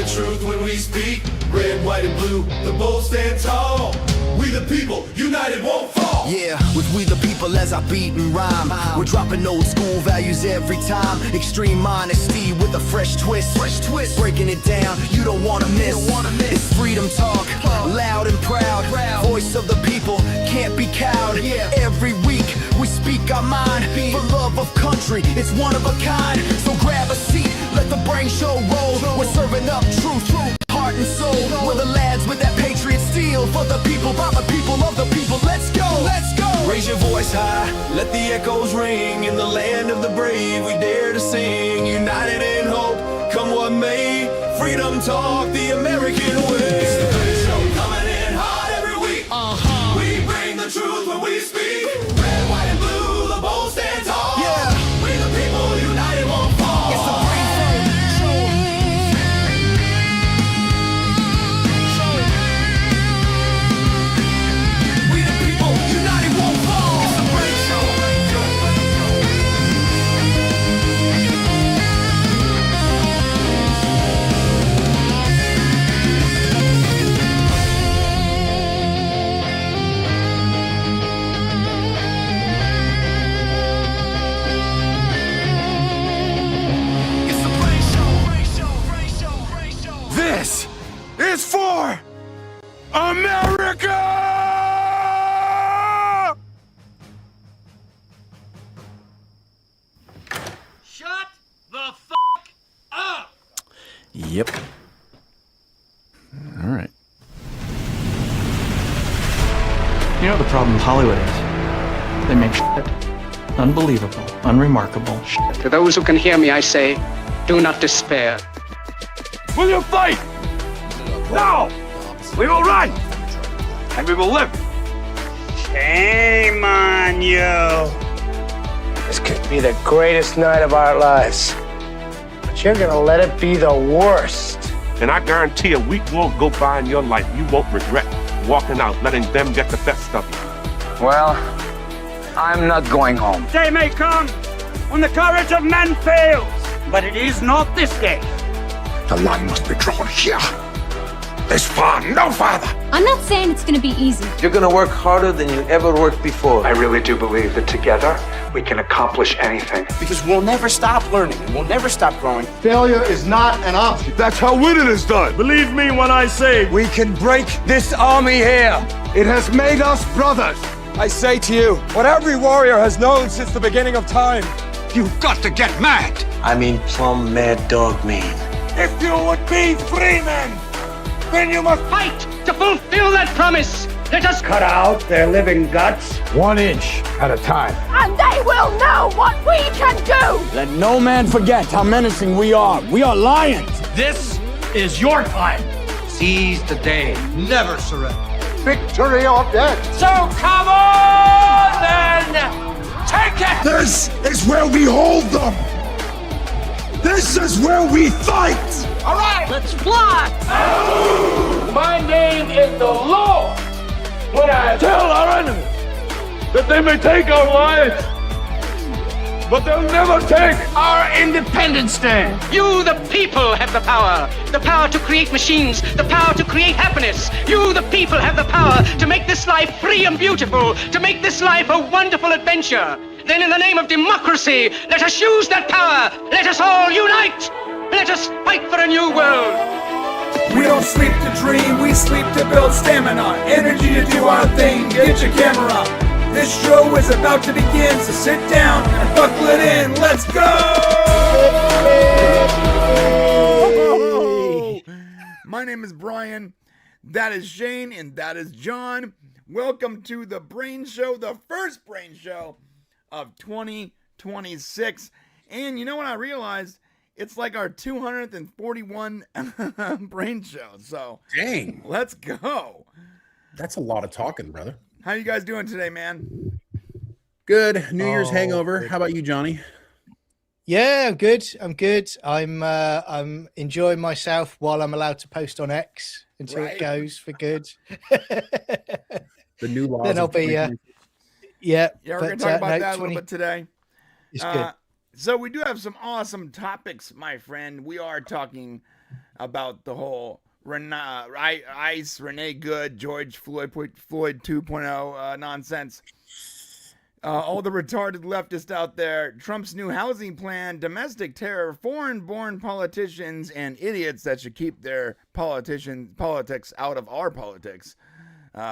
truth when we speak. Red, white, and blue, the bold stand tall. We the people, united won't fall. Yeah, with we the people as I beat and rhyme. We're dropping old school values every time. Extreme honesty with a fresh twist. Breaking it down, you don't wanna miss. It's freedom talk, loud and proud. Voice of the people, can't be cowed. Every week we speak our mind. For love of country, it's one of a kind. So grab a seat, let the brain show roll. We're serving up truth, heart and soul. We're the lads with that patriot steel. For the people, by the people, of the people. Let's go, let's go. Raise your voice high, let the echoes ring. In the land of the brave, we dare to sing. United in hope, come what may. Freedom talk, the American way. It's the BRANE Show coming in hot every week. We bring the truth when we speak. Red, white, and blue, the bold stand tall. We the people, united won't fall. It's the BRANE Show. We the people, united won't fall. It's the BRANE Show. It's the BRANE Show. This is for America! Shut the fuck up! Yep. All right. You know the problem with Hollywood is? They make shit unbelievable, unremarkable shit. To those who can hear me, I say, do not despair. Will you fight? No! We will run! And we will live! Shame on you. This could be the greatest night of our lives. But you're gonna let it be the worst. And I guarantee a week won't go by in your life you won't regret walking out, letting them get the best of you. Well, I'm not going home. Day may come when the courage of men fails, but it is not this day. The line must be drawn here. This far, no farther. I'm not saying it's gonna be easy. You're gonna work harder than you ever worked before. I really do believe that together we can accomplish anything. Because we'll never stop learning and we'll never stop growing. Failure is not an option. That's how winning is done. Believe me when I say We can break this army here. It has made us brothers. I say to you, what every warrior has known since the beginning of time. You've got to get mad. I mean plumb mad dog mean. If you would be free men, then you must Fight to fulfill that promise. Let us cut out their living guts 1 inch at a time. And they will know what we can do! Let no man forget how menacing we are. We are lions. this is your time. Seize the day. Never surrender. Victory or death. So come on then! Take it! This is where we hold them. This is where we fight. All right, let's fly! My name is the Lord. When I tell our enemies that they may take our lives, but they'll never take our Independence Day. You, the people, have the power to create machines, the power to create happiness. You, the people, have the power to make this life free and beautiful, to make this life a wonderful adventure. Then in the name of democracy, let us use that power. Let us all unite. Let us fight for a new world. We don't sleep to dream, we sleep to build stamina. Energy to do our thing, get your camera. This show is about to begin, so sit down and buckle it in. Let's go! My name is Brian, that is Shane, and that is John. Welcome to the BRANE Show, the first BRANE Show of 2026. And you know what I realized? It's like our 241 BRANE Show. So, Dang. let's go. That's a lot of talking, brother. How you guys doing today, man? Good. New Year's hangover. How about you, Johnny? Yeah, I'm good. I'm enjoying myself while I'm allowed to post on X until it goes for good. The new laws. Then I'll be Yeah, we're going to talk about that a little bit today. It's good. So we do have some awesome topics, my friend. We are talking about the whole ICE, Renee Good, George Floyd 2.0 nonsense. All the retarded leftists out there, Trump's new housing plan, domestic terror, foreign-born politicians, and idiots that should keep their politics out of our politics.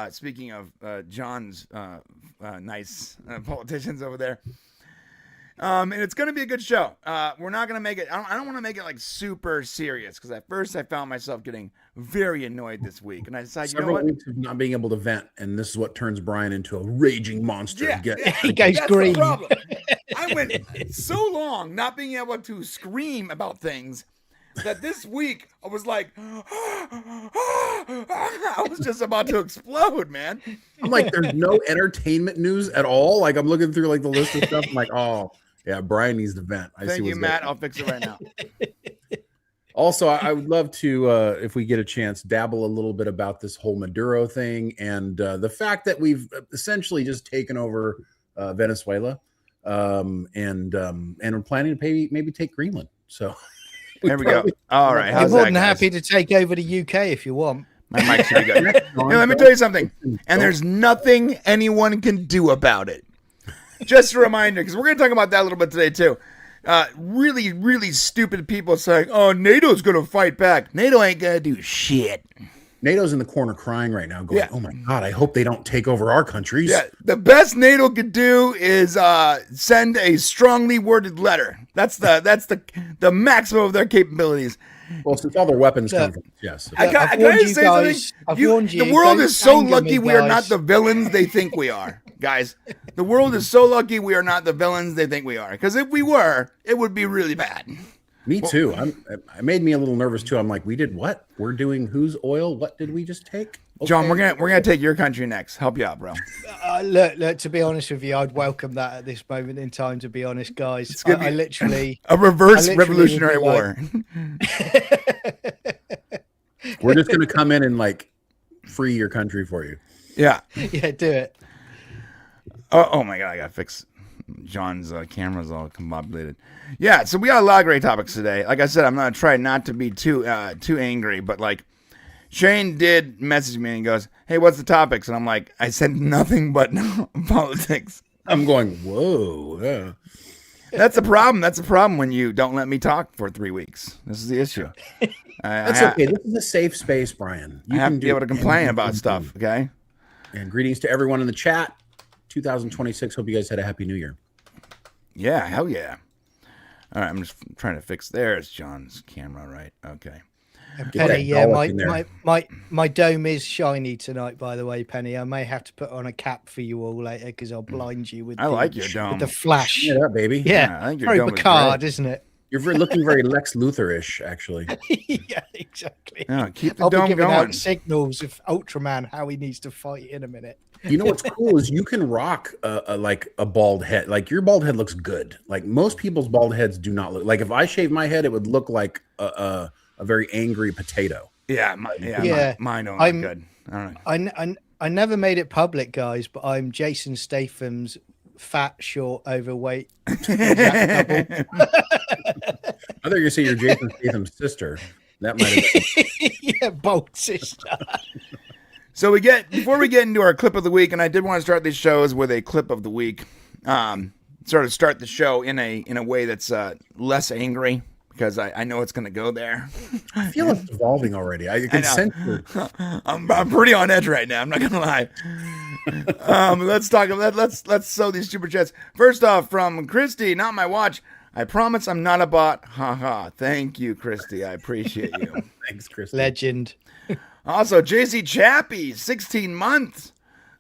Speaking of John's nice politicians over there. And it's going to be a good show. We're not going to make it, I don't want to make it like super serious, because at first I found myself getting very annoyed this week. And I decided, several weeks of not being able to vent, and this is what turns Brian into a raging monster. Yeah, he goes green. The problem. I went so long not being able to scream about things that this week I was like, I was just about to explode, man. I'm like, there's no entertainment news at all. Like, I'm looking through like the list of stuff. I'm like, oh yeah, Brian needs to vent. Thank you, Matt. I'll fix it right now. Also, I would love to, if we get a chance, dabble a little bit about this whole Maduro thing and the fact that we've essentially just taken over Venezuela, and we're planning to maybe take Greenland. So there we go. All right, I'm more than happy to take over the UK if you want. My mic should be good. Hey, let me tell you something, and there's nothing anyone can do about it. Just a reminder, because we're going to talk about that a little bit today too. Really, really stupid people saying, "Oh, NATO's going to fight back." NATO ain't going to do shit. NATO's in the corner crying right now, going, "Oh my God, I hope they don't take over our countries." Yeah, the best NATO could do is send a strongly worded letter. That's the maximum of their capabilities. Well, since all their weapons come from, yes. Can I just say something? The world is so lucky we are not the villains they think we are, guys. The world is so lucky we are not the villains they think we are. Because if we were, it would be really bad. Me too. It made me a little nervous too. I'm like, we did what? We're doing whose oil? What did we just take? Okay. John, we're gonna take your country next. Help you out, bro. Look. To be honest with you, I'd welcome that at this moment in time. To be honest, guys, it's gonna be literally a reverse revolutionary war. We're just gonna come in and like free your country for you. Yeah. Yeah, do it. Oh my God, I gotta fix John's camera's all combobulated. Yeah, so we got a lot of great topics today. Like I said, I'm gonna try not to be too angry, but like Shane did message me and goes, "Hey, what's the topics?" And I'm like, I said nothing but politics. I'm going, whoa. Yeah. That's a problem. That's a problem when you don't let me talk for 3 weeks. This is the issue. That's okay. This is a safe space, Brian. You have to be able to complain about stuff, okay? And greetings to everyone in the chat. 2026. Hope you guys had a happy new year. Yeah, hell yeah. All right, I'm just trying to fix. There's John's camera, right? Okay. Penny, yeah, my dome is shiny tonight, by the way, Penny. I may have to put on a cap for you all later because I'll blind you with like your dome. With the flash. Yeah, that baby. Yeah, I think your very dome Picard, isn't it? You're looking very Lex Luthor-ish, actually. Yeah, exactly. Yeah, keep the I'll dome be giving going. out signals of Ultraman how he needs to fight in a minute. You know what's cool is you can rock like a bald head. Like your bald head looks good. Like most people's bald heads do not look. Like if I shave my head, it would look like a very angry potato. Yeah, mine don't look good. I don't know. I never made it public, guys, but I'm Jason Statham's fat, short, overweight. I thought you were going to say you're Jason Statham's sister. That might have been. Yeah, both sister. So before we get into our clip of the week, and I did want to start these shows with a clip of the week. Sort of start the show in a way that's less angry, because I know it's going to go there. I feel it's evolving already. I can sense it. I'm pretty on edge right now. I'm not going to lie. Let's sow these super chats. First off, from Christy, not my watch. I promise I'm not a bot. Ha. Thank you, Christy. I appreciate you. Thanks, Christy. Legend. Also, JC Chappie, 16 months.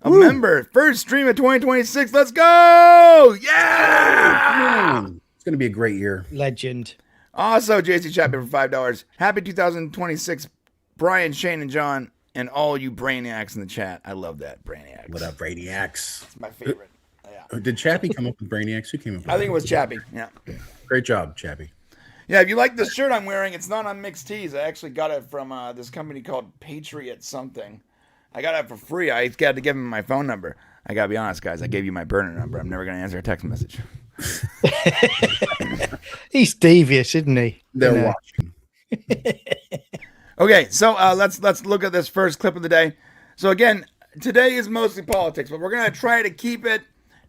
A member. First stream of 2026. Let's go! Yeah! It's going to be a great year. Legend. Also, JC Chappie for $5. Happy 2026, Brian, Shane, and John, and all you brainiacs in the chat. I love that, brainiacs. What up, brainiacs? It's my favorite. Yeah. Did Chappie come up with brainiacs? Who came up with I think it was Chappie. Yeah. Great job, Chappie. Yeah, if you like this shirt I'm wearing, it's not on Mixed Tees. I actually got it from this company called Patriot something. I got it for free. I got to give him my phone number. I got to be honest, guys. I gave you my burner number. I'm never going to answer a text message. He's devious, isn't he? They're watching. Okay, so let's look at this first clip of the day. So again, today is mostly politics, but we're gonna try to keep it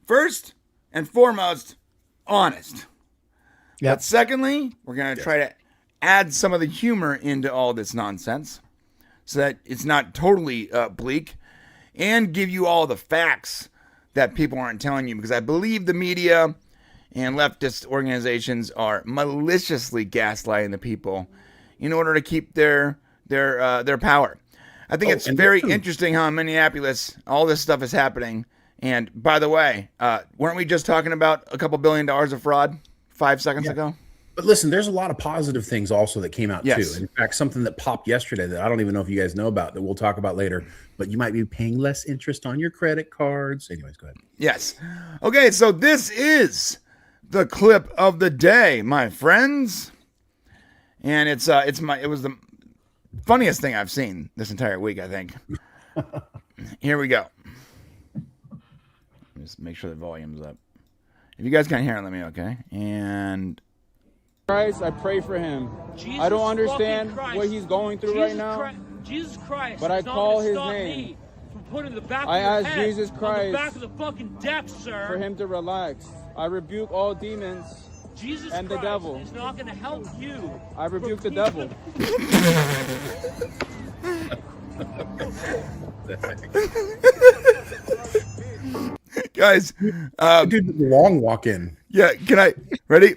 first and foremost honest. Yeah. But secondly, we're gonna try to add some of the humor into all this nonsense, so that it's not totally bleak, and give you all the facts that people aren't telling you, because I believe the media and leftist organizations are maliciously gaslighting the people in order to keep their power. I think it's very interesting how in Minneapolis all this stuff is happening. And by the way, weren't we just talking about a couple $1 billion of fraud 5 seconds ago? But listen, there's a lot of positive things also that came out too. Yes. In fact, something that popped yesterday that I don't even know if you guys know about that we'll talk about later, but you might be paying less interest on your credit cards. Anyways, go ahead. Yes. Okay, so this is the clip of the day, my friends. And it was the funniest thing I've seen this entire week, I think. Here we go. Just make sure the volume's up. If you guys can't hear it, let me know, okay? And Christ, I pray for him. Jesus I don't understand Christ. what he's going through right now. Jesus Christ. But I is not call gonna his stop name. me from putting the back I of your ask head Jesus on Christ the back of the fucking deck, sir. for him to relax. I rebuke all demons Jesus and Christ the devil. is not going to help you. I rebuke the devil. guys, dude, long walk in. Yeah, can I ready?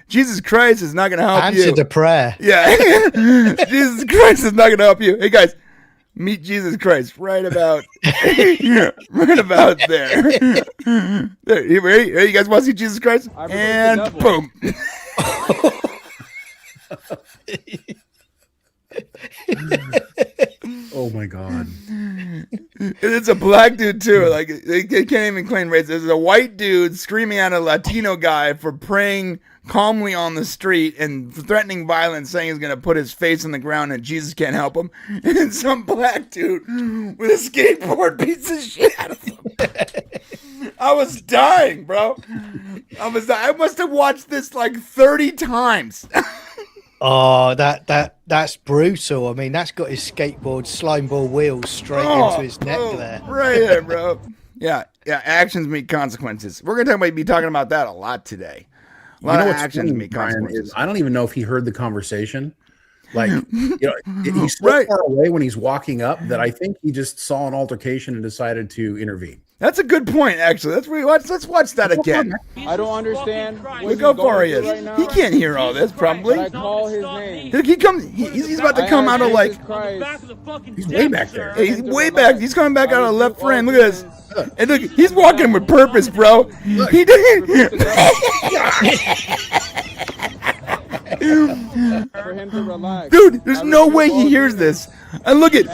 Jesus Christ is not going to help you. Answer the prayer. Yeah, Jesus Christ is not going to help you. Hey guys, meet Jesus Christ right about right about there. There, you ready? You guys want to see Jesus Christ? And boom. Oh my god. It's a black dude too. Like they can't even claim race. There's a white dude screaming at a Latino guy for praying calmly on the street and threatening violence, saying he's gonna put his face on the ground and Jesus can't help him. And some black dude with a skateboard beats the shit out of him. I was dying, bro. I must have watched this like 30 times. Oh, that's brutal. I mean, that's got his skateboard slime ball wheels straight into his neck there. Right there, bro. Yeah. Actions meet consequences. We're gonna be talking about that a lot today. A lot of actions meet consequences. I don't even know if he heard the conversation. Like, he's so far away when he's walking up that I think he just saw an altercation and decided to intervene. That's a good point, actually. Let's watch that again. I don't understand. Look how far he is. Right he can't hear all this, probably. But I call his name. He's about to come out of like. He's way back there. Hey, he's way back. He's coming back out of left frame. Look at this. And look, he's walking with purpose, bro. He did. For him to relax. Dude, there's no way he hears this. And look at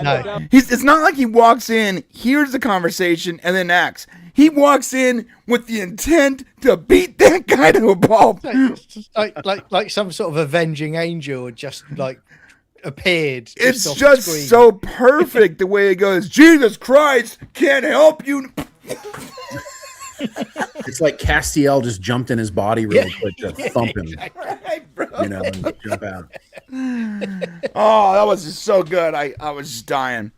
it's not like he walks in, hears the conversation, and then acts. He walks in with the intent to beat that guy to a pulp. Like some sort of avenging angel just like appeared. It's just so perfect the way it goes. Jesus Christ can't help you. It's like Castiel just jumped in his body really quick to thump him. Right, bro. And jump out. Oh, that was just so good. I was just dying.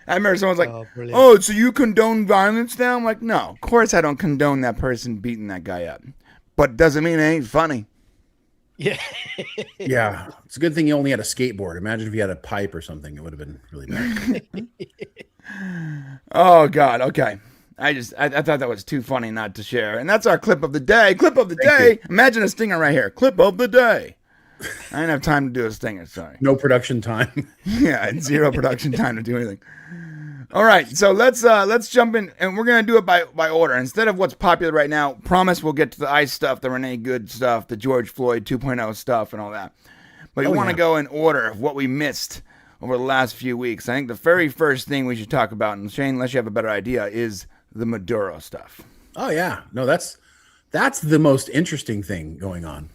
I remember someone's like, so you condone violence now? I'm like, no, of course I don't condone that person beating that guy up. But it doesn't mean it ain't funny. Yeah. Yeah. It's a good thing you only had a skateboard. Imagine if you had a pipe or something. It would have been really bad. Oh, God. Okay. I thought that was too funny not to share. And that's our clip of the day. Clip of the day. Imagine a stinger right here. Clip of the day. I didn't have time to do a stinger. Sorry. No production time. Yeah, zero production time to do anything. All right, so let's jump in, and we're gonna do it by order instead of what's popular right now. Promise we'll get to the ICE stuff, the Renee Good stuff, the George Floyd 2.0 stuff, and all that. But we want to go in order of what we missed over the last few weeks. I think the very first thing we should talk about, and Shane, unless you have a better idea, is the Maduro stuff. Oh yeah, no, that's the most interesting thing going on.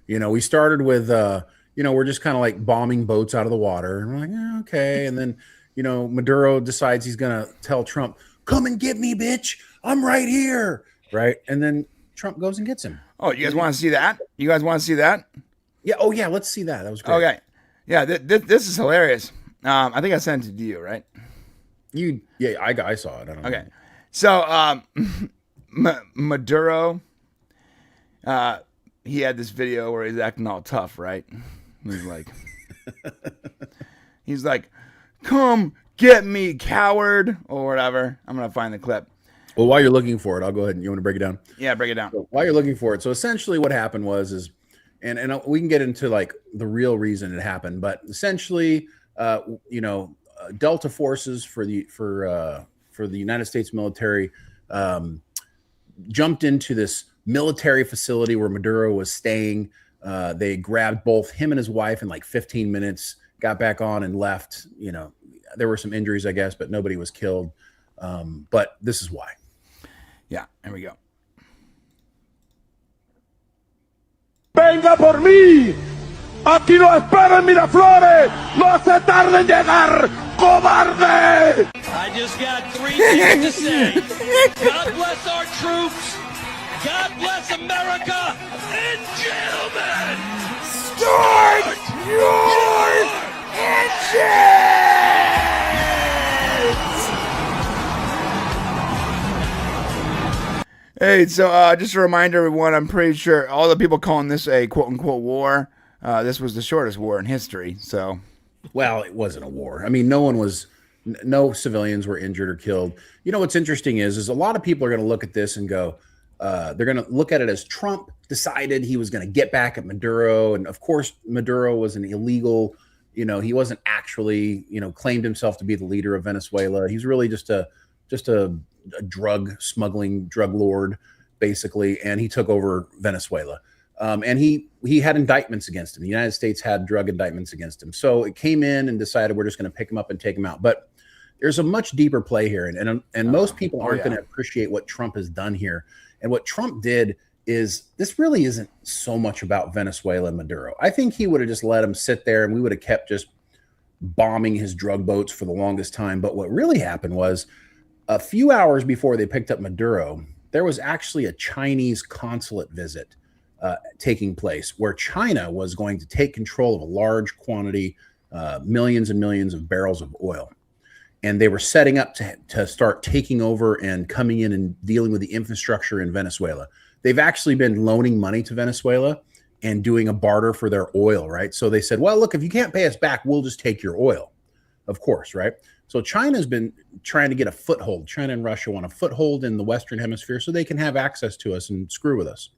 We started with we're just kind of like bombing boats out of the water, and we're like, okay, and then Maduro decides he's gonna tell Trump, "Come and get me, bitch! I'm right here!" Right, and then Trump goes and gets him. Oh, you guys want to see that? You guys want to see that? Yeah. Oh yeah, let's see that. That was great. Okay. Yeah, this is hilarious. I think I sent it to you, right? I saw it. I don't know. Okay. So Maduro, he had this video where he's acting all tough, right? He's like, come get me, coward, or whatever. I'm gonna find the clip. Well, while you're looking for it, I'll go ahead and you want to break it down? Yeah, break it down. So while you're looking for it, so essentially what happened was and we can get into like the real reason it happened, but essentially, Delta forces for the United States military jumped into this military facility where Maduro was staying. They grabbed both him and his wife in like 15 minutes, got back on and left. There were some injuries, I guess, but nobody was killed. But this is why. Yeah, here we go. Venga por mí. Aquí lo espero en Miraflores. No se tarde en llegar, cobarde. I just got 3 things to say. God bless our troops. God bless America. And gentlemen, Start your engines! Hey, so just a reminder, everyone, I'm pretty sure all the people calling this a quote-unquote war, this was the shortest war in history, so. Well, it wasn't a war. I mean, no civilians were injured or killed. What's interesting is a lot of people are going to look at this and go, they're going to look at it as Trump decided he was going to get back at Maduro. And of course, Maduro was an illegal, he wasn't actually, claimed himself to be the leader of Venezuela. He's really just a drug smuggling drug lord, basically. And he took over Venezuela. And he had indictments against him. The United States had drug indictments against him. So it came in and decided we're just going to pick him up and take him out. But there's a much deeper play here. And most people aren't going to appreciate what Trump has done here. And what Trump did is this really isn't so much about Venezuela and Maduro. I think he would have just let him sit there and we would have kept just bombing his drug boats for the longest time. But what really happened was a few hours before they picked up Maduro, there was actually a Chinese consulate visit taking place where China was going to take control of a large quantity, millions and millions of barrels of oil. And they were setting up to start taking over and coming in and dealing with the infrastructure in Venezuela. They've actually been loaning money to Venezuela and doing a barter for their oil, right? So they said, well, look, if you can't pay us back, we'll just take your oil, of course, right? So China's been trying to get a foothold. China and Russia want a foothold in the Western Hemisphere so they can have access to us and screw with us.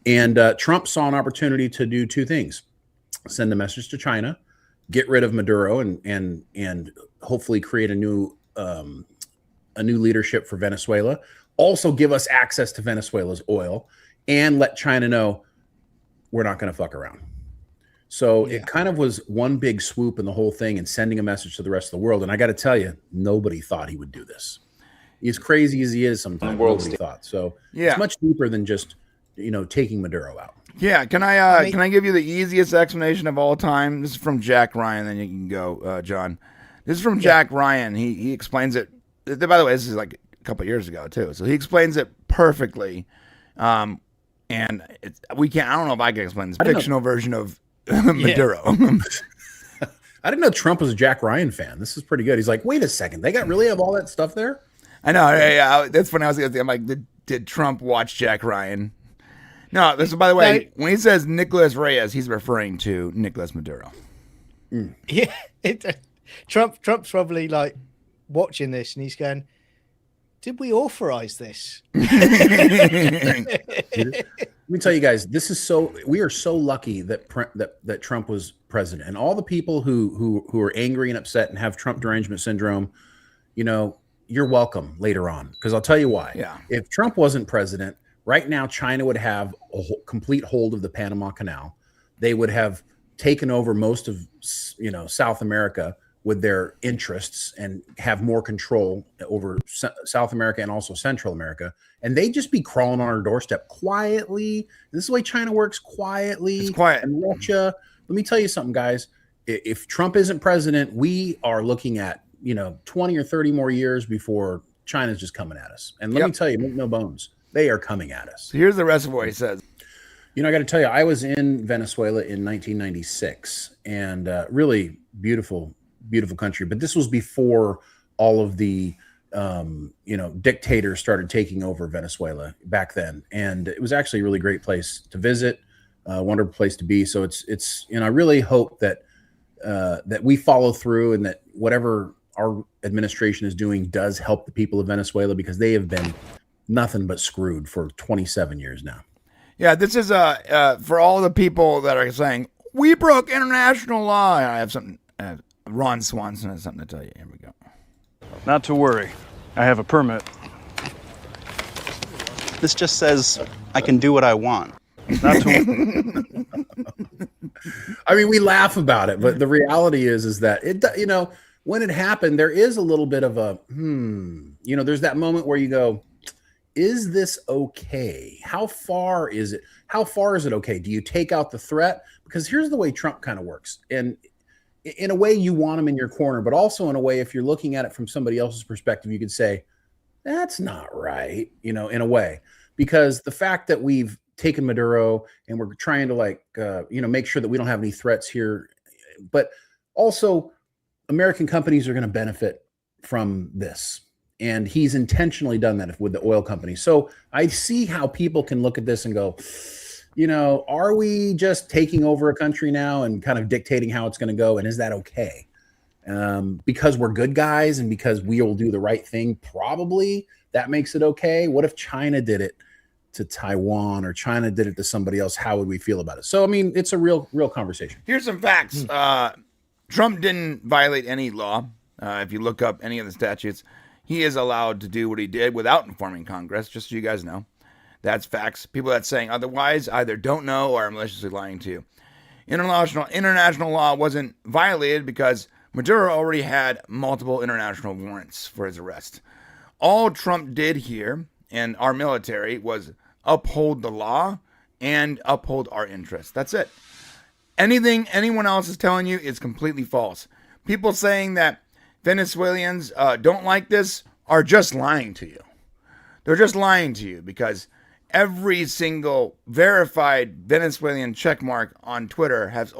And Trump saw an opportunity to do two things: send a message to China, get rid of Maduro, and hopefully create a new leadership for Venezuela. Also give us access to Venezuela's oil and let China know we're not going to fuck around. So it kind of was one big swoop in the whole thing and sending a message to the rest of the world. And I got to tell you, nobody thought he would do this. As crazy as he is sometimes, nobody thought. So it's much deeper than just, taking Maduro out. Yeah. Can I give you the easiest explanation of all time? This is from Jack Ryan. Then you can go, John. This is from Jack Ryan. He explains it. By the way, this is like a couple of years ago too. So he explains it perfectly. And I don't know if I can explain this fictional version of Maduro. I didn't know Trump was a Jack Ryan fan. This is pretty good. He's like, wait a second, they really have all that stuff there? I know. Yeah, that's when I'm like, did Trump watch Jack Ryan? No, this is, by the way, when he says Nicolas Reyes, he's referring to Nicolas Maduro. Mm. Yeah, Trump's probably like watching this and he's going, did we authorize this? Let me tell you guys, we are so lucky that Trump was president, and all the people who are angry and upset and have Trump derangement syndrome, you're welcome later on, because I'll tell you why. Yeah. If Trump wasn't president, right now China would have a complete hold of the Panama Canal. They would have taken over most of South America with their interests and have more control over South America and also Central America. And they'd just be crawling on our doorstep quietly. This is the way China works, quietly. It's quiet. And Russia. Let me tell you something, guys. If Trump isn't president, we are looking at, 20 or 30 more years before China's just coming at us. And let me tell you, make no bones, they are coming at us. So here's the rest of what he says. You know, I got to tell you, I was in Venezuela in 1996, and really beautiful, beautiful country. But this was before all of the, dictators started taking over Venezuela back then, and it was actually a really great place to visit, wonderful place to be. So it's I really hope that that we follow through, and that whatever our administration is doing does help the people of Venezuela, because they have been nothing but screwed for 27 years now. Yeah, this is for all the people that are saying we broke international law. I have something. Ron Swanson has something to tell you. Here we go. Not to worry, I have a permit. This just says I can do what I want. Not to. I mean, we laugh about it, but the reality is that it, when it happened, there is a little bit of a there's that moment where you go, is this okay? How far is it? How far is it okay? Do you take out the threat? Because here's the way Trump kind of works. And in a way, you want him in your corner, but also in a way, if you're looking at it from somebody else's perspective, you could say, that's not right, in a way. Because the fact that we've taken Maduro and we're trying to make sure that we don't have any threats here, but also American companies are going to benefit from this. And he's intentionally done that with the oil companies. So I see how people can look at this and go, are we just taking over a country now and kind of dictating how it's going to go? And is that okay? Because we're good guys and because we will do the right thing, probably that makes it okay. What if China did it to Taiwan, or China did it to somebody else? How would we feel about it? So, I mean, it's a real conversation. Here's some facts. Trump didn't violate any law. If you look up any of the statutes, he is allowed to do what he did without informing Congress, just so you guys know. That's facts. People that's saying otherwise either don't know or are maliciously lying to you. International law wasn't violated because Maduro already had multiple international warrants for his arrest. All Trump did here, and our military, was uphold the law and uphold our interests. That's it. Anything anyone else is telling you is completely false. People saying that Venezuelans don't like this are just lying to you. They're just lying to you, because every single verified Venezuelan checkmark on Twitter have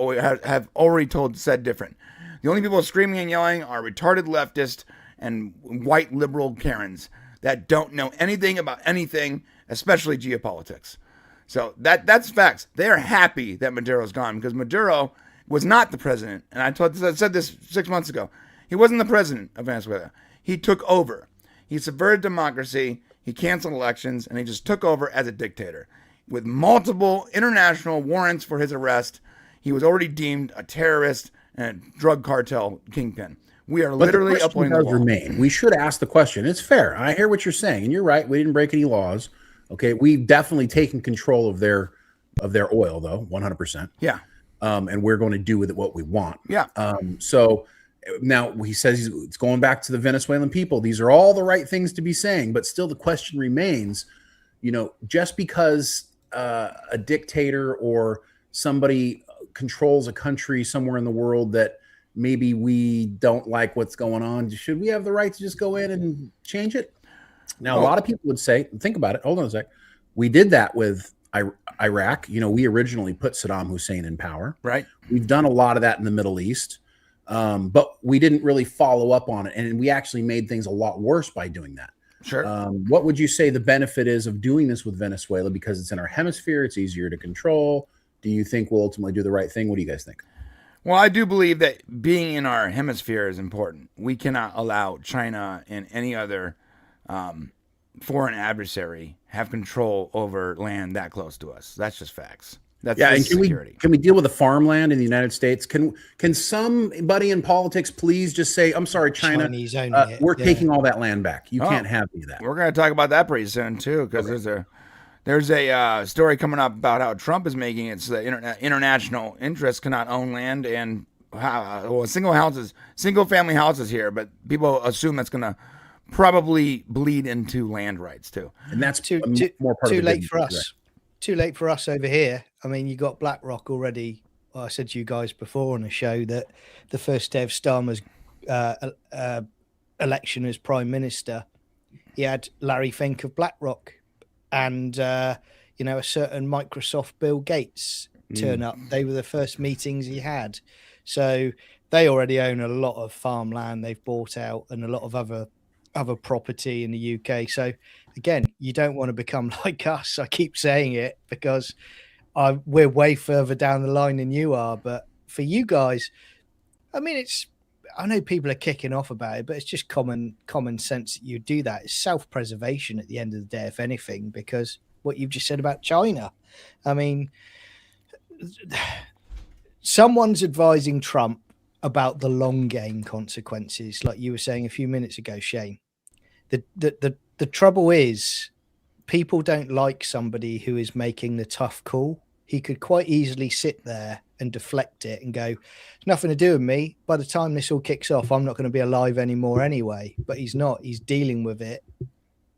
already said different. The only people screaming and yelling are retarded leftists and white liberal Karens that don't know anything about anything, especially geopolitics. So that's facts. They're happy that Maduro's gone, because Maduro was not the president. And I said this 6 months ago. He wasn't the president of Venezuela. He took over. He subverted democracy. He canceled elections, and he just took over as a dictator. With multiple international warrants for his arrest, he was already deemed a terrorist and a drug cartel kingpin. We are literally upholding the law. Remain. We should ask the question. It's fair. I hear what you're saying, and you're right. We didn't break any laws. Okay, we've definitely taken control of their oil, though, 100%. Yeah. And we're going to do with it what we want. Yeah. So now he says it's going back to the Venezuelan people. These are all the right things to be saying, but still the question remains, just because a dictator or somebody controls a country somewhere in the world that maybe we don't like what's going on, should we have the right to just go in and change it? Now, a lot of people would say, think about it. Hold on a sec. We did that with Iraq. We originally put Saddam Hussein in power. Right. We've done a lot of that in the Middle East. But we didn't really follow up on it. And we actually made things a lot worse by doing that. Sure. What would you say the benefit is of doing this with Venezuela? Because it's in our hemisphere, it's easier to control. Do you think we'll ultimately do the right thing? What do you guys think? Well, I do believe that being in our hemisphere is important. We cannot allow China and any other foreign adversary have control over land that close to us. That's just facts. That's and security. Can we deal with the farmland in the United States? Can somebody in politics please just say, I'm sorry, China, we're taking all that land back. You can't have any of that. We're going to talk about that pretty soon too, because there's a story coming up about how Trump is making it so that international interests cannot own land and single family houses here, but people assume that's going to probably bleed into land rights too. And that's too late for us. Right? Too late for us over here. I mean, you got BlackRock already. Well, I said to you guys before on the show that the first day of Starmer's election as prime minister, he had Larry Fink of BlackRock, and a certain Microsoft Bill Gates turn up. They were the first meetings he had. So they already own a lot of farmland they've bought out and a lot of other property in the UK. So again, you don't want to become like us. I keep saying it because we're way further down the line than you are. But for you guys, I mean, I know people are kicking off about it, but it's just common sense that you do that. It's self-preservation at the end of the day, if anything, because what you've just said about China. I mean, someone's advising Trump about the long game consequences, like you were saying a few minutes ago, Shane. The trouble is, people don't like somebody who is making the tough call. He could quite easily sit there and deflect it and go, it's nothing to do with me. By the time this all kicks off, I'm not going to be alive anymore anyway. But he's not. He's dealing with it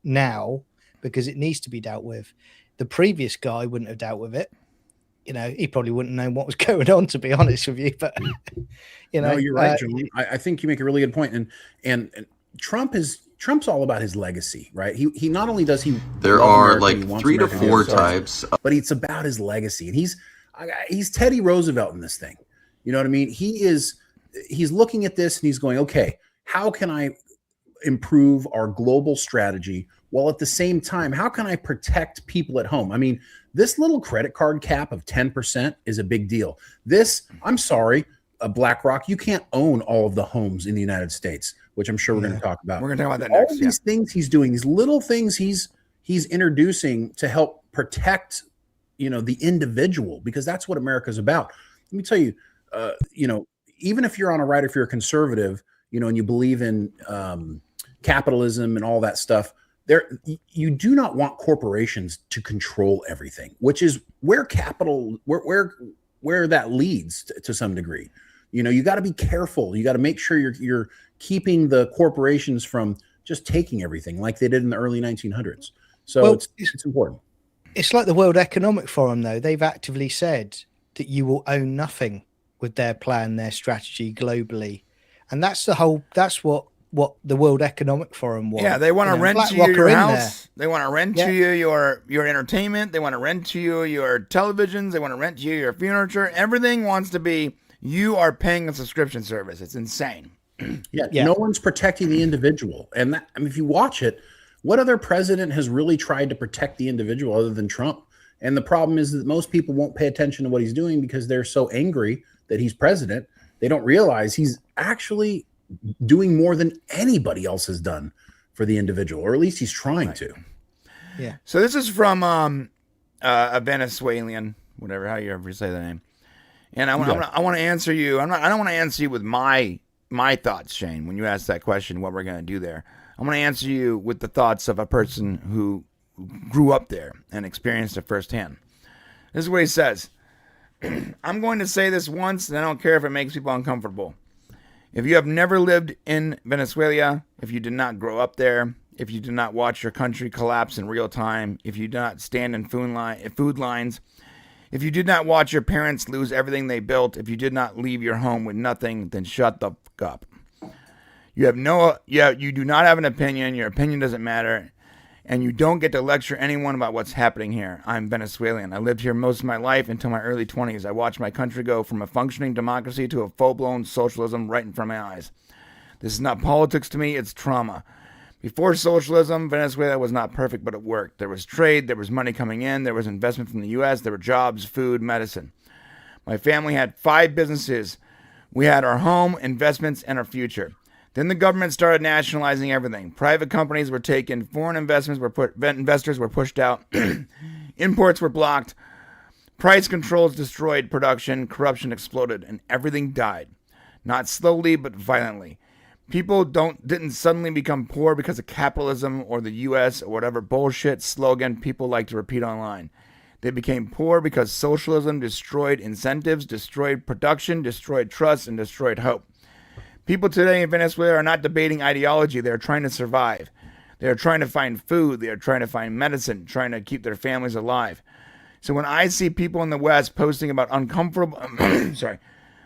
now because it needs to be dealt with. The previous guy wouldn't have dealt with it. He probably wouldn't know what was going on, to be honest with you. But no, you're right, John. I think you make a really good point. And Trump's all about his legacy, right? He not only does he there are like 3 to 4 types, but it's about his legacy, and he's Teddy Roosevelt in this thing. You know what I mean? He's looking at this and he's going, okay, how can I improve our global strategy while at the same time, how can I protect people at home? I mean, this little credit card cap of 10% is a big deal. I'm sorry, BlackRock, you can't own all of the homes in the United States, which I'm sure we're going to talk about. We're going to talk about that all next. All these things he's doing, these little things he's introducing to help protect, the individual, because that's what America's about. Let me tell you, even if you're on a right, if you're a conservative, and you believe in capitalism and all that stuff, you do not want corporations to control everything, which is where where that leads to some degree. You got to be careful. You got to make sure you're keeping the corporations from just taking everything like they did in the early 1900s. So it's important. It's like the World Economic Forum, though. They've actively said that you will own nothing with their plan, their strategy globally. And that's what the World Economic Forum wants. Yeah, they want to rent to you your house. They want to rent to you your entertainment. They want to rent to you your televisions. They want to rent to you your furniture. Everything wants to be, you are paying a subscription service. It's insane. Yeah. No one's protecting the individual. And if you watch it, what other president has really tried to protect the individual other than Trump? And the problem is that most people won't pay attention to what he's doing because they're so angry that he's president. They don't realize he's actually doing more than anybody else has done for the individual, or at least he's trying to. Yeah. So this is from a Venezuelan, whatever, how you ever say that name. And I want to answer you. I don't want to answer you with my thoughts, Shane, when you ask that question, what we're going to do there. I'm going to answer you with the thoughts of a person who grew up there and experienced it firsthand. This is what he says. I'm going to say this once, and I don't care if it makes people uncomfortable. If you have never lived in Venezuela, if you did not grow up there, if you did not watch your country collapse in real time, if you did not stand in food lines, if you did not watch your parents lose everything they built, if you did not leave your home with nothing, then shut the fuck up. You do not have an opinion. Your opinion doesn't matter. And you don't get to lecture anyone about what's happening here. I'm Venezuelan. I lived here most of my life until my early 20s. I watched my country go from a functioning democracy to a full-blown socialism right in front of my eyes. This is not politics to me, it's trauma. Before socialism, Venezuela was not perfect, but it worked. There was trade, there was money coming in, there was investment from the U.S., there were jobs, food, medicine. My family had 5 businesses. We had our home, investments, and our future. Then the government started nationalizing everything. Private companies were taken, foreign investors were pushed out, imports were blocked, price controls destroyed production, corruption exploded, and everything died. Not slowly, but violently. People didn't suddenly become poor because of capitalism or the U.S. or whatever bullshit slogan people like to repeat online. They became poor because socialism destroyed incentives, destroyed production, destroyed trust, and destroyed hope. People today in Venezuela are not debating ideology. They are trying to survive. They are trying to find food. They are trying to find medicine, trying to keep their families alive. So when I see people in the West posting about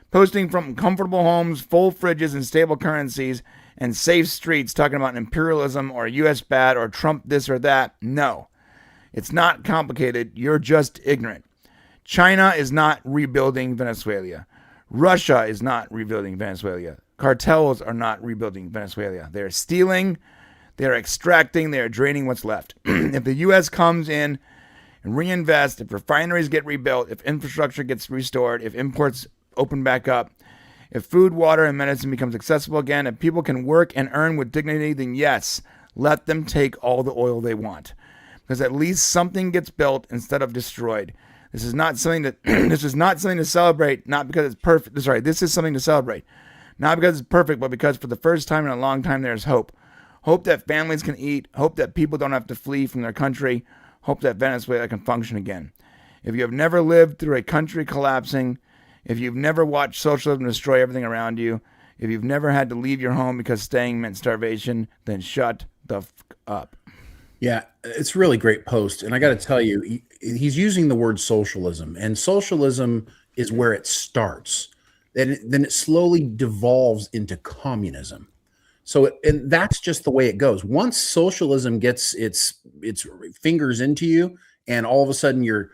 posting from comfortable homes, full fridges, and stable currencies, and safe streets, talking about imperialism or U.S. bad or Trump this or that, no. It's not complicated. You're just ignorant. China is not rebuilding Venezuela. Russia is not rebuilding Venezuela. Cartels are not rebuilding Venezuela. They're stealing, they're extracting, they're draining what's left. If the U.S. comes in and reinvest, if refineries get rebuilt, if infrastructure gets restored, if imports open back up, if food, water, and medicine becomes accessible again, if people can work and earn with dignity, then yes, let them take all the oil they want. Because at least something gets built instead of destroyed. This is not something that this is not something to celebrate, not because it's perfect. Sorry, this is something to celebrate. Not because it's perfect, but because for the first time in a long time there's hope. Hope that families can eat, hope that people don't have to flee from their country, hope that Venezuela can function again. If you have never lived through a country collapsing, if you've never watched socialism destroy everything around you, if you've never had to leave your home because staying meant starvation, then shut the fuck up. Yeah, it's a really great post. And I got to tell you, he's using the word socialism, and socialism is where it starts. Then it slowly devolves into communism. So, and that's just the way it goes. Once socialism gets its fingers into you, and all of a sudden you're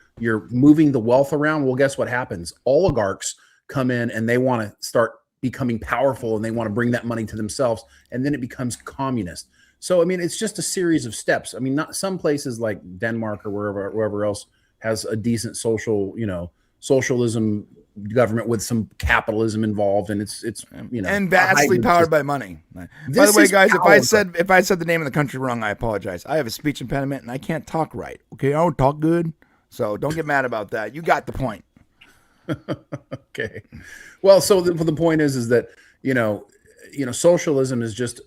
moving the wealth around, well, guess what happens? Oligarchs come in and they want to start becoming powerful, and they want to bring that money to themselves, and then it becomes communist. So, I mean, it's just a series of steps. I mean, not some places like Denmark or wherever else has a decent socialism government with some capitalism involved, and it's and vastly powered by money. By the way, guys, if I said the name of the country wrong, I apologize. I have a speech impediment and I can't talk right. Okay, I don't talk good, so don't get mad about that. You got the point. Okay. Well, so the point is that socialism is just,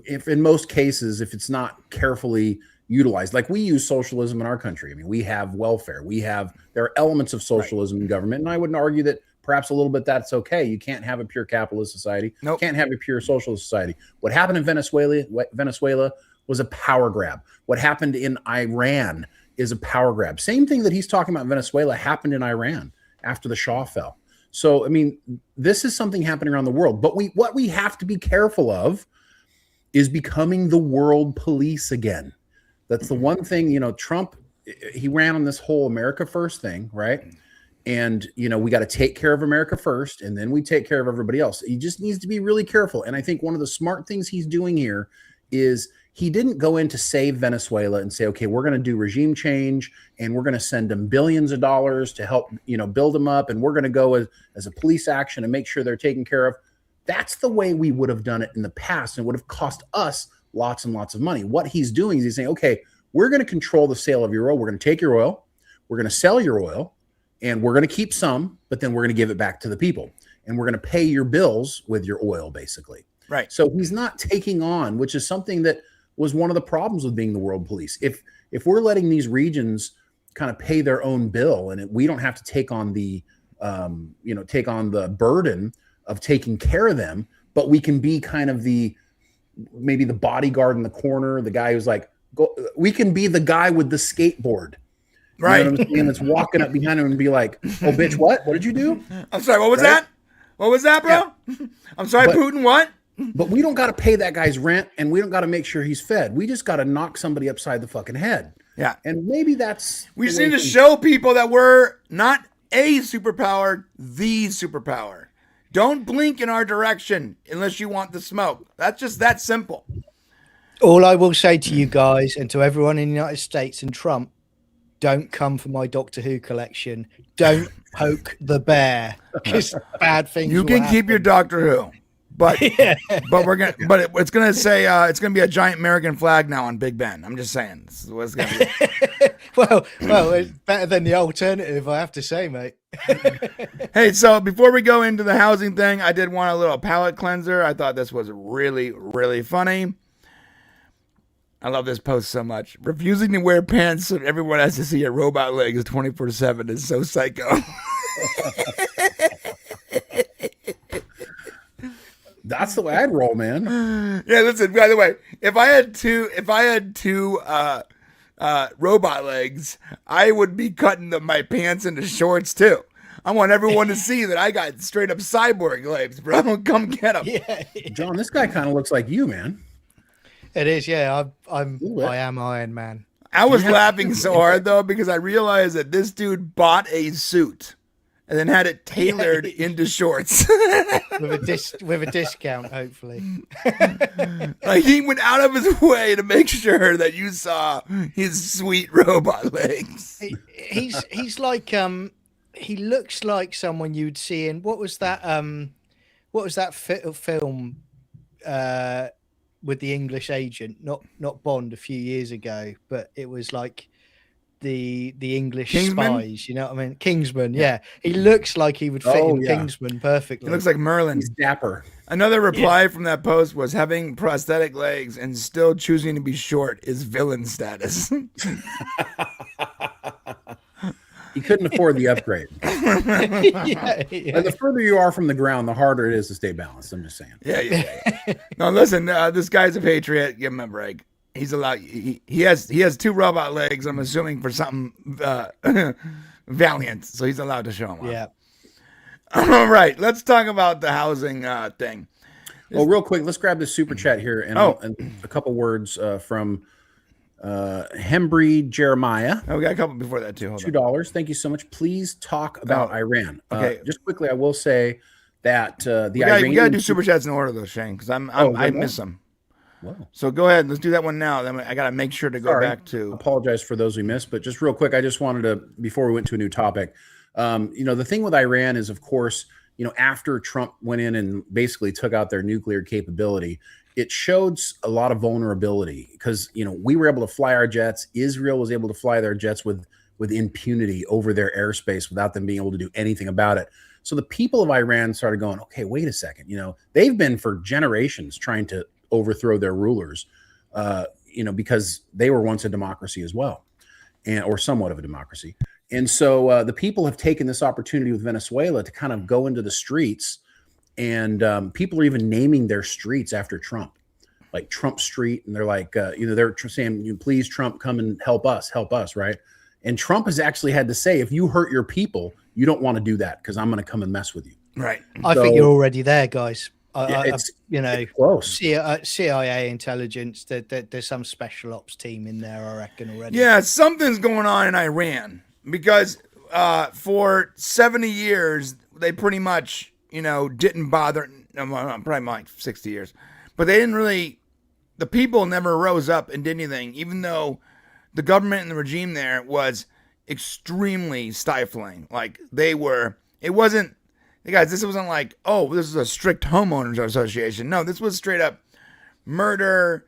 if in most cases, if it's not carefully utilized, like we use socialism in our country. I mean, we have welfare. There are elements of socialism in government, and I wouldn't argue that perhaps a little bit that's okay. You can't have a pure capitalist society. Nope. Can't have a pure socialist society. What happened in Venezuela was a power grab. What happened in Iran is a power grab. Same thing that he's talking about in Venezuela happened in Iran after the Shah fell. So, I mean, this is something happening around the world. But what we have to be careful of is becoming the world police again. That's the one thing, Trump, he ran on this whole America first thing, right? And, we got to take care of America first, and then we take care of everybody else. He just needs to be really careful. And I think one of the smart things he's doing here is he didn't go in to save Venezuela and say, okay, we're going to do regime change, and we're going to send them billions of dollars to help, build them up, and we're going to go as a police action and make sure they're taken care of. That's the way we would have done it in the past, and it would have cost us lots and lots of money. What he's doing is he's saying, okay, we're going to control the sale of your oil. We're going to take your oil. We're going to sell your oil, and we're going to keep some, but then we're going to give it back to the people, and we're going to pay your bills with your oil, basically. Right. So he's not taking on, which is something that was one of the problems with being the world police. If we're letting these regions kind of pay their own bill, and we don't have to take on the burden of taking care of them, but we can be kind of maybe the bodyguard in the corner, the guy who's like, we can be the guy with the skateboard. Right. You know what I'm saying? That's walking up behind him and be like, oh, bitch, what? What did you do? I'm sorry, what was that? What was that, bro? Yeah. I'm sorry, Putin, what? But we don't got to pay that guy's rent, and we don't got to make sure he's fed. We just got to knock somebody upside the fucking head. Yeah. And maybe that's... We just need to show people that we're not a superpower, the superpower. Don't blink in our direction unless you want the smoke. That's just that simple. All I will say to you guys and to everyone in the United States and Trump, don't come for my Doctor Who collection. Don't poke the bear, because bad things You can keep your Doctor Who, but it's gonna say it's gonna be a giant American flag now on Big Ben. I'm just saying. This is what it's gonna be. well, it's better than the alternative, I have to say, mate. Hey, so before we go into the housing thing, I did want a little palate cleanser. I thought this was really, really funny. I love this post so much. Refusing to wear pants so everyone has to see your robot legs 24/7 is so psycho. That's the way I'd roll, man. Yeah, listen, by the way, if I had two robot legs, I would be cutting my pants into shorts too. I want everyone to see that I got straight up cyborg legs, bro. Come get them. Yeah. John, this guy kind of looks like you, man. It is, yeah. I am Iron Man. I was laughing so hard though because I realized that this dude bought a suit and then had it tailored into shorts with a discount, hopefully. Like he went out of his way to make sure that you saw his sweet robot legs. He's like he looks like someone you'd see in what was that film with the English agent, not Bond, a few years ago, but it was like the English Kingsman? spies, you know what I mean? Kingsman, yeah. He looks like he would fit in Kingsman perfectly. He looks like Merlin. He's dapper. Another reply from that post was having prosthetic legs and still choosing to be short is villain status. He couldn't afford the upgrade. And the further you are from the ground, the harder it is to stay balanced. I'm just saying. Yeah. No, listen, this guy's a patriot. Give him a break. He's allowed. He has 2 robot legs. I'm assuming for something valiant, so he's allowed to show them off. Yeah. All right, let's talk about the housing thing. Well, real quick, let's grab this super chat here and a couple words from Hembry Jeremiah. Oh, we got a couple before that too. Hold $2. Thank you so much. Please talk about Iran. Okay. Just quickly, I will say that we gotta do super chats in order though, Shane, because I miss them. Wow. So go ahead. Let's do that one now. Then I got to make sure to go back to. Apologize for those we missed, but just real quick, I just wanted to, before we went to a new topic, the thing with Iran is, of course, after Trump went in and basically took out their nuclear capability, it showed a lot of vulnerability because, we were able to fly our jets. Israel was able to fly their jets with impunity over their airspace without them being able to do anything about it. So the people of Iran started going, okay, wait a second. They've been for generations trying to overthrow their rulers, because they were once a democracy as well, or somewhat of a democracy. And so the people have taken this opportunity with Venezuela to kind of go into the streets, and people are even naming their streets after Trump, like Trump Street. And they're like, they're saying, please, Trump, come and help us, right? And Trump has actually had to say, if you hurt your people, you don't want to do that because I'm going to come and mess with you. Right. I think you're already there, guys. It's close. CIA intelligence. There's some special ops team in there, I reckon, already. Yeah, something's going on in Iran because for 70 years they pretty much, didn't bother. Probably like 60 years, but they didn't really. The people never rose up and did anything, even though the government and the regime there was extremely stifling. Like they were. It wasn't. Hey guys, this wasn't like, oh, this is a strict homeowners association. No, this was straight up murder,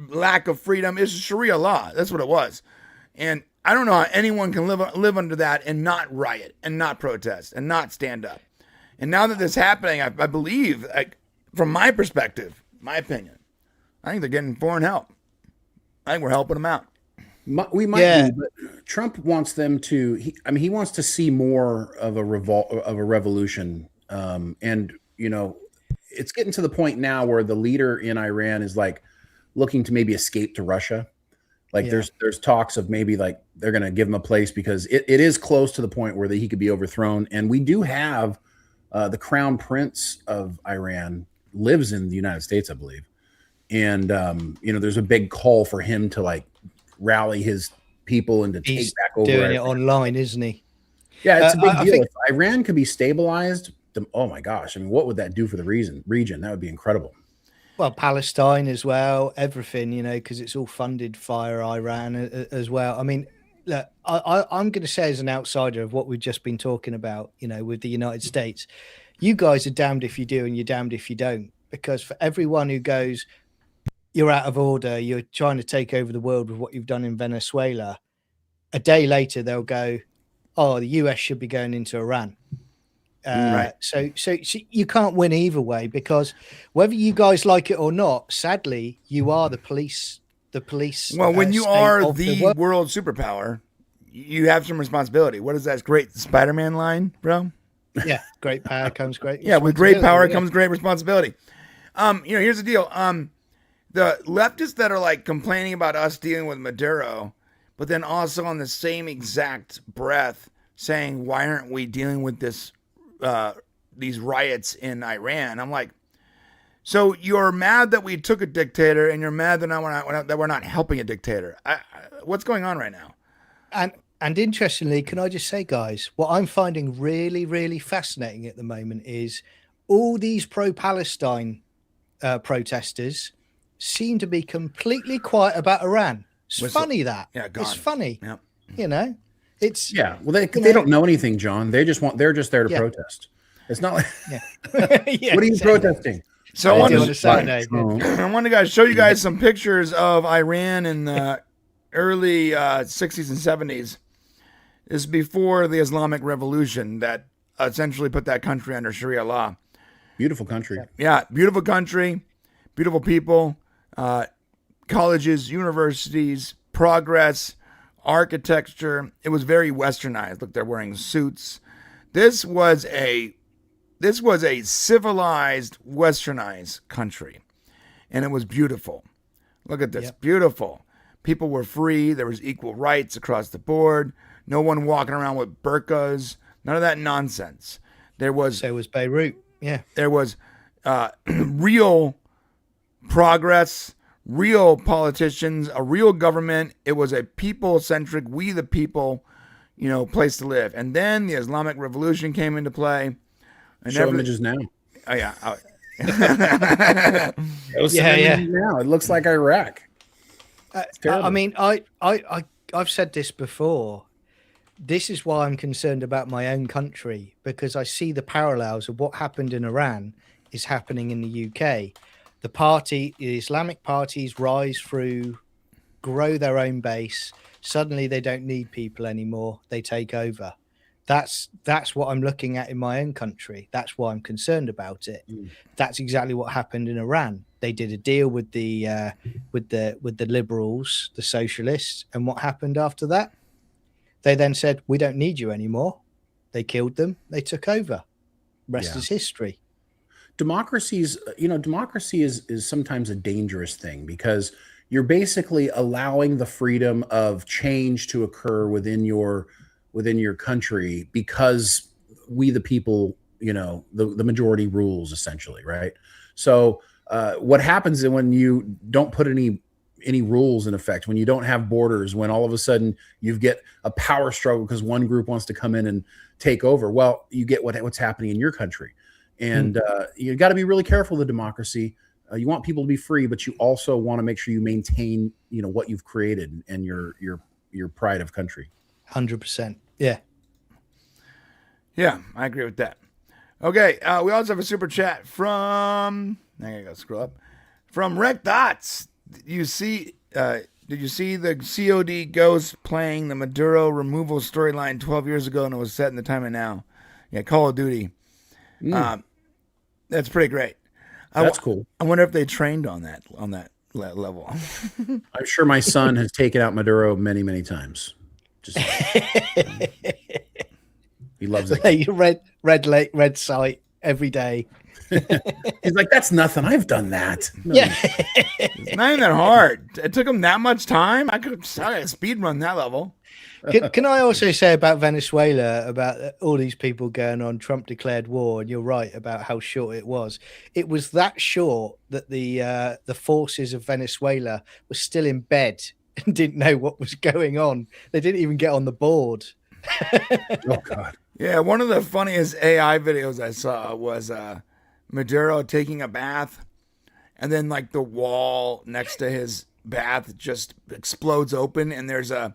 lack of freedom. It's Sharia law. That's what it was. And I don't know how anyone can live under that and not riot and not protest and not stand up. And now that this is happening, I believe, from my perspective, my opinion, I think they're getting foreign help. I think we're helping them out. We might be, but Trump wants them to. He wants to see more of a revolution, and it's getting to the point now where the leader in Iran is like looking to maybe escape to Russia. Like there's talks of maybe like they're going to give him a place because it is close to the point where he could be overthrown. And we do have the crown prince of Iran lives in the United States, I believe, and there's a big call for him to like rally his people and to take back over. Doing it online, isn't he? Yeah, it's a big deal. If Iran could be stabilized, oh my gosh! what would that do for the region? That would be incredible. Well, Palestine as well, everything, because it's all funded via Iran as well. I mean, look, I'm going to say as an outsider of what we've just been talking about, with the United States, you guys are damned if you do and you're damned if you don't, because for everyone who goes, you're out of order, you're trying to take over the world with what you've done in Venezuela, a day later they'll go, oh, the US should be going into Iran. Right. So you can't win either way, because whether you guys like it or not, sadly, you are the police. Well, when you are the world superpower, you have some responsibility. What is that great Spider-Man line, bro? Yeah, great power comes great. Yeah, with great power comes great responsibility. Here's the deal. The leftists that are like complaining about us dealing with Maduro, but then also on the same exact breath saying, why aren't we dealing with these riots in Iran? I'm like, So you're mad that we took a dictator, and you're mad that we're not helping a dictator. What's going on right now? And interestingly, can I just say, guys, what I'm finding really, really fascinating at the moment is all these pro-Palestine protesters seem to be completely quiet about Iran. It's funny that. Yeah, gone. It's funny. Yep. You know, it's Well, they don't know anything, John. They're just there to protest. It's not like what are you protesting? So I wanted to guys show you guys some pictures of Iran in the early 60s and 70s. This is before the Islamic Revolution that essentially put that country under Sharia law. Beautiful country. Yeah, beautiful country, beautiful people, colleges, universities, progress, architecture. It was very westernized. Look, they're wearing suits. This was a civilized, westernized country, and it was beautiful. Look at this, beautiful. People were free. There was equal rights across the board. No one walking around with burqas. None of that nonsense. So was Beirut. Yeah. There was real progress, real politicians, a real government. It was a people-centric, we the people, place to live. And then the Islamic Revolution came into play. And Show images now. Oh, yeah. Now. It looks like Iraq. I mean, I've said this before. This is why I'm concerned about my own country, because I see the parallels of what happened in Iran is happening in the UK. The Islamic parties rise through, grow their own base. Suddenly they don't need people anymore. They take over. That's what I'm looking at in my own country. That's why I'm concerned about it. That's exactly what happened in Iran. They did a deal with the liberals, the socialists, and what happened after that? They then said, "We don't need you anymore." They killed them. They took over. Rest is history. Democracy is sometimes a dangerous thing because you're basically allowing the freedom of change to occur within your country because we the people, the majority rules essentially, right? So what happens is when you don't put any rules in effect, when you don't have borders, when all of a sudden you get a power struggle because one group wants to come in and take over, well, you get what's happening in your country. And you got to be really careful with democracy. You want people to be free, but you also want to make sure you maintain, what you've created and your pride of country. 100%. Yeah. Yeah, I agree with that. Okay, we also have a super chat from, I gotta go scroll up, from Rec Dots. Did you see the COD Ghost playing the Maduro removal storyline 12 years ago and it was set in the time of now? Yeah, Call of Duty. That's pretty great. That's cool. I wonder if they trained on that level. I'm sure my son has taken out Maduro many, many times. Just he loves it. Red sight every day. He's like, that's nothing. I've done that. No. Yeah. It's not even that hard. It took him that much time. I could speed run that level. Can I also say about Venezuela, about all these people going on, Trump declared war, and you're right about how short it was. It was that short that the forces of Venezuela were still in bed and didn't know what was going on. They didn't even get on the board. Oh, God. Yeah, one of the funniest AI videos I saw was Maduro taking a bath, and then like the wall next to his bath just explodes open, and there's a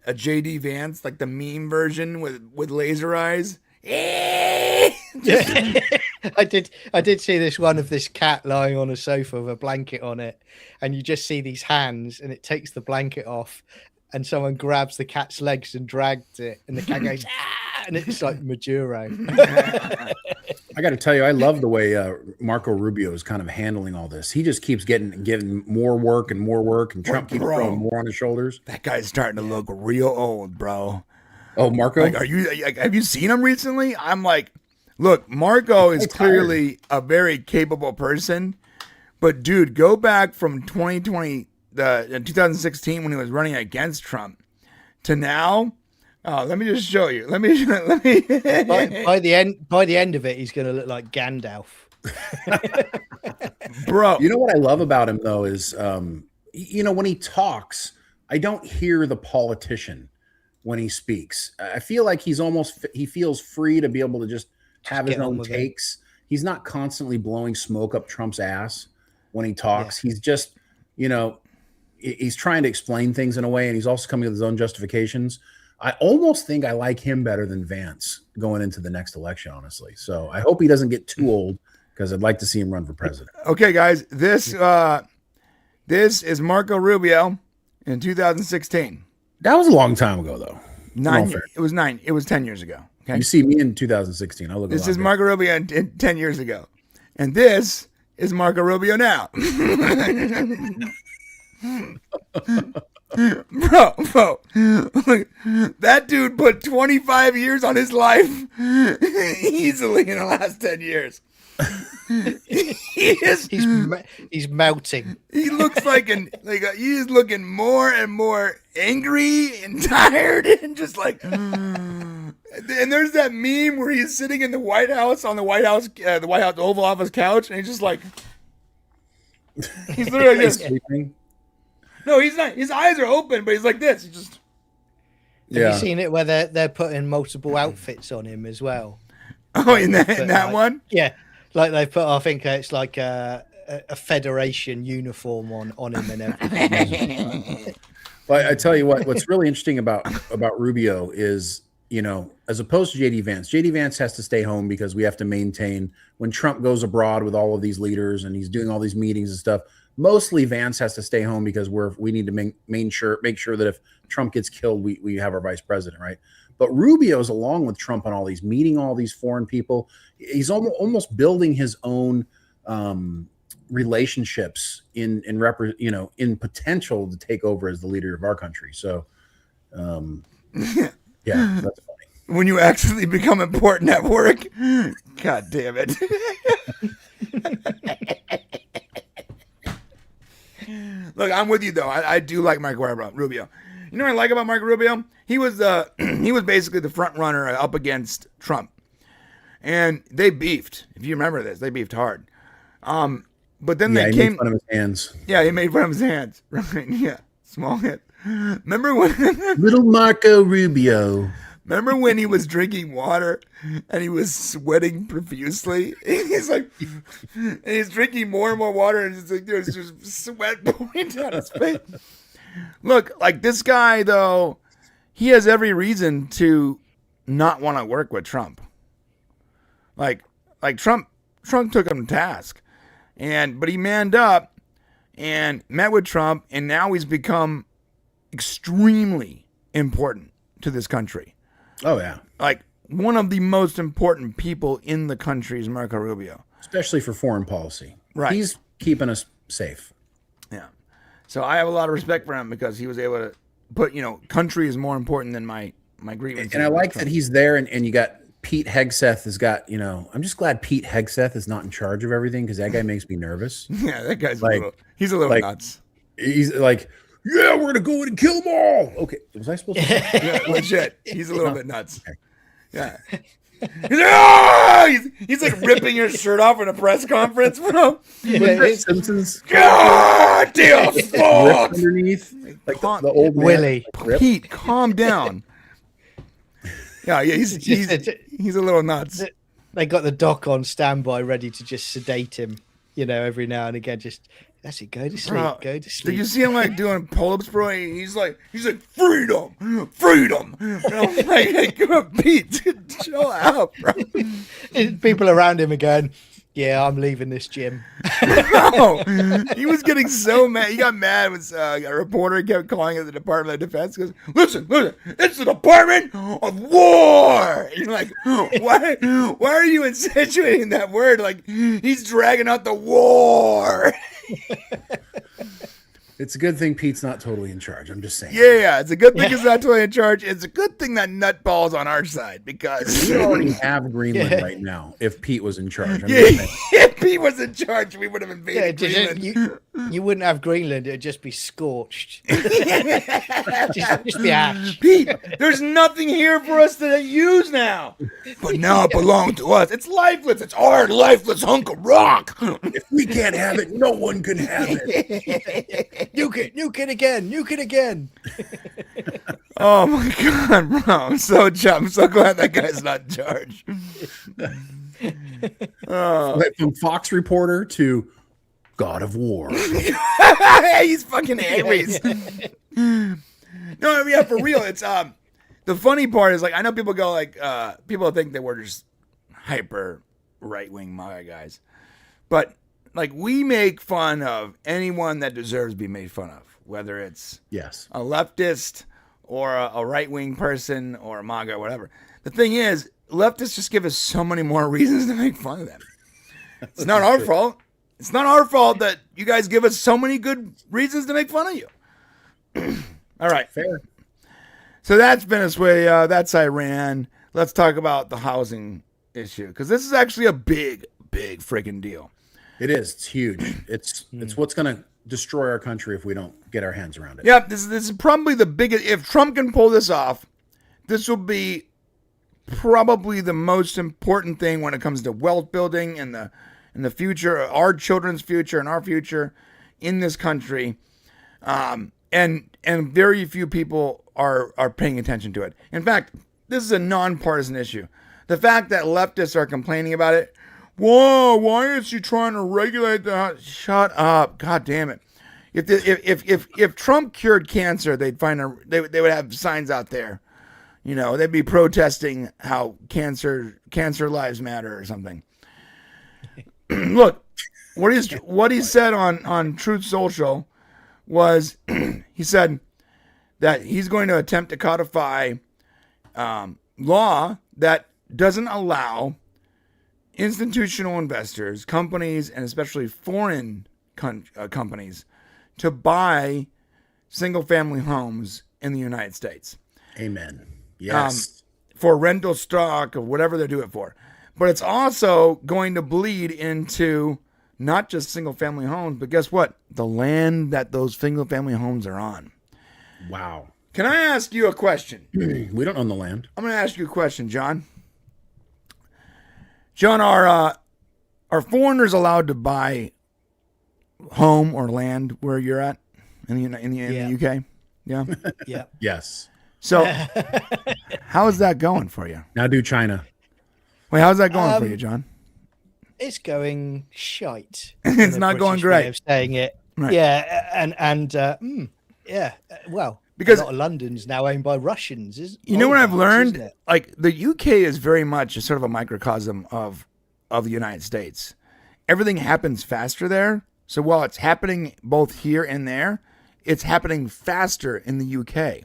JD Vance, like the meme version with laser eyes. I did see this one of this cat lying on a sofa with a blanket on it, and you just see these hands, and it takes the blanket off, and someone grabs the cat's legs and drags it, and the cat goes, ah, and it's like Maduro. I got to tell you, I love the way Marco Rubio is kind of handling all this. He just keeps getting more work, and Trump keeps throwing more on his shoulders. That guy's starting to look real old, bro. Oh, Marco? Like, have you seen him recently? I'm like, look, Marco is clearly a very capable person, but dude, go back from 2016 when he was running against Trump to now. Oh, let me just show you. Let me. By the end of it, he's going to look like Gandalf. Bro. You know what I love about him though is, when he talks, I don't hear the politician when he speaks. I feel like he feels free to be able to just have his own takes. He's not constantly blowing smoke up Trump's ass when he talks. He's just, he's trying to explain things in a way, and he's also coming with his own justifications. I almost think I like him better than Vance going into the next election, honestly. So I hope he doesn't get too old, because I'd like to see him run for president. Okay, guys, this is Marco Rubio in 2016. That was a long time ago, though. It was 10 years ago. Okay, you see me in 2016. This is Marco Rubio 10 years ago, and this is Marco Rubio now. Bro, look, that dude put 25 years on his life easily in the last 10 years. He's melting. He looks he's looking more and more angry and tired and just like. And there's that meme where he's sitting in the White House on the White House Oval Office couch, and he's just like, he's literally just sleeping. No, he's not. His eyes are open, but he's like this. He just. Have you seen it where they're putting multiple outfits on him as well? Oh, in that one? Yeah, like they put. I think it's like a Federation uniform on him and everything. Well, I tell you what's really interesting about Rubio is, as opposed to JD Vance has to stay home because we have to maintain when Trump goes abroad with all of these leaders and he's doing all these meetings and stuff. Mostly Vance has to stay home because we need to make sure that if Trump gets killed, we have our vice president, right? But Rubio's along with Trump on all these, meeting all these foreign people. He's almost building his own relationships in potential to take over as the leader of our country. So, yeah, that's funny. When you actually become important at work, God damn it. Look, I'm with you though. I do like Marco Rubio. You know what I like about Marco Rubio? He was basically the front runner up against Trump, and they beefed. If you remember this, they beefed hard. But then they came. Made fun of his hands. Yeah, he made fun of his hands. Right? Yeah, small hand. Remember when little Marco Rubio? Remember when he was drinking water and he was sweating profusely? He's like, and he's drinking more and more water, and it's like there's just sweat pouring down his face. Look, like this guy though, he has every reason to not want to work with Trump. Like Trump took him to task, but he manned up and met with Trump, and now he's become extremely important to this country. Oh, yeah. Like, one of the most important people in the country is Marco Rubio. Especially for foreign policy. Right. He's keeping us safe. Yeah. So I have a lot of respect for him because he was able to put, country is more important than my grievance. And I like that he's there, and you got Pete Hegseth has got, I'm just glad Pete Hegseth is not in charge of everything, because that guy makes me nervous. Yeah, that guy's he's a little nuts. He's like, yeah, we're going to go in and kill them all. Okay. Was I supposed to? Yeah, legit. He's a little bit nuts. Yeah. He's like, oh! He's like ripping your shirt off in a press conference, bro. Yeah, Simpsons. God damn fuck! Underneath. Like the old man, Willie. Pete, calm down. Yeah, he's a little nuts. They got the doc on standby ready to just sedate him, every now and again. Just, that's it, go to sleep, go to sleep. Did you see him doing pull-ups, bro? He's like freedom. And I'm like, hey, come on, Pete, chill out, bro. People around him are going, yeah, I'm leaving this gym. No, he was getting so mad. He got mad when a reporter kept calling it the Department of Defense. He goes, listen, it's the Department of War. And you're like, why are you insinuating that word? Like, he's dragging out the war. It's a good thing Pete's not totally in charge. I'm just saying. Yeah, it's a good thing he's not totally in charge. It's a good thing that nutball's on our side, because we already have Greenland right now. If Pete was in charge, Pete was in charge, we would have invaded Greenland. You wouldn't have Greenland. It'd just be scorched. just be ash. Pete, there's nothing here for us to use now. But now it belongs to us. It's lifeless. It's our lifeless hunk of rock. If we can't have it, no one can have it. Nuke it again. Oh my God, bro! I'm so glad that guy's not in charge. Went from Fox reporter to God of War. He's fucking Aries. No, yeah, for real. It's the funny part is, like, I know people go like people think that we're just hyper right-wing MAGA guys, but like, we make fun of anyone that deserves to be made fun of, whether it's a leftist or a right-wing person or a MAGA or whatever. The thing is, leftists just give us so many more reasons to make fun of them. It's not our fault. It's not our fault that you guys give us so many good reasons to make fun of you. All right. Fair. So that's Venezuela. That's Iran. Let's talk about the housing issue, because this is actually a big freaking deal. It is. It's huge. It's what's going to destroy our country if we don't get our hands around it. Yeah, this is probably the biggest. If Trump can pull this off, this will be probably the most important thing when it comes to wealth building and the future, our children's future and our future in this country. And very few people are paying attention to it. In fact, this is a nonpartisan issue. The fact that leftists are complaining about it. Whoa, why is she trying to regulate the? Shut up! God damn it! If Trump cured cancer, they would have signs out there. You know, they'd be protesting how cancer lives matter or something. Look, what he said on Truth Social was he said that he's going to attempt to codify law that doesn't allow institutional investors, companies, and especially foreign companies to buy single-family homes in the United States. Amen. Yes. For rental stock or whatever they do it for. But it's also going to bleed into not just single-family homes, but guess what? The land that those single-family homes are on. Wow. Can I ask you a question? We don't own the land. I'm going to ask you a question, John. John, are foreigners allowed to buy home or land where you're at in the UK? Yeah. Yeah. Yes. So, how is that going for you? Now do China. Wait, how's that going for you, John? It's going shite. It's not going great. Way of saying it. Right. Yeah, yeah. Well, because a lot of London's now owned by Russians. You know what I've learned? Like, the UK is very much sort of a microcosm of the United States. Everything happens faster there. So while it's happening both here and there, it's happening faster in the UK.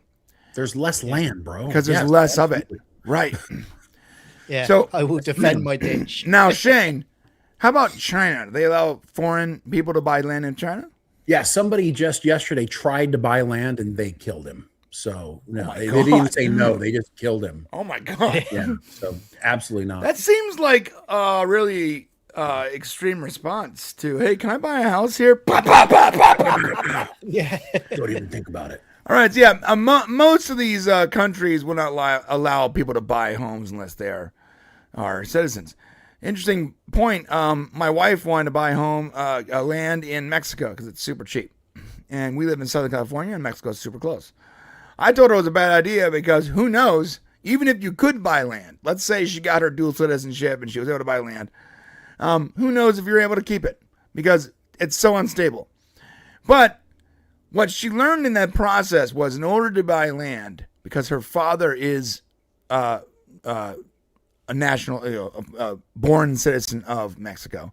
There's less land, bro. Because there's less of it. Right. Yeah. So I will defend my ditch. Now, Shane, how about China? Do they allow foreign people to buy land in China? Yeah, somebody just yesterday tried to buy land and they killed him. So no, they God. didn't even say no. They just killed him. Oh my God. Yeah. So absolutely not. That seems like a really extreme response to, hey, can I buy a house here? Yeah. Don't even think about it. All right. So yeah, most of these countries will not allow people to buy homes unless they are citizens. Interesting point. My wife wanted to buy a land in Mexico because it's super cheap. And we live in Southern California and Mexico's super close. I told her it was a bad idea because who knows, even if you could buy land, let's say she got her dual citizenship and she was able to buy land, who knows if you're able to keep it because it's so unstable. But what she learned in that process was in order to buy land, because her father is a national, born citizen of Mexico.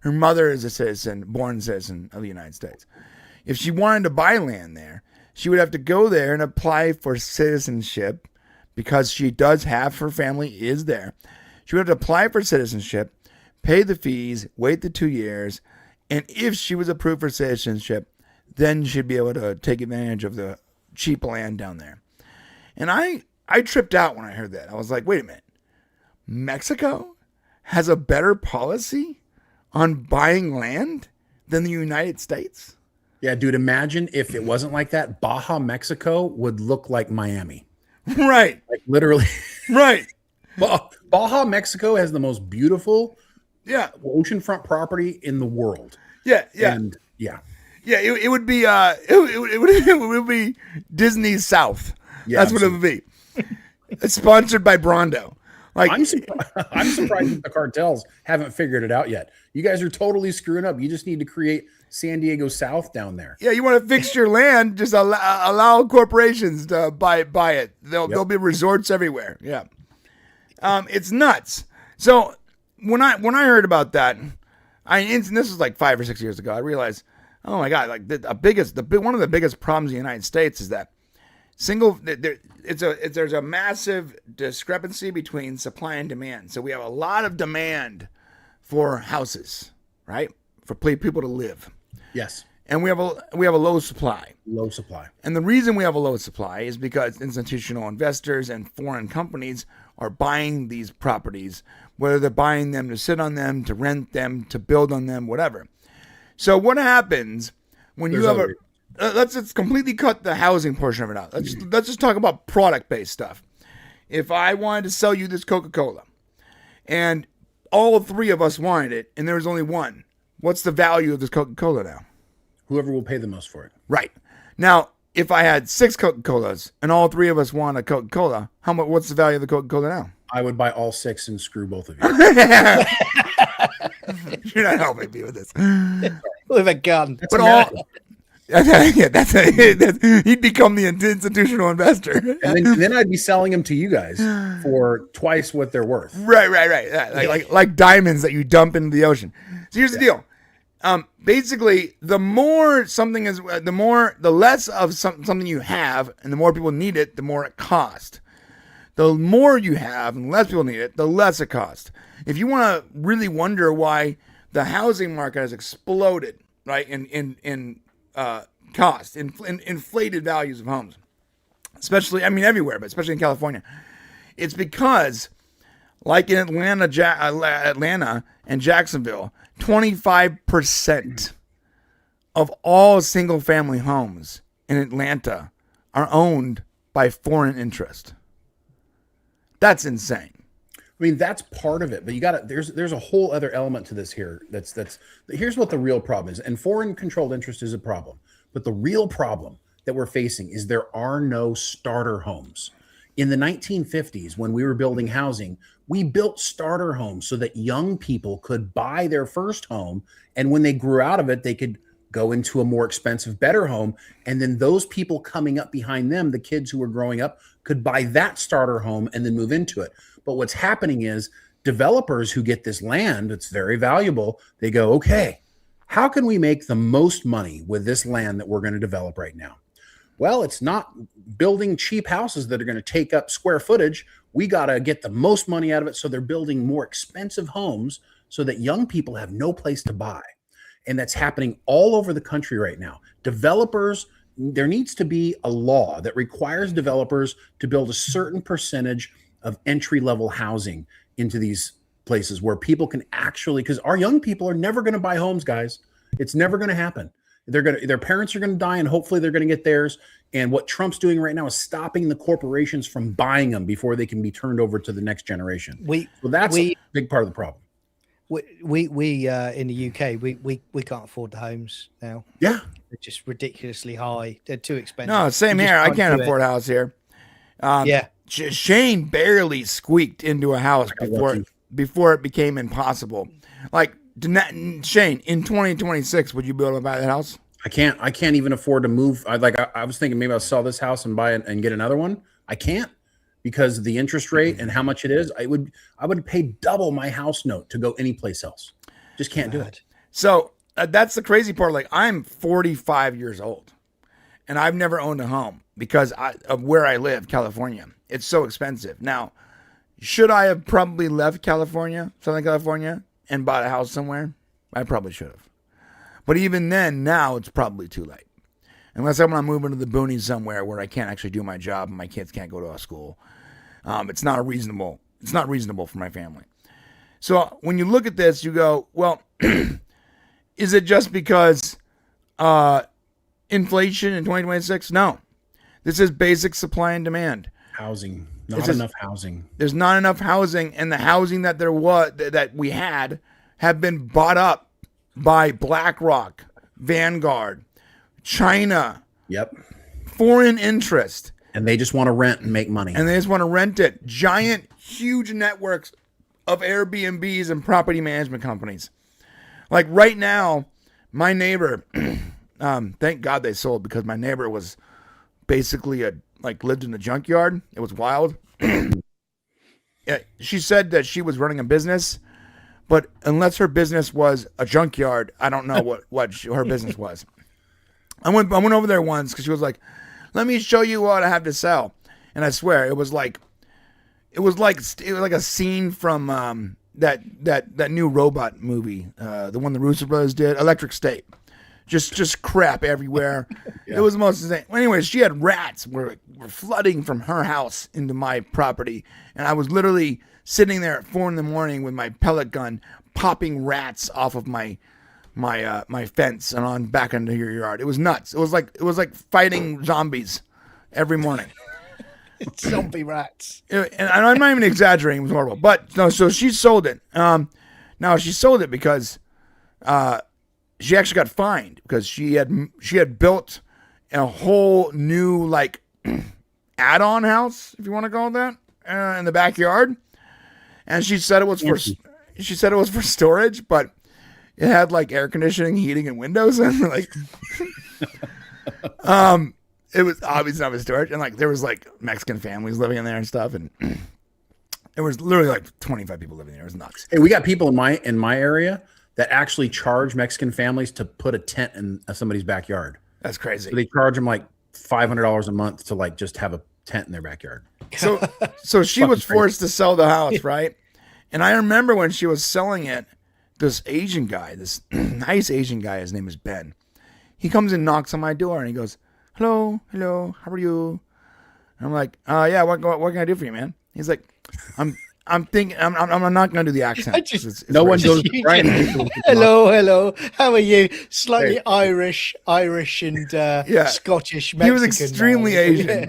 Her mother is a born citizen of the United States. If she wanted to buy land there, she would have to go there and apply for citizenship because she does have, her family is there. She would have to apply for citizenship, pay the fees, wait the 2 years, and if she was approved for citizenship, then she'd be able to take advantage of the cheap land down there. And I tripped out when I heard that. I was like, wait a minute. Mexico has a better policy on buying land than the United States? Yeah, dude, imagine if it wasn't like that. Baja, Mexico would look like Miami. Right. Like literally. Right. Baja, Mexico has the most beautiful yeah oceanfront property in the world. Yeah, yeah. And yeah. Yeah, it would be it would be Disney's South. Yeah, that's what it would be. It's sponsored by Brondo. Like I'm surprised that the cartels haven't figured it out yet. You guys are totally screwing up. You just need to create San Diego South down there. Yeah, you want to fix your land, just allow corporations to buy it. There'll be resorts everywhere. Yeah. It's nuts. So when I heard about that, and this was like 5 or 6 years ago, I realized, oh my God, like one of the biggest problems in the United States is that there's a massive discrepancy between supply and demand. So we have a lot of demand for houses, right? For people to live. Yes. And we have a low supply. Low supply. And the reason we have a low supply is because institutional investors and foreign companies are buying these properties, whether they're buying them to sit on them, to rent them, to build on them, whatever. So what happens when you have let's just completely cut the housing portion of it out. Let's just talk about product-based stuff. If I wanted to sell you this Coca-Cola and all three of us wanted it and there was only one, what's the value of this Coca-Cola now? Whoever will pay the most for it. Right. Now, if I had 6 Coca-Colas and all three of us want a Coca-Cola, what's the value of the Coca-Cola now? I would buy all 6 and screw both of you. You're not helping me with this. With a gun. He'd become the institutional investor. and then I'd be selling them to you guys for twice what they're worth. Right. Like diamonds that you dump into the ocean. So here's the deal. Basically, the less of something you have, and the more people need it, the more it costs. The more you have and less people need it, the less it costs. If you want to really wonder why the housing market has exploded, right, in cost, inflated values of homes, especially, everywhere, but especially in California, it's because, like in Atlanta and Jacksonville, 25% of all single-family homes in Atlanta are owned by foreign interest. That's insane. That's part of it, but there's a whole other element to this here. Here's what the real problem is. And foreign controlled interest is a problem, but the real problem that we're facing is there are no starter homes. In the 1950s, when we were building housing, we built starter homes so that young people could buy their first home. And when they grew out of it, they could go into a more expensive, better home. And then those people coming up behind them, the kids who were growing up, could buy that starter home and then move into it. But what's happening is developers who get this land, it's very valuable. They go, okay, how can we make the most money with this land that we're going to develop right now? Well, it's not building cheap houses that are going to take up square footage. We got to get the most money out of it. So they're building more expensive homes so that young people have no place to buy. And that's happening all over the country right now. Developers, there needs to be a law that requires developers to build a certain percentage of entry-level housing into these places where people can actually, because our young people are never going to buy homes, guys. It's never going to happen. Their parents are going to die, and hopefully they're going to get theirs. And what Trump's doing right now is stopping the corporations from buying them before they can be turned over to the next generation. That's a big part of the problem. We in the UK, we can't afford the homes now. Yeah, they're just ridiculously high. They're too expensive. No, same here. I can't afford a house here. Yeah, Shane barely squeaked into a house before it became impossible. Like, Shane, in 2026, would you be able to buy that house? I can't even afford to move. I was thinking maybe I'll sell this house and buy it and get another one. I can't because of the interest rate and how much it is. I would pay double my house note to go anyplace else. Just can't do it. So that's the crazy part. Like, I'm 45 years old and I've never owned a home because of where I live, California. It's so expensive. Now, should I have probably left California, Southern California, and bought a house somewhere? I probably should have. But even then, now it's probably too late. Unless I'm going to move into the boonies somewhere where I can't actually do my job and my kids can't go to a school. It's not reasonable for my family. So when you look at this, you go, well, Is it just because inflation in 2026? No. This is basic supply and demand. Housing. Not enough housing. There's not enough housing, and the housing that we had have been bought up by BlackRock, Vanguard, China. Yep. Foreign interest. And they just want to rent and make money. And they just want to rent it. Giant, huge networks of Airbnbs and property management companies. Like right now, my neighbor, thank God they sold, because my neighbor was basically lived in a junkyard. It was wild. Yeah, she said that she was running a business, but unless her business was a junkyard, I don't know what her business was. I went over there once because she was like, "Let me show you what I have to sell," and I swear it was like a scene from that new robot movie, the one the Russo brothers did, Electric State. Just crap everywhere. Yeah. It was the most insane. Anyways, she had rats were flooding from her house into my property, and I was literally sitting there at 4 a.m. with my pellet gun, popping rats off of my fence and on back into your yard. It was nuts. It was like fighting zombies every morning. Zombie rats. And I'm not even exaggerating. It was horrible. But no, so she sold it. Now she sold it because she actually got fined because she had built a whole new add-on house, if you want to call it that, in the backyard. And she said it was for storage, but it had air conditioning, heating, and windows, and it was obviously not for storage. And there was Mexican families living in there and stuff, and there was literally 25 people living there. It was nuts. Hey, we got people in my area that actually charge Mexican families to put a tent in somebody's backyard. That's crazy. So they charge them $500 a month to just have a tent in their backyard. So she was forced to sell the house, right? And I remember when she was selling it, this Asian guy, this nice Asian guy, his name is Ben. He comes and knocks on my door and he goes, hello, how are you? And I'm like, yeah, what can I do for you, man? He's like, I'm thinking, I'm not going to do the accent. No one goes, right. Hello, how are you? Slightly Irish and Scottish Mexican. He was extremely Asian.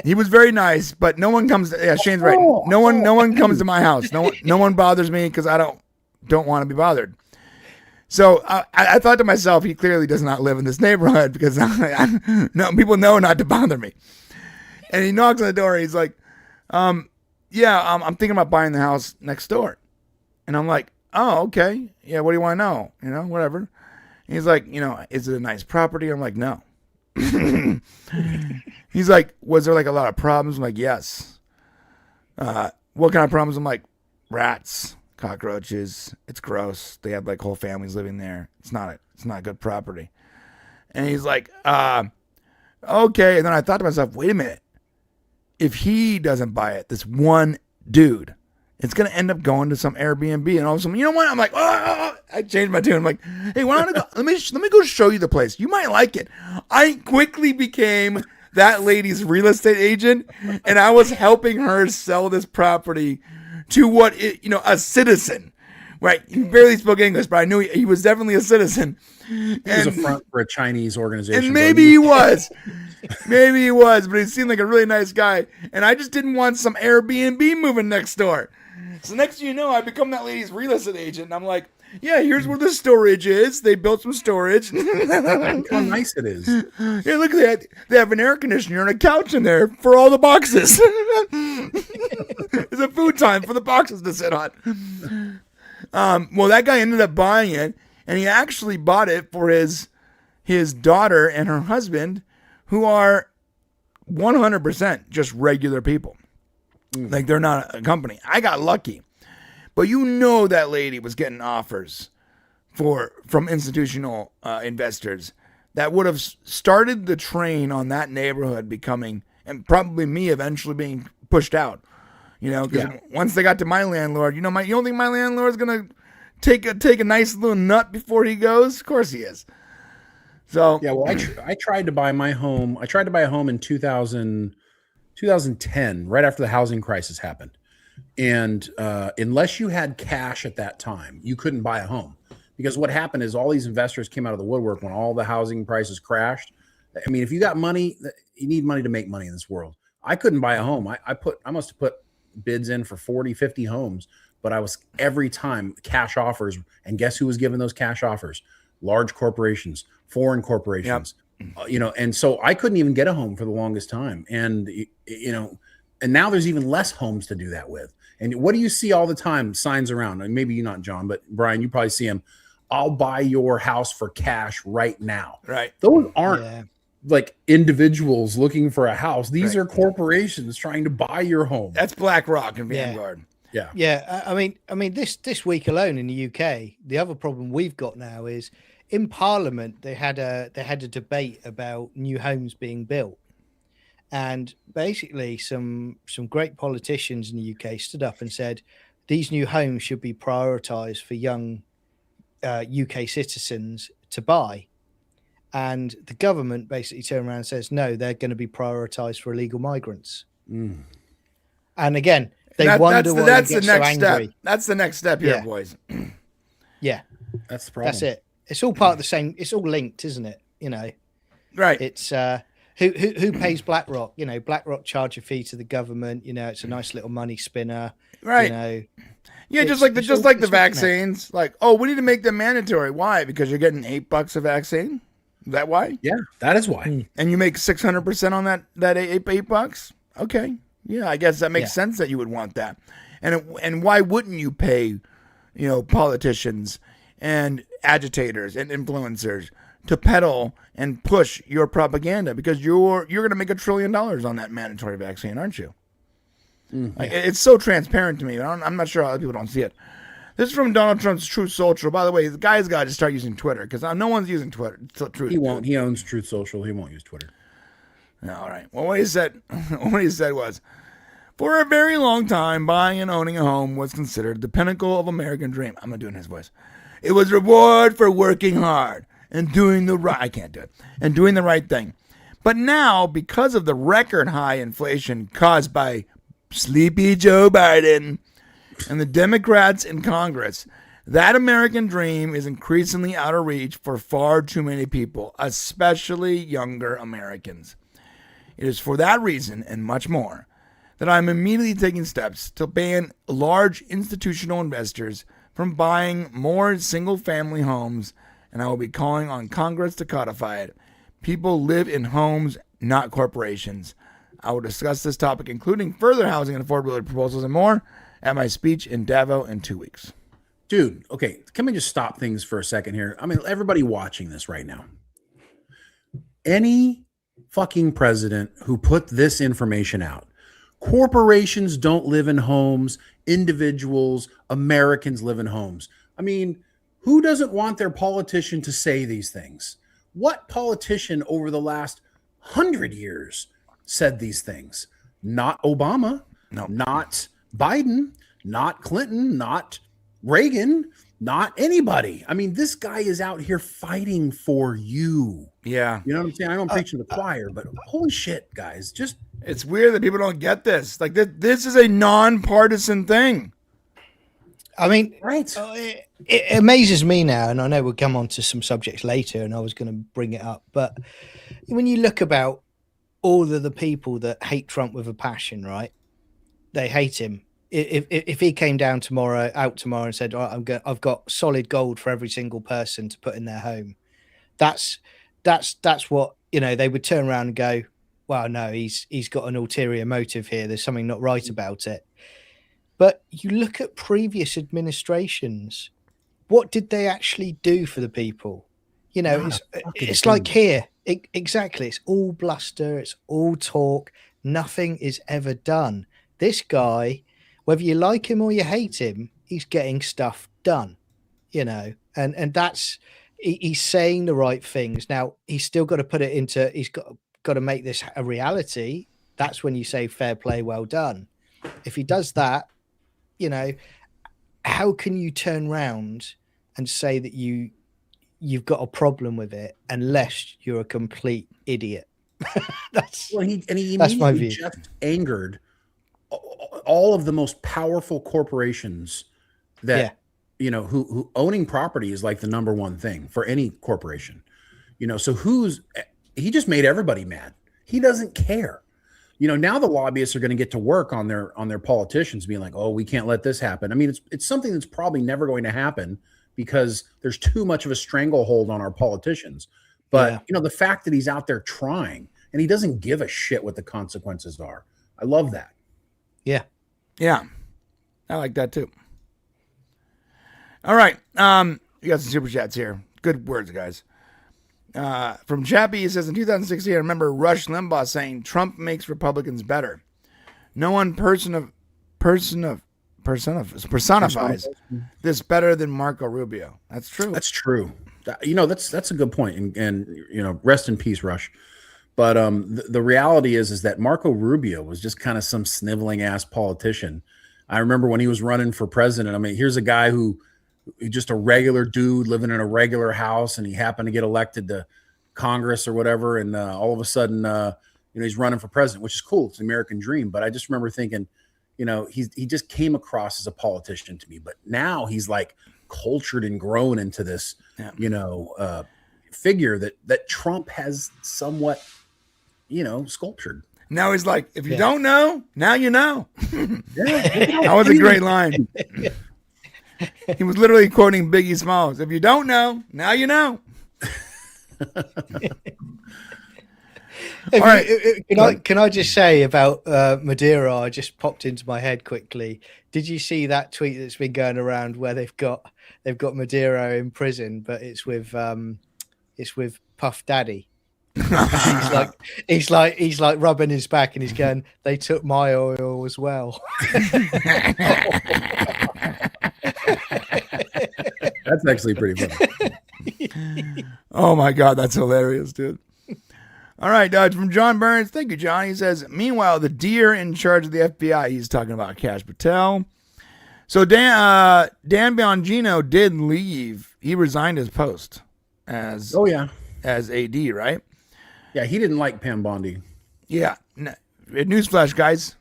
He was very nice, but no one comes. Yeah, Shane's right. No one comes to my house. No one bothers me because I don't want to be bothered. So I thought to myself, he clearly does not live in this neighborhood because no people know not to bother me. And he knocks on the door. He's like, yeah, I'm thinking about buying the house next door. And I'm like, oh, okay. Yeah, what do you want to know? Whatever. And he's like, is it a nice property? I'm like, no. He's like, was there a lot of problems? I'm like, yes. What kind of problems? I'm like, rats, cockroaches. It's gross. They have whole families living there. It's not a good property. And he's like, okay. And then I thought to myself, wait a minute. If he doesn't buy it, this one dude, it's going to end up going to some Airbnb, and all of a sudden, you know what? I'm like, oh, I changed my tune. I'm like, hey, why don't I go? Let me go show you the place. You might like it. I quickly became that lady's real estate agent, and I was helping her sell this property to a citizen. Right? He barely spoke English, but I knew he was definitely a citizen. He was a front for a Chinese organization. And maybe he was. Maybe he was, but he seemed like a really nice guy. And I just didn't want some Airbnb moving next door. So next thing you know, I become that lady's real estate agent. And I'm like, yeah, here's where the storage is. They built some storage. Look how nice it is. Yeah, look at that. They have an air conditioner and a couch in there for all the boxes. It's a food time for the boxes to sit on. Well, that guy ended up buying it, and he actually bought it for his daughter and her husband, who are 100% just regular people. They're not a company. I got lucky. But that lady was getting offers from institutional investors that would have started the train on that neighborhood becoming, and probably me eventually being pushed out. Because once they got to my landlord, you don't think my landlord's gonna take a nice little nut before he goes? Of course he is. So yeah, well, I tried to buy my home. I tried to buy a home in 2010, right after the housing crisis happened. And unless you had cash at that time, you couldn't buy a home. Because what happened is all these investors came out of the woodwork when all the housing prices crashed. I mean, if you got money, you need money to make money in this world. I couldn't buy a home. I must have put bids in for 40, 50 homes, but I was every time cash offers. And guess who was giving those cash offers? Large corporations, foreign corporations, and so I couldn't even get a home for the longest time. And, and now there's even less homes to do that with. And what do you see all the time? Signs around, and maybe you not, John, but Brian, you probably see them. I'll buy your house for cash right now. Right. Those aren't like individuals looking for a house. These are corporations trying to buy your home. That's BlackRock and Vanguard. Yeah. I mean, this week alone in the UK, the other problem we've got now is in Parliament they had a debate about new homes being built, and basically some great politicians in the UK stood up and said these new homes should be prioritised for young UK citizens to buy, and the government basically turned around and says no, they're going to be prioritised for illegal migrants. And again, they wonder why that's they get the next so angry. step. That's the next step here, boys. Yeah, that's the problem. That's it. It's all part of the same. It's all linked, isn't it? Right. It's who pays BlackRock? BlackRock charge a fee to the government. It's a nice little money spinner. Right. Yeah, just like the vaccines. Like, oh, we need to make them mandatory. Why? Because you're getting $8 a vaccine. Is that why? Yeah, that is why. And you make 600% on that $8. Okay. Yeah, I guess that makes sense that you would want that. And why wouldn't you pay, politicians and agitators and influencers to peddle and push your propaganda? Because you're going to make $1 trillion on that mandatory vaccine, aren't you? It's so transparent to me. I'm not sure how other people don't see it. This is from Donald Trump's Truth Social. By the way, the guy's got to start using Twitter because no one's using Twitter. He won't. He owns Truth Social. He won't use Twitter. All right. Well, what he said was, for a very long time, buying and owning a home was considered the pinnacle of American dream. I'm not doing his voice. It was reward for working hard and doing the right. I can't do it. And doing the right thing. But now, because of the record high inflation caused by Sleepy Joe Biden and the Democrats in Congress, that American dream is increasingly out of reach for far too many people, especially younger Americans. It is for that reason and much more that I'm immediately taking steps to ban large institutional investors from buying more single-family homes, and I will be calling on Congress to codify it. People live in homes, not corporations. I will discuss this topic, including further housing and affordability proposals and more, at my speech in Davos in 2 weeks. Dude, okay, can we just stop things for a second here? I mean, everybody watching this right now. Any fucking president who put this information out, corporations don't live in homes, individuals, Americans live in homes. I mean, who doesn't want their politician to say these things? What politician over the last 100 years said these things? Not Obama, not Biden, not Clinton, not Reagan, not anybody. I mean, this guy is out here fighting for you. Yeah. You know what I'm saying? I don't preach to the choir, but holy shit, guys. Just it's weird that people don't get this. Like, this is a nonpartisan thing. I mean, right. It amazes me now, and I know we'll come on to some subjects later, and I was going to bring it up, but when you look about all of the people that hate Trump with a passion, right? They hate him. If he came down out tomorrow and said, oh, I've got solid gold for every single person to put in their home, that's what, they would turn around and go, well, no, he's got an ulterior motive here. There's something not right about it. But you look at previous administrations, what did they actually do for the people? It's like here. Exactly. It's all bluster. It's all talk. Nothing is ever done. This guy, whether you like him or you hate him, he's getting stuff done, and that's, he's saying the right things. Now, he's still got to put it into, he's got to make this a reality. That's when you say fair play, well done. If he does that, how can you turn around and say that you've got a problem with it unless you're a complete idiot? That's my view. Just angered all of the most powerful corporations that who owning property is like the number one thing for any corporation. So he just made everybody mad. He doesn't care. Now the lobbyists are going to get to work on their politicians being like, oh, we can't let this happen. I mean, it's something that's probably never going to happen because there's too much of a stranglehold on our politicians. But, the fact that he's out there trying and he doesn't give a shit what the consequences are. I love that. Yeah. Yeah. I like that too. All right. You got some super chats here. Good words, guys. From Chappie, he says, in 2016, I remember Rush Limbaugh saying Trump makes Republicans better. No one personifies this better than Marco Rubio. That's true. That's true. That's a good point. And rest in peace, Rush. But the reality is that Marco Rubio was just kind of some sniveling ass politician. I remember when he was running for president. I mean, here's a guy who just a regular dude living in a regular house, and he happened to get elected to Congress or whatever. And all of a sudden, he's running for president, which is cool. It's the American dream. But I just remember thinking, he just came across as a politician to me. But now he's like cultured and grown into this, figure that Trump has somewhat, sculptured. Now he's like, if you don't know, now you know. That was a great line. He was literally quoting Biggie Smalls. If you don't know, now you know. Can I just say about Madeira? I just popped into my head quickly. Did you see that tweet that's been going around where they've got Madeira in prison, but it's with Puff Daddy. he's like rubbing his back and he's going, they took my oil as well. That's actually pretty funny. Oh my God, that's hilarious, dude. All right, from John Burns. Thank you, John. He says, meanwhile, the deer in charge of the FBI, he's talking about Kash Patel. So Dan Bongino did leave. He resigned his post as AD, right? Yeah, he didn't like Pam Bondi. Yeah. Newsflash, guys.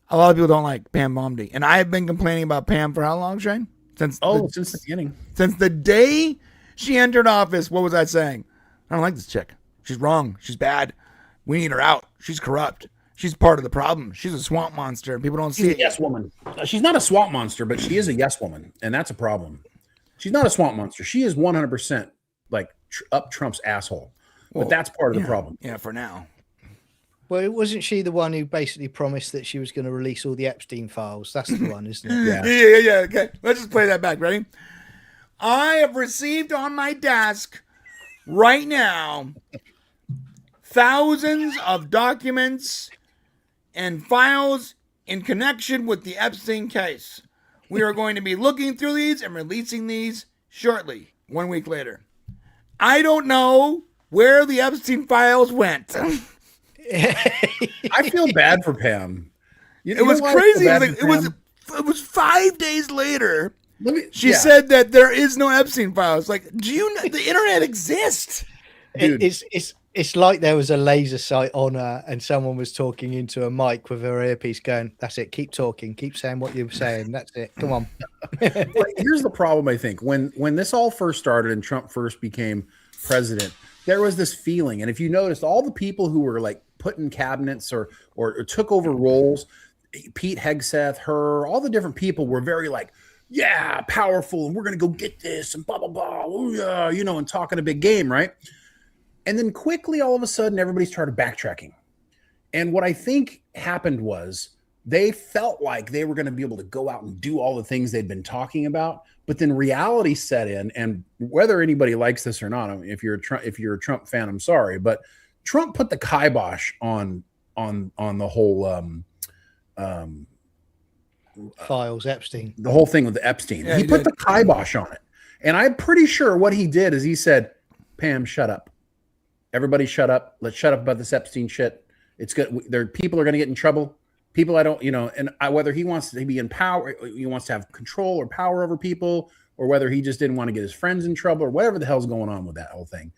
A lot of people don't like Pam Bondi. And I have been complaining about Pam for how long, Shane? Since the beginning. Since the day she entered office, what was I saying? I don't like this chick. She's wrong. She's bad. We need her out. She's corrupt. She's part of the problem. She's a swamp monster. People don't see it. Yes woman. She's not a swamp monster, but she is a yes woman. And that's a problem. She's not a swamp monster. She is 100% like up Trump's asshole. But that's part of the problem. Yeah, for now. Well, wasn't she the one who basically promised that she was going to release all the Epstein files? That's the one, isn't it? Yeah. Okay. Let's just play that back. Ready? I have received on my desk right now thousands of documents and files in connection with the Epstein case. We are going to be looking through these and releasing these shortly, 1 week later. I don't know where the Epstein files went. I feel bad for Pam. It was crazy. It was 5 days later. She said that there is no Epstein files. Like, do you know the internet exists? Dude. It's like there was a laser sight on her and someone was talking into a mic with her earpiece going, that's it, keep talking, keep saying what you're saying, that's it, come on. Well, here's the problem, I think. When this all first started and Trump first became president, there was this feeling, and if you noticed, all the people who were like put in cabinets or took over roles, Pete Hegseth, her, all the different people were very like, yeah, powerful, and we're going to go get this, and blah, blah, blah, ooh, yeah, and talking a big game, right? And then quickly, all of a sudden, everybody started backtracking. And what I think happened was they felt like they were going to be able to go out and do all the things they'd been talking about, but then reality set in. And whether anybody likes this or not, I mean, if you're a Trump fan, I'm sorry, but Trump put the kibosh on the whole files, Epstein, the whole thing with the Epstein. Yeah, he put the kibosh on it, and I'm pretty sure what he did is he said, "Pam, shut up. Everybody, shut up. Let's shut up about this Epstein shit. It's good. People are going to get in trouble. People I don't, and whether he wants to be in power, he wants to have control or power over people, or whether he just didn't want to get his friends in trouble, or whatever the hell's going on with that whole thing.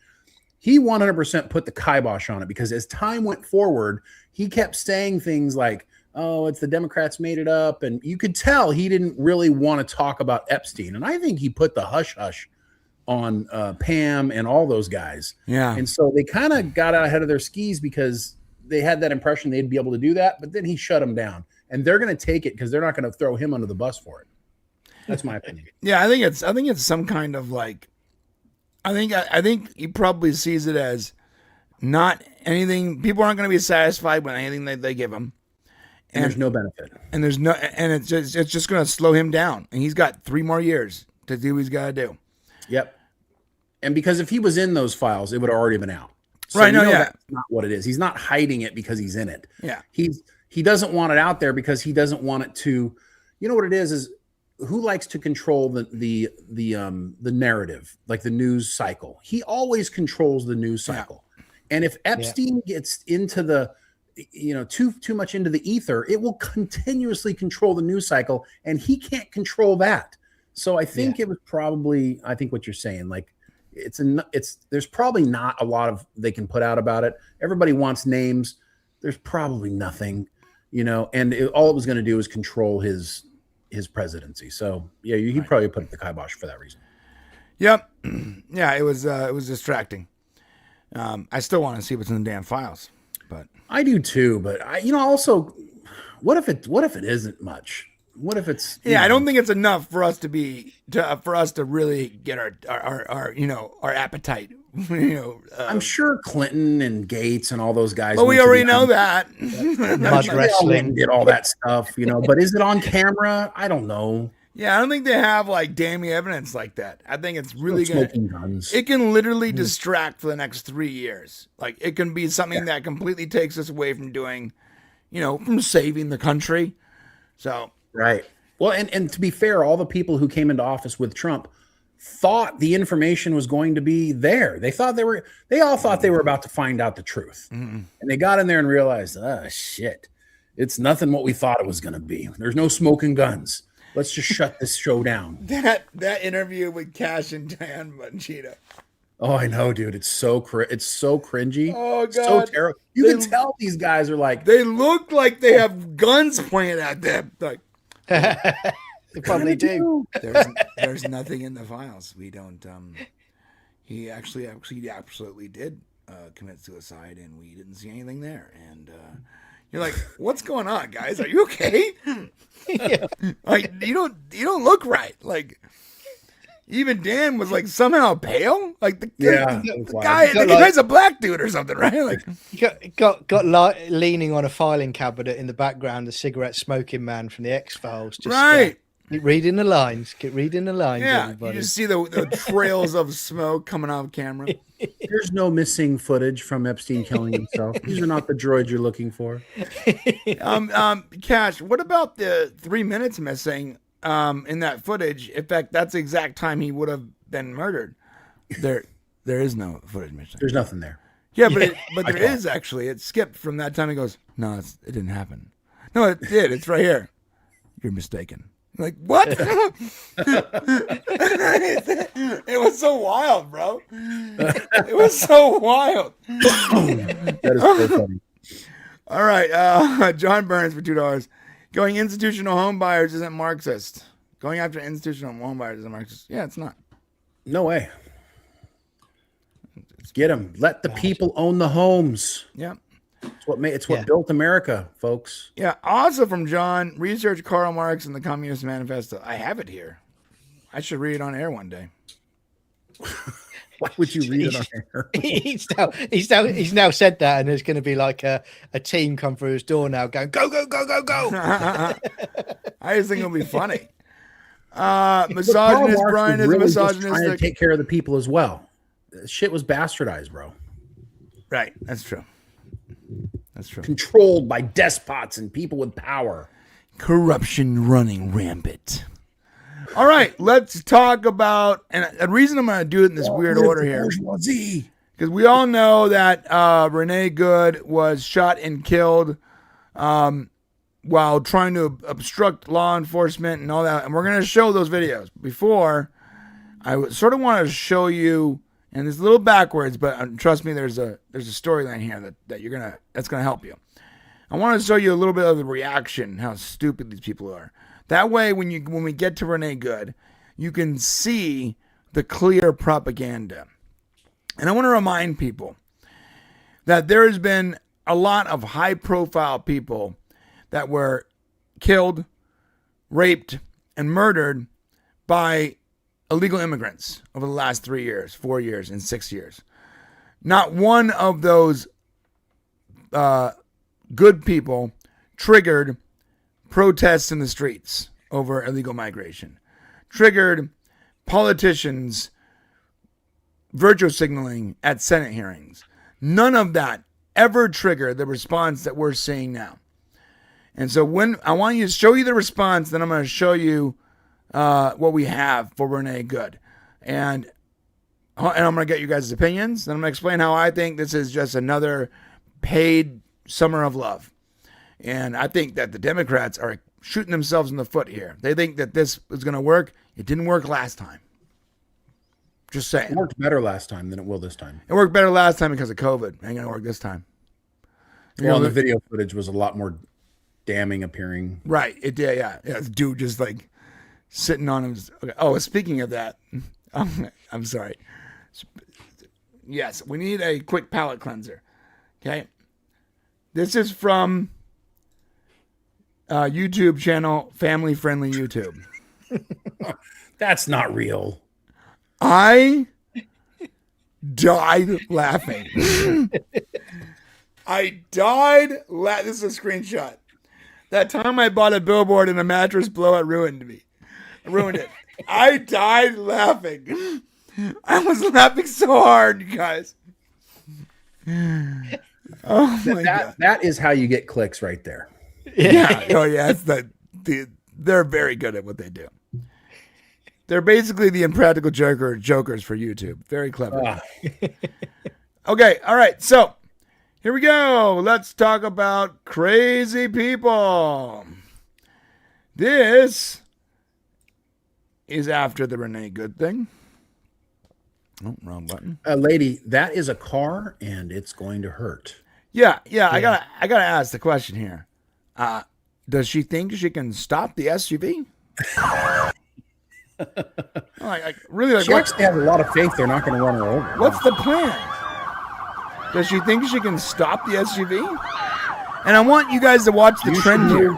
He 100% put the kibosh on it because as time went forward, he kept saying things like, oh, it's the Democrats made it up. And you could tell he didn't really want to talk about Epstein. And I think he put the hush hush on Pam and all those guys. Yeah. And so they kind of got out ahead of their skis because they had that impression they'd be able to do that. But then he shut them down. And they're going to take it because they're not going to throw him under the bus for it. That's my opinion. Yeah, I think it's some kind of like, I think he probably sees it as not anything. People aren't going to be satisfied with anything that they give him, and there's no benefit. And it's just going to slow him down. And he's got 3 more years to do what he's got to do. Yep. And because if he was in those files, it would have already been out. So right. No. Yeah. That's not what it is. He's not hiding it because he's in it. Yeah. He doesn't want it out there because he doesn't want it to. You know what it is who likes to control the narrative, like the news cycle? He always controls the news cycle. Yeah. And if Epstein gets into the, too much into the ether, it will continuously control the news cycle, and he can't control that. So I think it was probably, I think what you're saying, like there's probably not a lot of they can put out about it. Everybody wants names. There's probably nothing, and all it was going to do is control his presidency. So yeah, he probably put the kibosh for that reason. Yep. Yeah, it was distracting. I still want to see what's in the damn files, but I do too. But also, what if it isn't much? What if it's I don't think it's enough for us to really get our appetite. I'm sure Clinton and Gates and all those guys. Well, we already know that. Mud wrestling did all that stuff, But is it on camera? I don't know. Yeah, I don't think they have like damning evidence like that. I think it's really smoking guns. It can literally distract for the next 3 years. Like it can be something that completely takes us away from doing, from saving the country. So right. Well, and to be fair, all the people who came into office with Trump thought the information was going to be there. They all thought they were about to find out the truth. Mm-hmm. And they got in there and realized, oh shit, it's nothing what we thought it was going to be. There's no smoking guns. Let's just shut this show down. That interview with Cash and Dan Bongino. Oh, I know, dude. It's so cringy. Oh god, so terrible. You can tell these guys are like, they look like they have guns pointed at them. Like they probably do. There's nothing in the files. We don't. He actually absolutely did commit suicide, and we didn't see anything there. And you're like, what's going on, guys? Are you okay? Like you don't look right. Like even Dan was like somehow pale. Like the guy's a black dude or something, right? Like got leaning on a filing cabinet in the background, the cigarette smoking man from the X-Files. Just, right. Keep reading the lines. Yeah, everybody. You just see the trails of smoke coming off camera. There's no missing footage from Epstein killing himself. These are not the droids you're looking for. Cash, what about the 3 minutes missing in that footage? In fact, that's the exact time he would have been murdered. There is no footage missing. There's nothing there. Yeah, but there is actually. It skipped from that time. He goes, no, it didn't happen. No, it did. It's right here. You're mistaken. Like, what? It was so wild, bro. It was so wild. That is so funny. All right. John Burns for $2. Going institutional home buyers isn't Marxist. Going after institutional home buyers isn't Marxist. Yeah, it's not. No way. Get them. Let the people own the homes. Yeah. It's what built America, folks. Yeah. Also from John, research Karl Marx and the Communist Manifesto. I have it here. I should read it on air one day. Why would you read it on air? He's now said that, and there's going to be like a team come through his door now going, go, go, go, go, go. I just think it'll be funny. Misogynist Brian is misogynistic. Trying to take care of the people as well. Shit was bastardized, bro. Right. That's true. Controlled by despots and people with power. Corruption running rampant. All right, let's talk about, and the reason I'm going to do it in this weird order here, because we all know that Renee Good was shot and killed while trying to obstruct law enforcement and all that, and we're going to show those videos. Before, I sort of want to show you, and it's a little backwards, but trust me, there's a storyline here that's gonna help you. I want to show you a little bit of the reaction, how stupid these people are. That way, when we get to Renee Good, you can see the clear propaganda. And I want to remind people that there has been a lot of high-profile people that were killed, raped, and murdered by illegal immigrants over the last 3 years, 4 years, and 6 years. Not one of those good people triggered protests in the streets over illegal migration, triggered politicians virtue signaling at Senate hearings. None of that ever triggered the response that we're seeing now. And so when I want you to show you the response, then I'm going to show you what we have for Renee Good. And I'm going to get you guys' opinions. Then I'm going to explain how I think this is just another paid summer of love. And I think that the Democrats are shooting themselves in the foot here. They think that this is going to work. It didn't work last time. Just saying. It worked better last time than it will this time. It worked better last time because of COVID. Ain't going to work this time. Well, the video footage was a lot more damning appearing. Right. It did, yeah. Yeah, this dude just like sitting on him. Okay. Oh, speaking of that, I'm sorry. Yes, we need a quick palate cleanser. Okay. This is from YouTube channel, Family Friendly YouTube. That's not real. I died laughing. I died laughing. This is a screenshot. That time I bought a billboard and a mattress blowout ruined me. Ruined it. I died laughing. I was laughing so hard, you guys. Oh my God. That is how you get clicks right there. Yeah. Oh yeah. They're very good at what they do. They're basically the impractical jokers for YouTube. Very clever. Okay. All right. So here we go. Let's talk about crazy people. This is after the Renee Good thing. Oh, wrong button. Lady, that is a car and it's going to hurt. Yeah. I gotta ask the question here. Does she think she can stop the SUV? Really? She actually has a lot of faith they're not going to run her over. What's the plan? Does she think she can stop the SUV? And I want you guys to watch the trend here.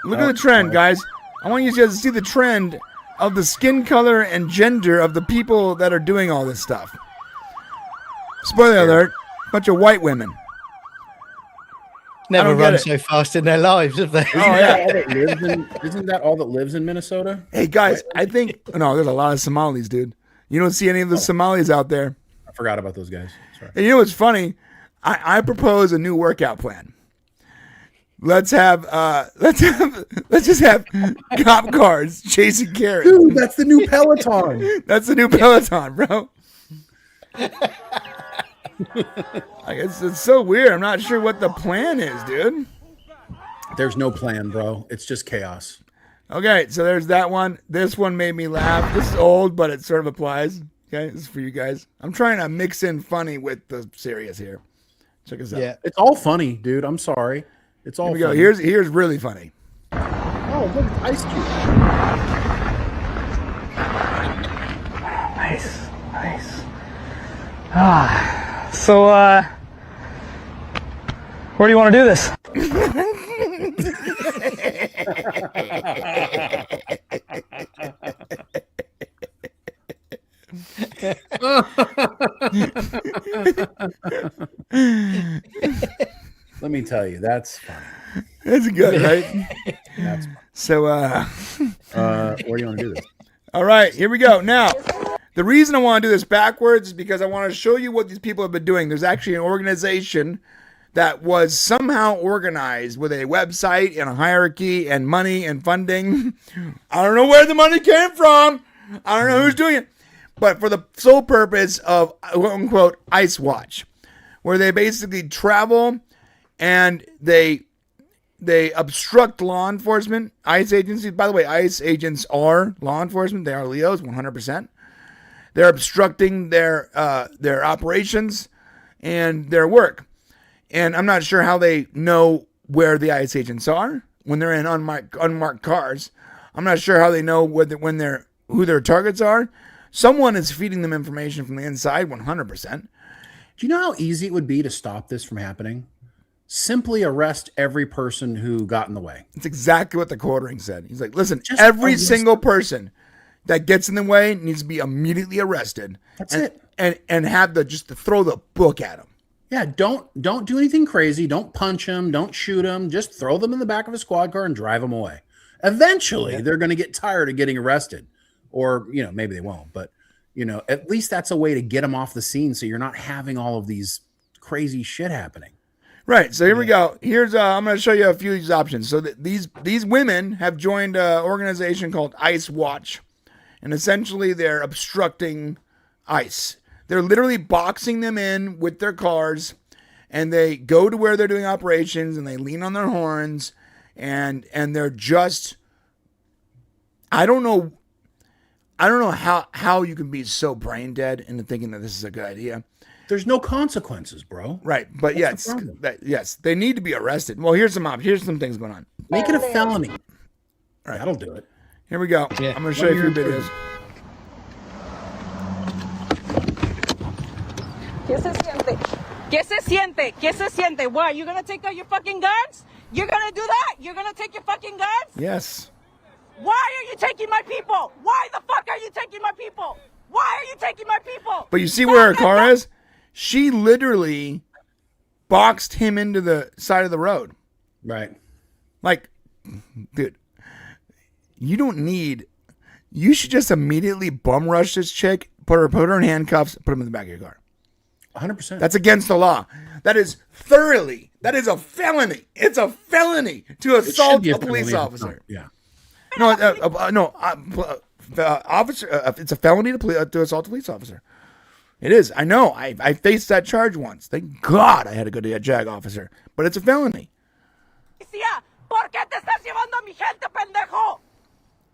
Look at the trend, guys. I want you guys to see the trend of the skin color and gender of the people that are doing all this stuff. Spoiler alert, bunch of white women. Never run so fast in their lives, have they? Oh, yeah. Isn't that all that lives in Minnesota? Hey, guys, I think... No, there's a lot of Somalis, dude. You don't see any of the Somalis out there. I forgot about those guys. Sorry. And you know what's funny? I propose a new workout plan. Let's just have cop cars chasing Karens. Dude, that's the new Peloton. That's the new Peloton, bro. It's so weird. I'm not sure what the plan is, dude. There's no plan, bro. It's just chaos. Okay, so there's that one. This one made me laugh. This is old, but it sort of applies. Okay, this is for you guys. I'm trying to mix in funny with the serious here. Check us out. Yeah, it's all funny, dude. I'm sorry. It's all Here we go. funny. Here's really funny. Oh, look, it's Ice Cube. Nice. So, where do you want to do this? Let me tell you, that's funny. That's good, right? That's funny. So, where do you want to do this? All right, here we go. Now, the reason I want to do this backwards is because I want to show you what these people have been doing. There's actually an organization that was somehow organized with a website and a hierarchy and money and funding. I don't know where the money came from. I don't know who's doing it. But for the sole purpose of, quote unquote, Ice Watch, where they basically travel and they obstruct law enforcement, ICE agencies. By the way, ICE agents are law enforcement. They are Leos, 100%. They're obstructing their operations and their work. And I'm not sure how they know where the ICE agents are when they're in unmarked cars. I'm not sure how they know who their targets are. Someone is feeding them information from the inside, 100%. Do you know how easy it would be to stop this from happening? Simply arrest every person who got in the way. It's exactly what the quartering said. He's like, listen, every single person that gets in the way needs to be immediately arrested. That's it. And have to throw the book at them. Yeah, don't do anything crazy. Don't punch them. Don't shoot them. Just throw them in the back of a squad car and drive them away. Eventually, they're going to get tired of getting arrested. Or, maybe they won't. But, at least that's a way to get them off the scene so you're not having all of these crazy shit happening. Right. So here we go. Here's I'm going to show you a few of these options. So these women have joined an organization called ICE Watch. And essentially, they're obstructing ICE. They're literally boxing them in with their cars, and they go to where they're doing operations, and they lean on their horns, and they're just, I don't know how you can be so brain dead into thinking that this is a good idea. There's no consequences, bro. Right, but yes, they need to be arrested. Well, here's some things going on. Make it a felony. All right, that'll do it. Here we go. Yeah. I'm going to show you a few videos. ¿Qué se siente? ¿Qué se siente? ¿Qué se siente? What? You're gonna take out your fucking guns? You're gonna do that? You're gonna take your fucking guns? Yes. Why are you taking my people? Why the fuck are you taking my people? Why are you taking my people? But you see where her car is? She literally boxed him into the side of the road. Right. Like, dude, you should just immediately bum rush this chick, put her in handcuffs, put him in the back of your car. 100%. That's against the law. That is a felony. It's a felony to assault a police officer. Yeah. Officer, it's a felony to assault a police officer. It is. I know. I faced that charge once. Thank God I had to go to a JAG officer. But it's a felony. ¿Por qué te estás llevando a mi gente, pendejo?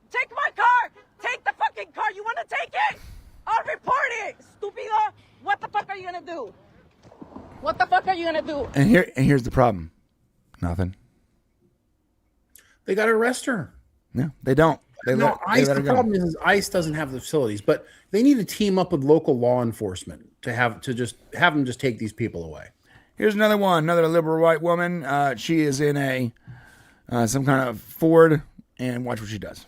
Take my car. Take the fucking car. You want to take it? I'll report it, stupido. What the fuck are you gonna do? What the fuck are you gonna do? And here's the problem. Nothing. They got to arrest her. No, they don't. The problem is ICE doesn't have the facilities, but they need to team up with local law enforcement to have them just take these people away. Here's another one. Another liberal white woman. She is in a some kind of Ford, and watch what she does.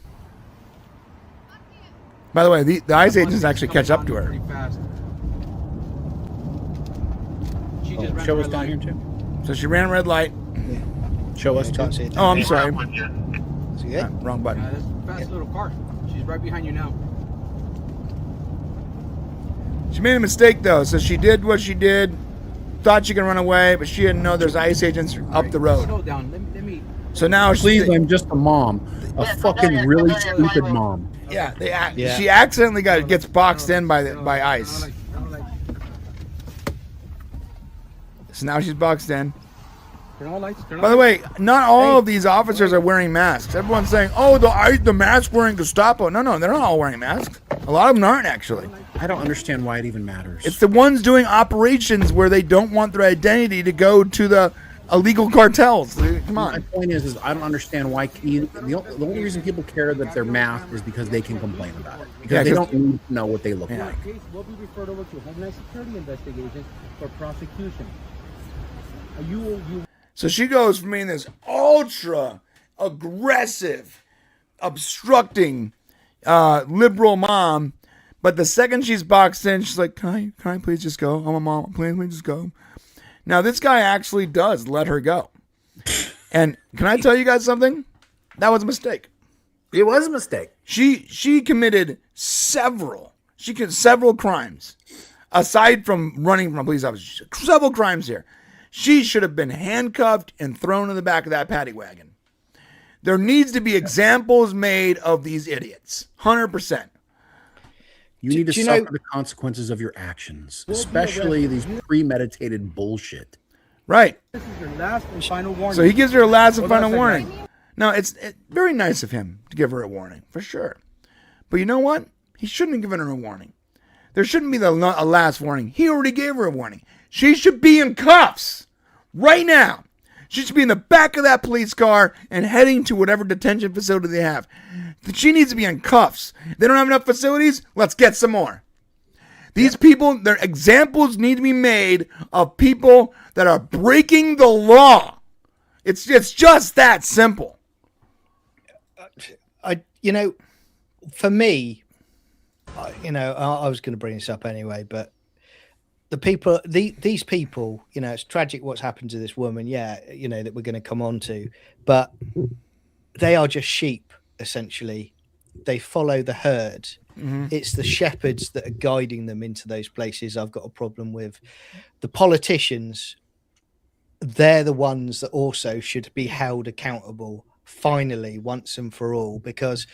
By the way, the ICE agents actually catch up to her. Show us down here too. So she ran a red light. Show us too. Oh, I'm sorry. Wrong button. That's a fast little car. She's right behind you now. She made a mistake though, so she did what she did. Thought she could run away, but she didn't know there's ICE agents up the road. Slow down. Let me. So now please, I'm just a mom, a fucking really stupid mom. Yeah, she accidentally gets boxed in by ICE. So now she's boxed in. By the way, not all of these officers are wearing masks. Everyone's saying, "Oh, the mask wearing Gestapo." No, they're not all wearing masks. A lot of them aren't actually. I don't understand why it even matters. It's the ones doing operations where they don't want their identity to go to the illegal cartels. Come on. My point is I don't understand why. The only reason people care that they're masked is because they can complain about it. Because they don't need to know what they look like. The case will be referred over to Homeland Security investigation for prosecution. So she goes from being this ultra aggressive, obstructing liberal mom, but the second she's boxed in, she's like, "Can I please just go? I'm a mom. Please just go." Now this guy actually does let her go, and can I tell you guys something? That was a mistake. It was a mistake. She committed several crimes aside from running from a police officer. Several crimes here. She should have been handcuffed and thrown in the back of that paddy wagon. There needs to be examples made of these idiots. 100%. You need to suffer the consequences of your actions, especially these premeditated bullshit. Right. This is your last and final warning. So he gives her a last and final warning. Now, it's very nice of him to give her a warning, for sure. But you know what? He shouldn't have given her a warning. There shouldn't be a last warning. He already gave her a warning. She should be in cuffs. right now. She should be in the back of that police car and heading to whatever detention facility they have. She needs to be in cuffs. They don't have enough facilities. Let's get some more. These people, their examples need to be made of people that are breaking the law. It's just that simple. For me, I was going to bring this up anyway, but these people, it's tragic what's happened to this woman. Yeah, that we're going to come on to, but they are just sheep, essentially. They follow the herd. Mm-hmm. It's the shepherds that are guiding them into those places I've got a problem with. The politicians, they're the ones that also should be held accountable, finally, once and for all, because,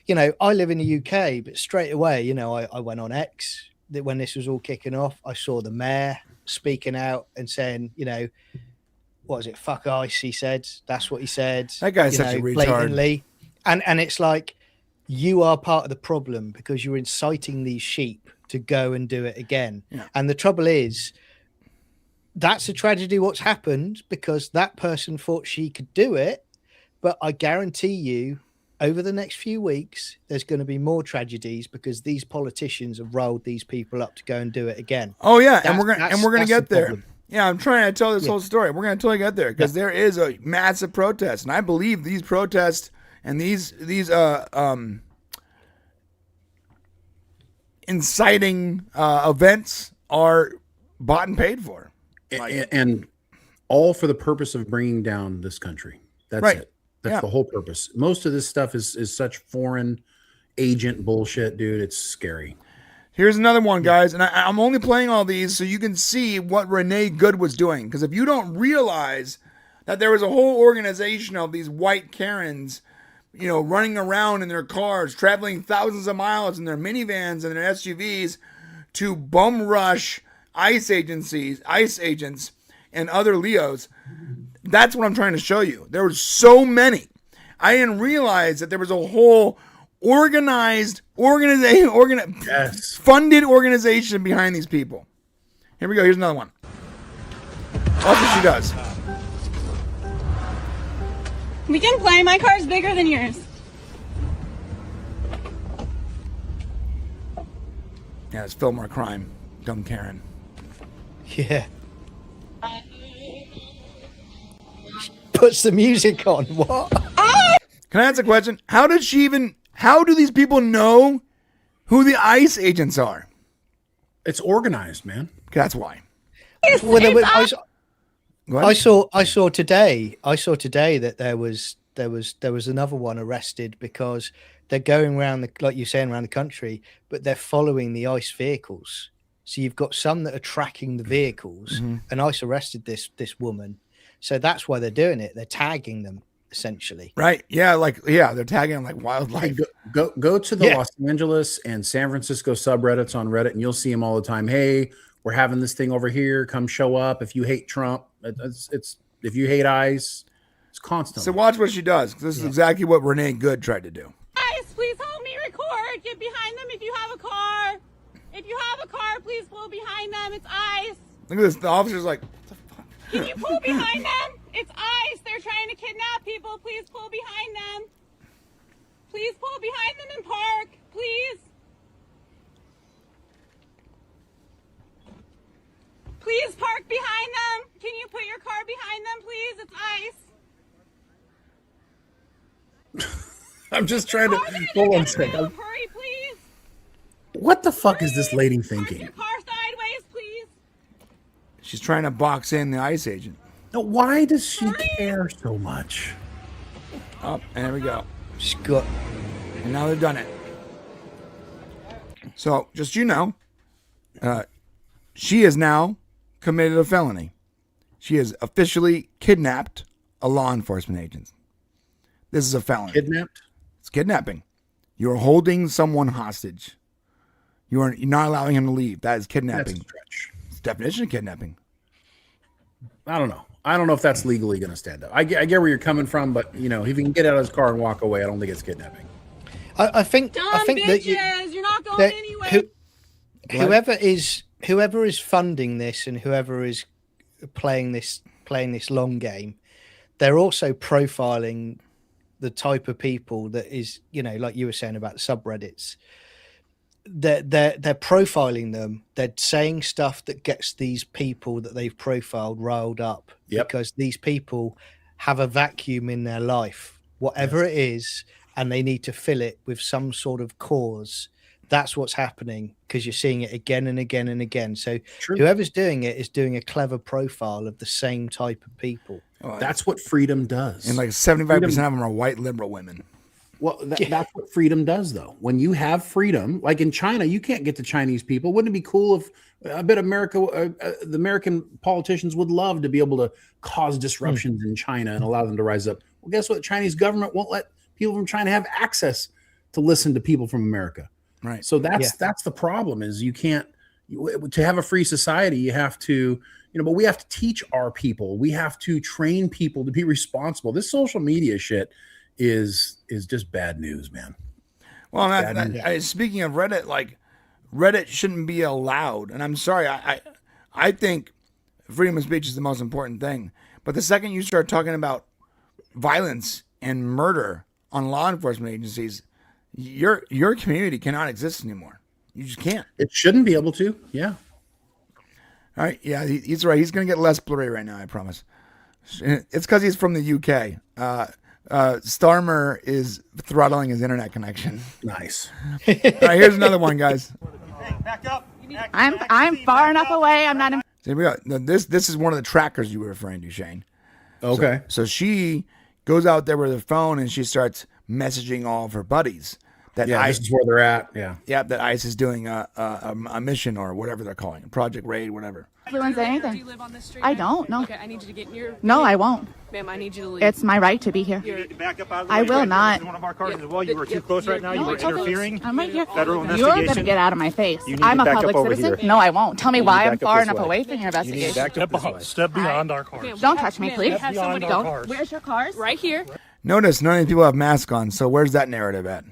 I live in the UK, but straight away, I went on X when this was all kicking off. I saw the mayor speaking out and saying, what is it? Fuck ICE, he said. That's what he said. That guy's such a retard. Blatantly. And it's like, you are part of the problem because you're inciting these sheep to go and do it again. Yeah. And the trouble is, that's a tragedy what's happened because that person thought she could do it. But I guarantee you, over the next few weeks, there's going to be more tragedies because these politicians have rolled these people up to go and do it again. Oh yeah, and we're gonna get there. Problem. Yeah, I'm trying to tell this whole story. We're gonna totally get there because there is a massive protest, and I believe these protests and these inciting events are bought and paid for, and all for the purpose of bringing down this country. That's right. it. That's the whole purpose. Most of this stuff is such foreign agent bullshit, dude. It's scary. Here's another one, guys, and I'm only playing all these so you can see what Renee Good was doing. Because if you don't realize that there was a whole organization of these white Karens, running around in their cars, traveling thousands of miles in their minivans and their SUVs to bum rush ICE agents, and other Leos. That's what I'm trying to show you. There were so many. I didn't realize that there was a whole funded organization behind these people. Here we go. Here's another one. Watch what she does. We can play. My car's bigger than yours. Yeah, it's Fillmore crime. Dumb Karen. Yeah. Puts the music on. What? Can I ask a question? How do these people know who the ICE agents are? It's organized, man. That's why. I saw today that there was another one arrested because they're going around like you're saying, around the country, but they're following the ICE vehicles. So you've got some that are tracking the vehicles, and ICE arrested this woman. So that's why they're doing it. They're tagging them essentially. Right. Yeah. They're tagging them like wildlife. Go to the Los Angeles and San Francisco subreddits on Reddit, and you'll see them all the time. Hey, we're having this thing over here. Come show up. If you hate Trump, it's if you hate ICE, it's constant. So watch what she does. This is exactly what Renee Good tried to do. Guys, please help me record. Get behind them if you have a car. If you have a car, please pull behind them. It's ICE. Look at this. The officer's like, can you pull behind them? It's ICE. They're trying to kidnap people. Please pull behind them. Please pull behind them and park. Please. Please park behind them. Can you put your car behind them, please? It's ICE. I'm just trying to hold on a second. Hurry, please. What the fuck is this lady thinking? Car sideways, please. she's trying to box in the ICE agent. Now, why does she care so much? Oh, and there we go. She's got, and now they've done it. So, just so you know, she has now committed a felony. She has officially kidnapped a law enforcement agent. This is a felony. Kidnapped? It's kidnapping. You're holding someone hostage. You're not allowing him to leave. That is kidnapping. That's a stretch. It's the definition of kidnapping. I don't know. I don't know if that's legally going to stand up. I get where you're coming from, but you know, if he can get out of his car and walk away, I don't think it's kidnapping. I think bitches, that you're not going anywhere. Whoever is funding this and whoever is playing this playing this long game, they're also profiling the type of people that is, you know, like you were saying about subreddits. They're profiling them. They're saying stuff that gets these people that they've profiled riled up because these people have a vacuum in their life, whatever it is, and they need to fill it with some sort of cause. That's what's happening because you're seeing it again and again and again. So whoever's doing it is doing a clever profile of the same type of people. That's what freedom does. And like 75% of them are white liberal women. Well, that's what freedom does, though. When you have freedom, like in China, you can't get to Chinese people. Wouldn't it be cool if I bet the American politicians would love to be able to cause disruptions in China and allow them to rise up? Well, guess what? The Chinese government won't let people from China have access to listen to people from America. Right. So that's the problem is you can't to have a free society. You have to, but we have to teach our people. We have to train people to be responsible. This social media shit is just bad news, man. Well, speaking of Reddit, like Reddit shouldn't be allowed. And I'm sorry, I think freedom of speech is the most important thing. But the second you start talking about violence and murder on law enforcement agencies, your community cannot exist anymore. You just can't. It shouldn't be able to. Yeah. All right. Yeah, he's right. He's going to get less blurry right now, I promise. It's because he's from the UK. Starmer is throttling his internet connection. Nice. All right, here's another one, guys. Hey, back up. I'm far enough away. I'm not in. So here we go. Now, this is one of the trackers you were referring to, Shane. Okay. So she goes out there with her phone and she starts messaging all of her buddies that this is where they're at. Yeah. That ICE is doing a mission or whatever they're calling it, Project Raid, whatever. Influence anything. Do you live on this street? I don't. No. Okay, I need you to get near. No, I won't. Ma'am, I need you to leave. It's my right to be here. You need to back up out of the way. I will not. One of our cars as well. You were too close right now. You were interfering. I'm right here. Federal You're investigation. going to get out of my face. You need I'm to a back public up over citizen. here. No, I won't. Tell me why I'm back up far this enough way. away from your investigation. Step beyond our cars. Don't touch me, please. Don't. Where's your cars? Right here. Notice none of these people have masks on, so where's that narrative at?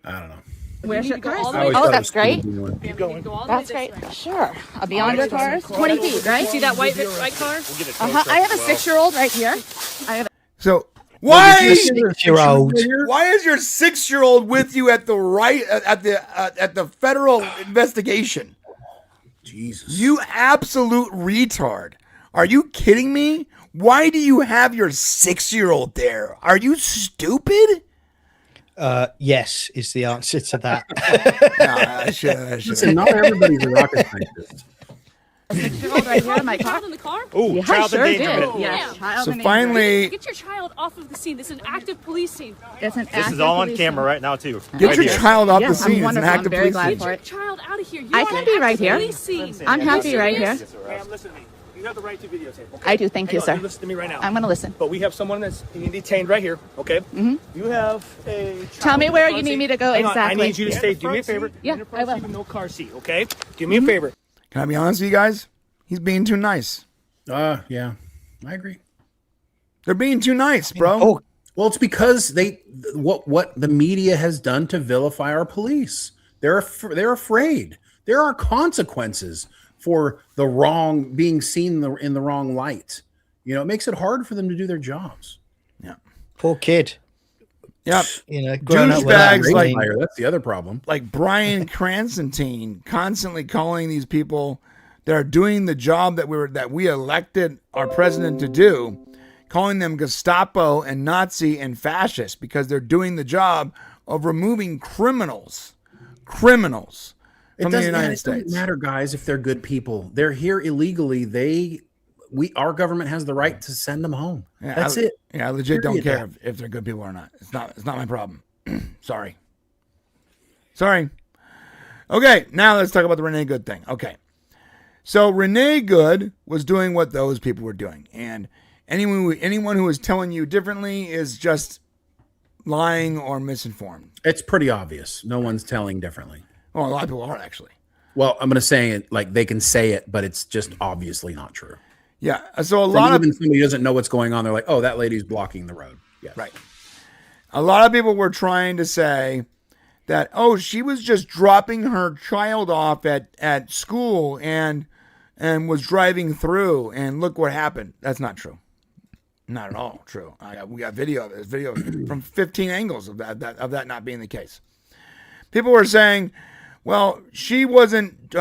I don't know. Where's your cars? Oh, That's great. Keep going. That's great. Sure. Beyond your cars? 20 feet, right? See that white car? I have a 6-year-old right here. So why is your 6-year-old? Why is your 6-year-old with you at the federal investigation? Jesus. You absolute retard. Are you kidding me? Why do you have your 6-year-old there? Are you stupid? Yes, is the answer to that. Listen, not everybody's a rocket scientist. A 6-year-old right here in my car? In the car? Oh, yeah, child sure endangerment. did. Yes, child So endangerment. finally, Get your child off of the scene. This is an active police scene. It's an This is all on camera right now too. get your child off the Yes, scene. I'm It's an wonderful. I'm active very police glad scene. for Get it. your child out of here. You I are can an be right active here. police scene. I'm happy right here. Ma'am, listen to me. You have the right to videotape. Okay? I do. Thank you, Hang on, sir. You listen to me right now. I'm going to listen. But we have someone that's being detained right here. Okay. Mm-hmm. You have a. child Tell me in the where front you need seat. me to go Hang on, exactly. I need you to stay. Do me a favor. Yeah, In the I front will. seat with no car seat. Okay. Do me a favor. Can I be honest with you guys? He's being too nice. Yeah, I agree. They're being too nice, bro. Oh, Well, it's because what the media has done to vilify our police. They're afraid. There are consequences for the wrong being seen in the wrong light. It makes it hard for them to do their jobs. Yeah. poor kid. Yep. Growing up without Douchebags like fire. That's the other problem. Like Brian Cranston constantly calling these people that are doing the job that we elected our president to do, calling them Gestapo and Nazi and fascist because they're doing the job of removing criminals from the United States. It doesn't matter, guys, if they're good people. They're here illegally. Our government has the right to send them home. Yeah, That's it. Yeah, I legit Period. don't care if they're good people or not. It's not my problem. Sorry. Okay, now let's talk about the Renee Good thing. Okay. So Renee Good was doing what those people were doing. And anyone who is telling you differently is just lying or misinformed. It's pretty obvious. No one's telling differently. Well, a lot of people are actually. Well, I'm going to say it like they can say it, but it's just obviously not true. Yeah. So even somebody doesn't know what's going on. They're like, oh, that lady's blocking the road. Yes. Right. A lot of people were trying to say that, oh, she was just dropping her child off at school and and was driving through, and look what happened. That's not true. Not at all true. We got video of this, video from 15 angles of that not being the case. People were saying, well, she wasn't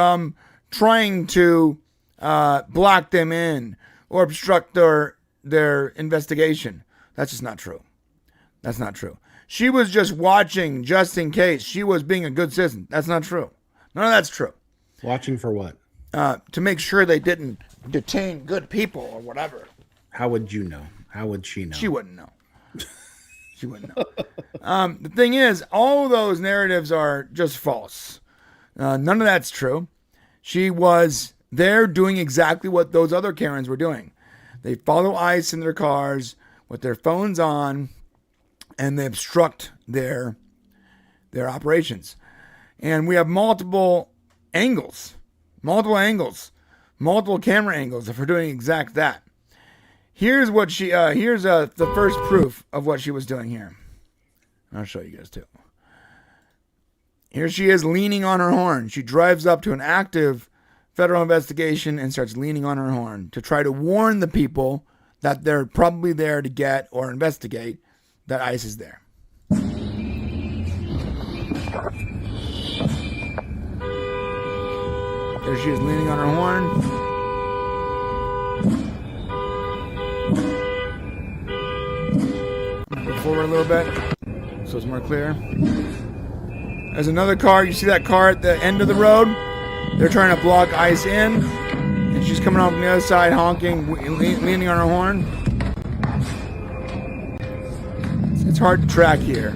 trying to block them in or obstruct their investigation. That's just not true. That's not true. She was just watching just in case. She was being a good citizen. That's not true. None of that's true. Watching for what? To make sure they didn't detain good people or whatever. How would you know? How would she know? She wouldn't know. She wouldn't know. The thing is, all of those narratives are just false. None of that's true. She was there doing exactly what those other Karens were doing. They follow ICE in their cars with their phones on, and they obstruct their operations. And we have multiple angles, multiple camera angles if we're doing exact that. Here's what she. Here's the first proof of what she was doing here. I'll show you guys too. Here she is leaning on her horn. She drives up to an active federal investigation and starts leaning on her horn to try to warn the people that they're probably there to get or investigate that ICE is there. There she is leaning on her horn. Forward a little bit so it's more clear. There's another car. You see that car at the end of the road? They're trying to block ICE in, and she's coming off from the other side honking, leaning on her horn. It's hard to track here.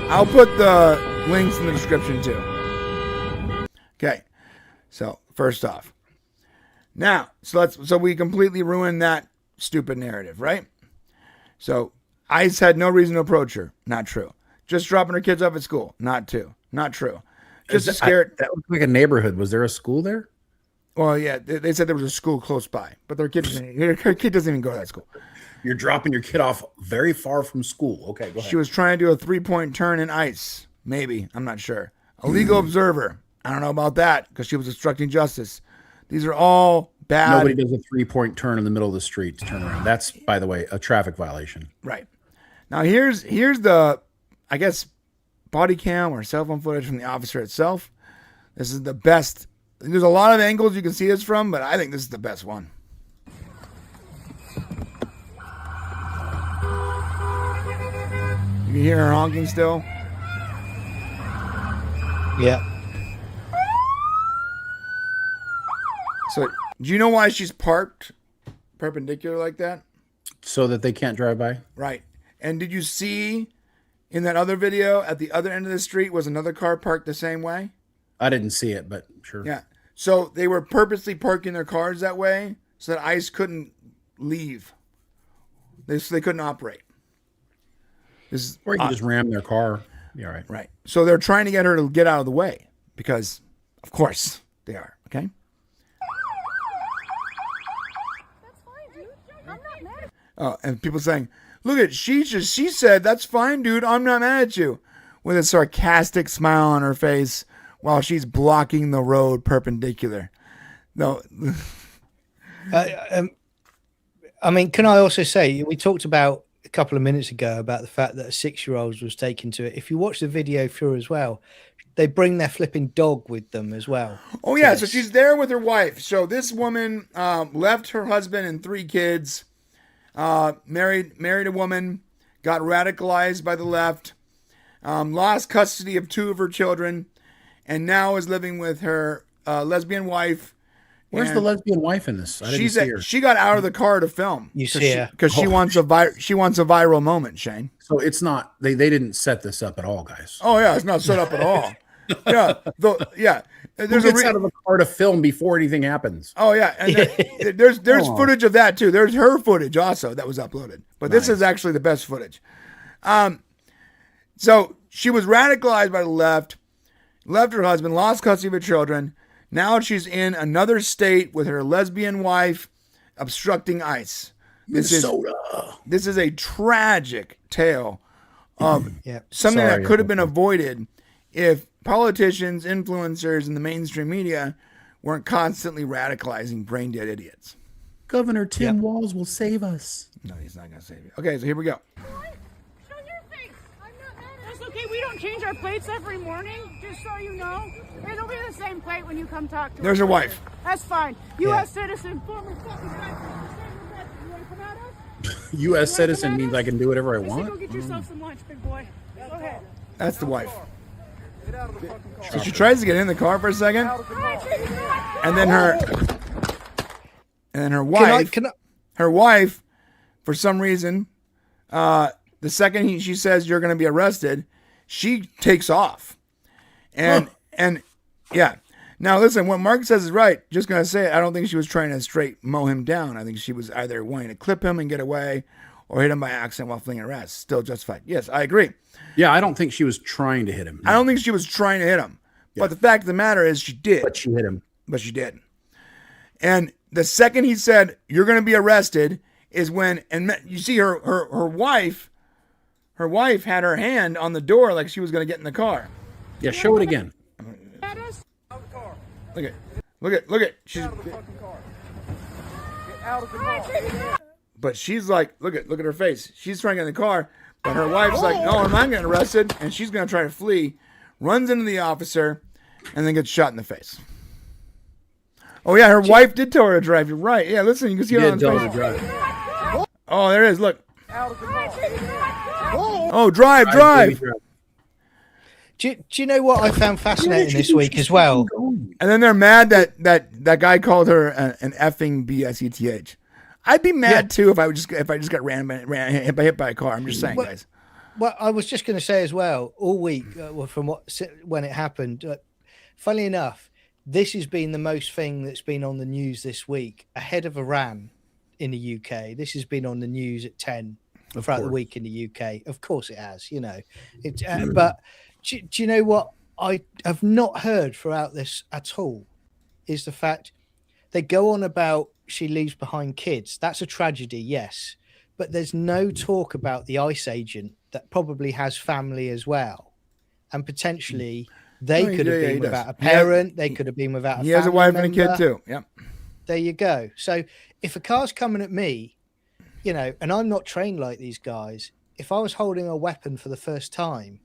I'll put the links in the description too. Okay, so first off, now so we completely ruined that stupid narrative, right? So ICE had no reason to approach her. Not true. Just dropping her kids off at school. Not true. Just scared. That looked like a neighborhood. Was there a school there? Well, yeah. They said there was a school close by, but her kid doesn't even go to that school. You're dropping your kid off very far from school. Okay, go ahead. She was trying to do a 3-point turn in ICE. Maybe. I'm not sure. Illegal observer. I don't know about that because she was obstructing justice. These are all bad. Nobody does a 3-point turn in the middle of the street to turn around. That's, by the way, a traffic violation. Right. Now, here's the, I guess, body cam or cell phone footage from the officer itself. This is the best. There's a lot of angles you can see this from, but I think this is the best one. You can hear her honking still. Yeah. So, do you know why she's parked perpendicular like that? So that they can't drive by? Right. And did you see in that other video at the other end of the street was another car parked the same way? I didn't see it, but sure. Yeah. So they were purposely parking their cars that way so that ICE couldn't leave. They couldn't operate. Or you can just ram their car. Yeah, right. Right. So they're trying to get her to get out of the way because, of course, they are. Okay. Oh, and people saying, look at she said, that's fine, dude. I'm not mad at you. With a sarcastic smile on her face while she's blocking the road perpendicular. No. I mean, can I also say, we talked about a couple of minutes ago about the fact that a 6-year-old was taken to it. If you watch the video through as well, they bring their flipping dog with them as well. Oh, yeah. So she's there with her wife. So this woman left her husband and 3 kids. Married a woman, got radicalized by the left, lost custody of 2 of her children, and now is living with her lesbian wife. Where's the lesbian wife in this? I didn't see her. She got out of the car to film. You see her because she wants a viral moment, Shane. So it's not they didn't set this up at all, guys. Oh yeah, it's not set up at all. Yeah, There's Who gets out of the car to film before anything happens? Oh yeah, and there's footage of that too. There's her footage also that was uploaded, but this is actually the best footage. So she was radicalized by the left her husband, lost custody of her children. Now she's in another state with her lesbian wife, obstructing ICE. This is a tragic tale of something that could have been avoided if politicians, influencers, and the mainstream media weren't constantly radicalizing brain dead idiots. Governor Tim Walz will save us. No, he's not going to save you. Okay, so here we go. That's okay. We don't change our plates every morning, just so you know. It'll be the same plate when you come talk to us. There's your wife. That's fine. U.S. citizen, former fucking you want to come at us? U.S. citizen means I can do whatever I want? Go get yourself some lunch, big boy. Go ahead. That's the wife. So she tries to get in the car for a second, and then her wife, her wife, for some reason, the second she says you're going to be arrested, she takes off, and yeah. Now listen, what Mark says is right. Just going to say it. I don't think she was trying to straight mow him down. I think she was either wanting to clip him and get away, or hit him by accident while fleeing arrest. Still justified. Yes, I agree. Yeah, I don't think she was trying to hit him. I don't think she was trying to hit him. Yeah. But the fact of the matter is she did. But she hit him. But she did. And the second he said, you're going to be arrested, is when, and you see her wife had her hand on the door like she was going to get in the car. Yeah, show it again. Look at. She's out of the fucking car. Get out of the car. But she's like, look at her face. She's trying to get in the car, but her wife's like, no, I'm not getting arrested, and she's going to try to flee, runs into the officer, and then gets shot in the face. Oh, yeah, her wife did tell her to drive. You're right. Yeah, listen, you can see her on the face. Oh, there it is. Look. Oh, drive. Do you know what I found fascinating this week as well? And then they're mad that guy called her an effing BSETH. I'd be mad too if I just got hit by a car. I'm just saying, guys. Well, I was just going to say as well, all week from when it happened. Funnily enough, this has been the most thing that's been on the news this week, ahead of Iran in the UK. This has been on the news at 10 throughout the week in the UK. Of course, it has. You know, it's but do you know what I have not heard throughout this at all is the fact they go on about she leaves behind kids. That's a tragedy, yes. But there's no talk about the ICE agent that probably has family as well. And potentially they could have been without a parent. They could have been without a family. He has a wife and a kid too. Yep. There you go. So if a car's coming at me, you know, and I'm not trained like these guys, if I was holding a weapon for the first time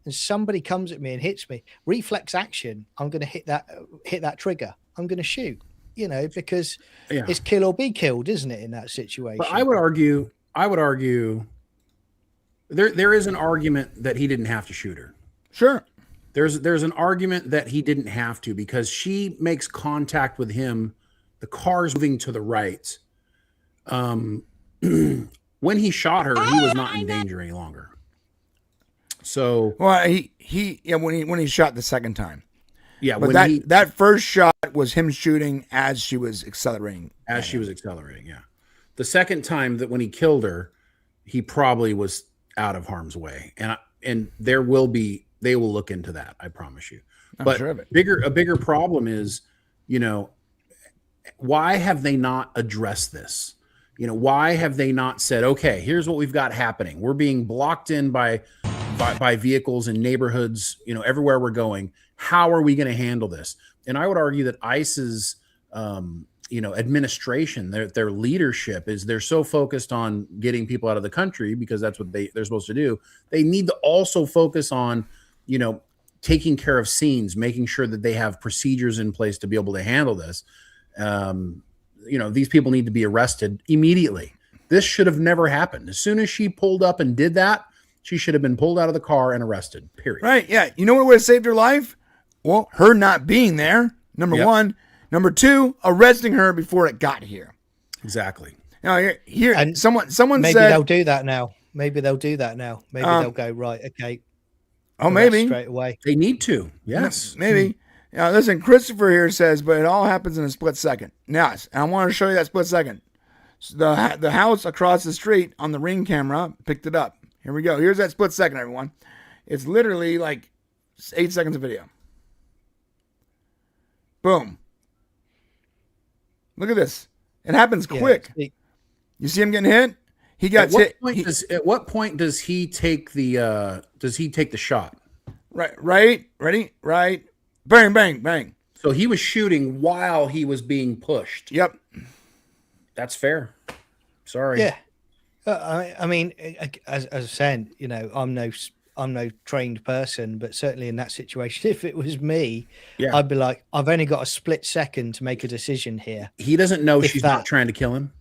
and somebody comes at me and hits me, reflex action, I'm going to hit that trigger. I'm going to shoot. You know, because it's kill or be killed, isn't it, in that situation? But I would argue there is an argument that he didn't have to shoot her. Sure. There's an argument that he didn't have to because she makes contact with him. The car's moving to the right. When he shot her, he was not in danger any longer. So when he shot the second time. Yeah, but that first shot was him shooting as she was accelerating. Yeah. The second time that when he killed her, he probably was out of harm's way, and they will look into that. I promise you. But sure of it. A bigger problem is, you know, why have they not addressed this? You know, why have they not said, okay, here's what we've got happening. We're being blocked in by vehicles in neighborhoods, you know, everywhere we're going. How are we going to handle this? And I would argue that ICE's, administration, their leadership is they're so focused on getting people out of the country because that's what they're supposed to do. They need to also focus on, you know, taking care of scenes, making sure that they have procedures in place to be able to handle this. These people need to be arrested immediately. This should have never happened. As soon as she pulled up and did that, she should have been pulled out of the car and arrested, period. Right, yeah. You know what would have saved her life? Well, her not being there, number one. Number two, arresting her before it got here. Exactly. Now, here and someone maybe said... they'll do that now. Maybe they'll go, right, okay. Oh, maybe. Straight away. They need to, yes. Maybe. Now, listen, Christopher here says, but it all happens in a split second. Yes, and I want to show you that split second. So the house across the street on the Ring camera picked it up. Here we go. Here's that split second, everyone. It's literally like 8 seconds of video. Boom. Look at this. It happens quick. You see him getting hit? He got hit. At what point does he take the shot? Right. Ready? Right. Bang, bang, bang. So he was shooting while he was being pushed. Yep. That's fair. Sorry. Yeah. I mean, as I was saying, you know, I'm no trained person, but certainly in that situation, if it was me, Yeah. I'd be like, I've only got a split second to make a decision here. He doesn't know she's not trying to kill him.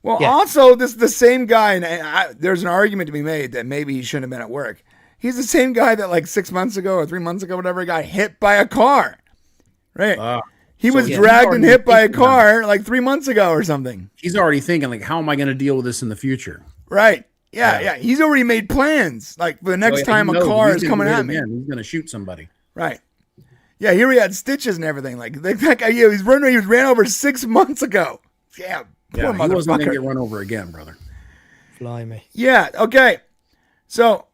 Well, Yeah. also, this is the same guy, and there's an argument to be made that maybe he shouldn't have been at work. He's the same guy that like 6 months ago or 3 months ago, whatever, got hit by a car. Right. He was dragged and hit by a car like 3 months ago or something. He's already thinking, like, how am I going to deal with this in the future? Right. Yeah. He's already made plans. Like, for the next time a car is coming at me. He's going to shoot somebody. Right. Yeah, here he had stitches and everything. Like, that guy, he ran over 6 months ago. Yeah, poor Yeah, he wasn't going to motherfucker. get run over again, brother. Blimey. Yeah, okay. So,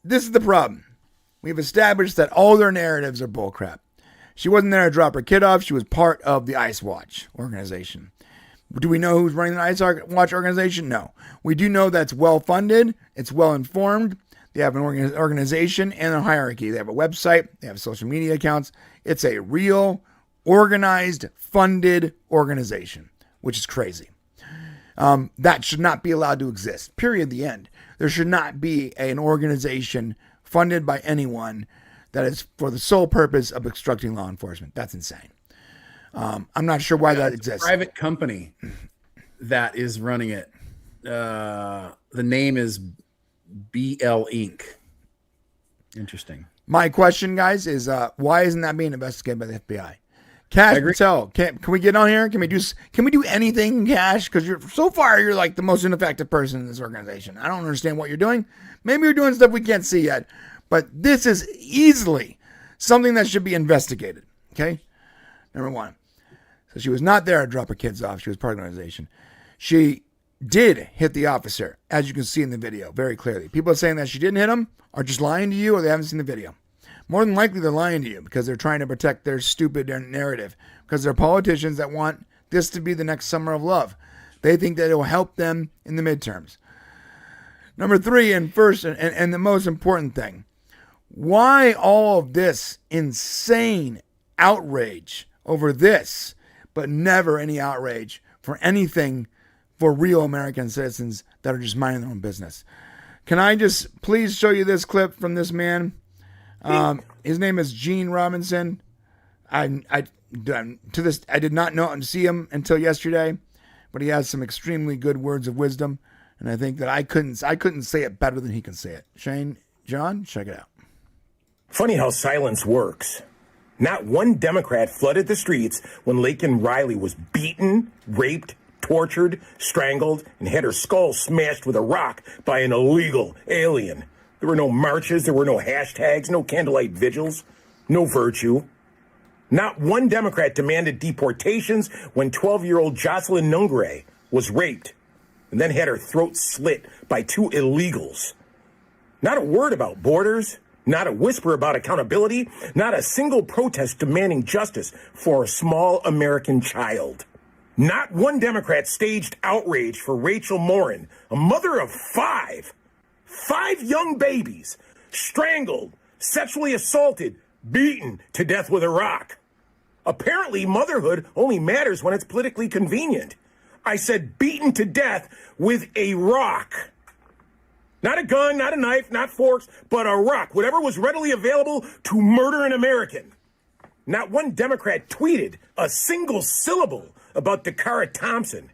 this is the problem. We've established that all their narratives are bullcrap. She wasn't there to drop her kid off. She was part of the Ice Watch organization. Do we know who's running the Ice Watch organization? No. We do know that's well-funded. It's well-informed. They have an organization and a hierarchy. They have a website. They have social media accounts. It's a real, organized, funded organization, which is crazy. That should not be allowed to exist. Period. The end. There should not be an organization funded by anyone that is for the sole purpose of obstructing law enforcement. That's insane. I'm not sure why that exists. Private company that is running it. The name is BL Inc. Interesting. My question, guys, is why isn't that being investigated by the FBI? Cash Patel, can we get on here? Can we do anything, Cash? Because you're like the most ineffective person in this organization. I don't understand what you're doing. Maybe you're doing stuff we can't see yet, but this is easily something that should be investigated. Okay, number one. So she was not there to drop her kids off. She was part of the organization. She did hit the officer, as you can see in the video very clearly. People saying that she didn't hit him are just lying to you, or they haven't seen the video. More than likely, they're lying to you because they're trying to protect their stupid narrative, because they're politicians that want this to be the next summer of love. They think that it will help them in the midterms. Number three, and first, and the most important thing, why all of this insane outrage over this, but never any outrage for anything for real American citizens that are just minding their own business? Can I just please show you this clip from this man? His name is Gene Robinson. I did not know and see him until yesterday, but he has some extremely good words of wisdom, and I think that I couldn't say it better than he can say it. Shane, John, check it out. Funny how silence works. Not one Democrat flooded the streets when Laken Riley was beaten, raped, tortured, strangled, and had her skull smashed with a rock by an illegal alien. There were no marches, there were no hashtags, no candlelight vigils, no virtue. Not one Democrat demanded deportations when 12-year-old Jocelyn Nungare was raped and then had her throat slit by two illegals. Not a word about borders, not a whisper about accountability, not a single protest demanding justice for a small American child. Not one Democrat staged outrage for Rachel Morin, a mother of five young babies, strangled, sexually assaulted, beaten to death with a rock. Apparently, motherhood only matters when it's politically convenient. I said beaten to death with a rock. Not a gun, not a knife, not forks, but a rock, whatever was readily available to murder an American. Not one Democrat tweeted a single syllable about Dakara Thompson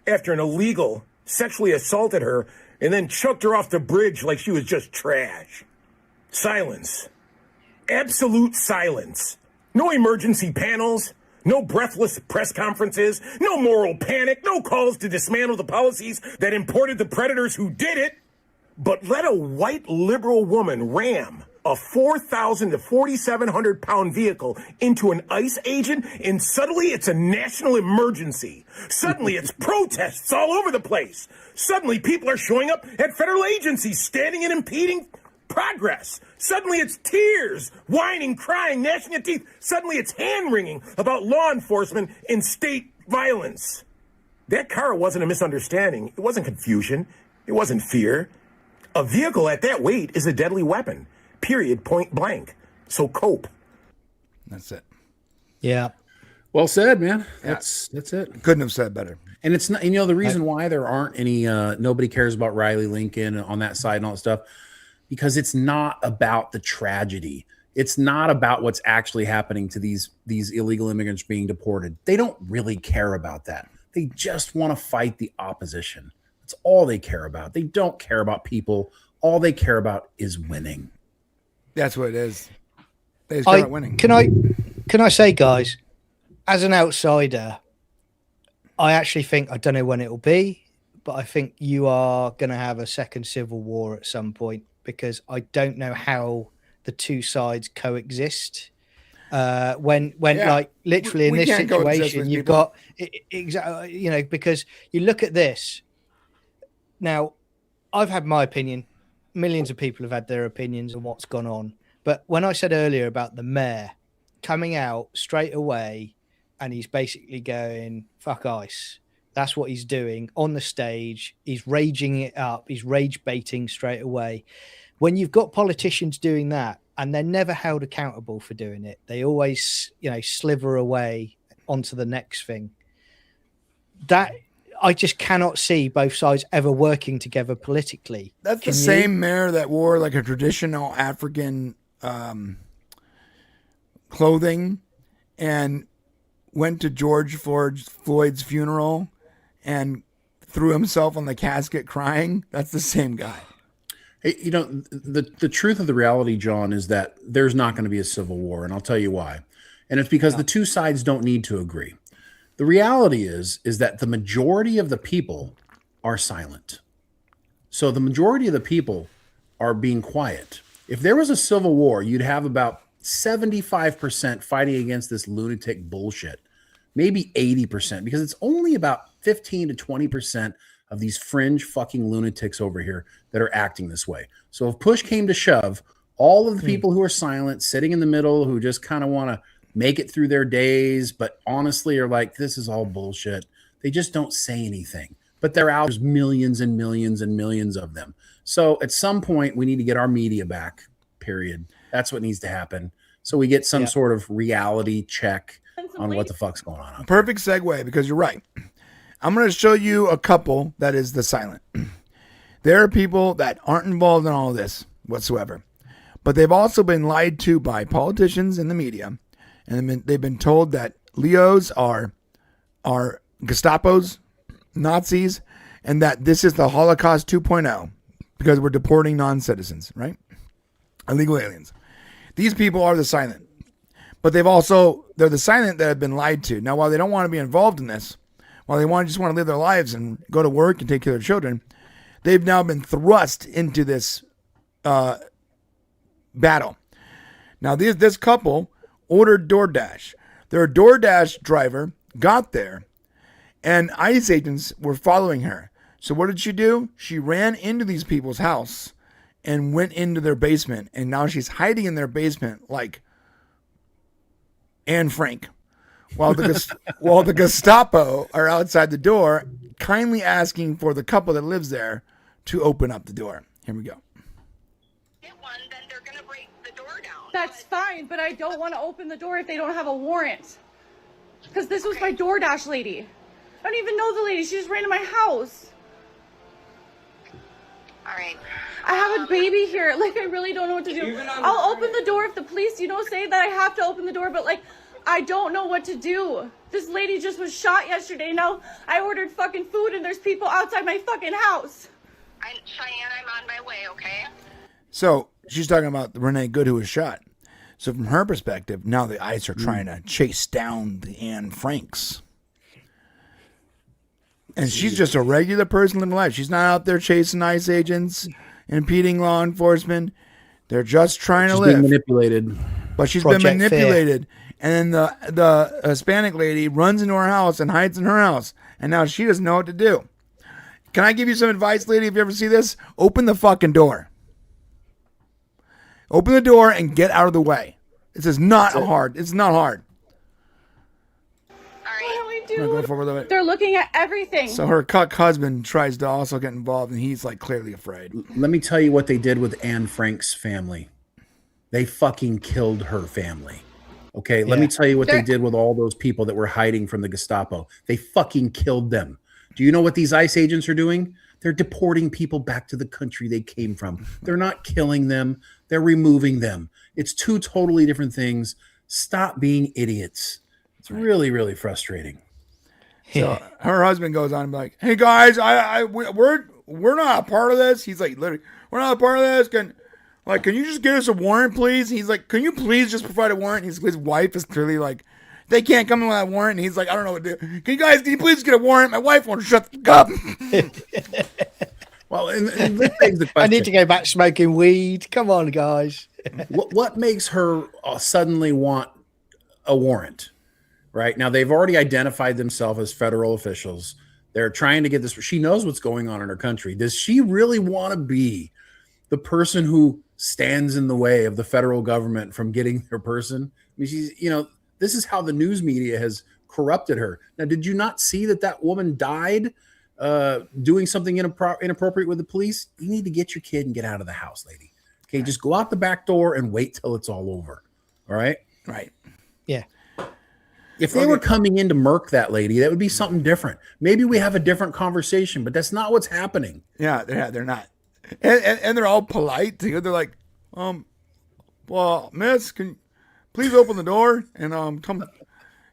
after an illegal sexually assaulted her and then chucked her off the bridge like she was just trash. Silence. Absolute silence. No emergency panels, no breathless press conferences, no moral panic, no calls to dismantle the policies that imported the predators who did it. But let a white liberal woman ram a 4,000 to 4,700 pound vehicle into an ICE agent, and suddenly it's a national emergency. Suddenly it's protests all over the place. Suddenly people are showing up at federal agencies, standing and impeding progress. Suddenly it's tears, whining, crying, gnashing of teeth. Suddenly it's hand-wringing about law enforcement and state violence. That car wasn't a misunderstanding. It wasn't confusion. It wasn't fear. A vehicle at that weight is a deadly weapon. Period, point blank. So cope. That's it. Yeah. Well said, man. That's it. Couldn't have said better. And it's not, the reason why there aren't any, nobody cares about Riley Lincoln on that side and all that stuff, because it's not about the tragedy. It's not about what's actually happening to these illegal immigrants being deported. They don't really care about that. They just want to fight the opposition. That's all they care about. They don't care about people. All they care about is winning. That's what it is. They just care about winning. Can I say, guys, as an outsider, I actually think, I don't know when it will be, but I think you are going to have a second civil war at some point, because I don't know how the two sides coexist. When like literally in this situation, you've got exactly, because you look at this now. I've had my opinion. Millions of people have had their opinions on what's gone on. But when I said earlier about the mayor coming out straight away, and he's basically going, fuck ICE. That's what he's doing on the stage. He's raging it up. He's rage baiting straight away. When you've got politicians doing that, and they're never held accountable for doing it, they always, sliver away onto the next thing. That I just cannot see both sides ever working together politically. That's the same mayor that wore like a traditional African clothing and went to George Floyd's funeral and threw himself on the casket crying. That's the same guy. Hey, the truth of the reality, John, is that there's not going to be a civil war, and I'll tell you why. And it's because the two sides don't need to agree. The reality is that the majority of the people are silent. So the majority of the people are being quiet. If there was a civil war, you'd have about 75% fighting against this lunatic bullshit, maybe 80%, because it's only about 15 to 20% of these fringe fucking lunatics over here that are acting this way. So if push came to shove, all of the people who are silent, sitting in the middle, who just kind of want to make it through their days, but honestly are like, this is all bullshit. They just don't say anything, but they're out. There's millions and millions and millions of them. So at some point we need to get our media back, period. That's what needs to happen. So we get some sort of reality check on what the fuck's going on. Perfect segue, because you're right. I'm going to show you a couple that is the silent. There are people that aren't involved in all of this whatsoever, but they've also been lied to by politicians and the media, and they've been told that Leos are Gestapos, Nazis, and that this is the Holocaust 2.0 because we're deporting non-citizens, right? Illegal aliens. These people are the silent, but they're the silent that have been lied to. Now, while they don't want to be involved in this, while they just want to live their lives and go to work and take care of their children, they've now been thrust into this battle. Now, this couple ordered DoorDash. Their DoorDash driver got there, and ICE agents were following her. So what did she do? She ran into these people's house and went into their basement, and now she's hiding in their basement like Anne Frank. While the Gestapo are outside the door, kindly asking for the couple that lives there to open up the door. Here we go. That's fine, but I don't want to open the door if they don't have a warrant. Because this was my DoorDash lady. I don't even know the lady. She just ran to my house. All right. I have a baby here. Like, I really don't know what to do. I'll open the door if the police, say that I have to open the door, but I don't know what to do. This lady just was shot yesterday. Now I ordered fucking food and there's people outside my fucking house. Cheyenne, I'm on my way, okay? So she's talking about Renee Good, who was shot. So from her perspective, now the ICE are trying to chase down the Anne Franks. And she's just a regular person living life. She's not out there chasing ICE agents, impeding law enforcement. They're just trying to live. Being manipulated. But she's been manipulated. And then the Hispanic lady runs into her house and hides in her house. And now she doesn't know what to do. Can I give you some advice, lady, if you ever see this? Open the fucking door. Open the door and get out of the way. This is not hard. It's not hard. What do we do? They're looking at everything. So her cuck husband tries to also get involved, and he's clearly afraid. Let me tell you what they did with Anne Frank's family. They fucking killed her family. Okay, let me tell you what they did with all those people that were hiding from the Gestapo. They fucking killed them. Do you know what these ICE agents are doing? They're deporting people back to the country they came from. They're not killing them. They're removing them. It's two totally different things. Stop being idiots. It's really, really frustrating. So her husband goes on and be like, "Hey guys, we're not a part of this." He's like, "Literally, we're not a part of this. Can you just get us a warrant, please?" He's like, "Can you please just provide a warrant?" His wife is clearly like, "They can't come in with that warrant." And he's like, "I don't know what to do. Can you please get a warrant? My wife won't shut the fuck up." Well, and this begs the question. I need to go back smoking weed. Come on, guys. What makes her suddenly want a warrant? Right now, they've already identified themselves as federal officials. They're trying to get this. She knows what's going on in her country. Does she really want to be the person who stands in the way of the federal government from getting their person? I mean, she's, this is how the news media has corrupted her. Now, did you not see that woman died doing something inappropriate with the police? You need to get your kid and get out of the house, lady. Okay, just go out the back door and wait till it's all over. All right? Right. Yeah. If they were coming in to murk that lady, that would be something different. Maybe we have a different conversation, but that's not what's happening. Yeah, they're not. And they're all polite too. They're like, well, miss, can you please open the door and come,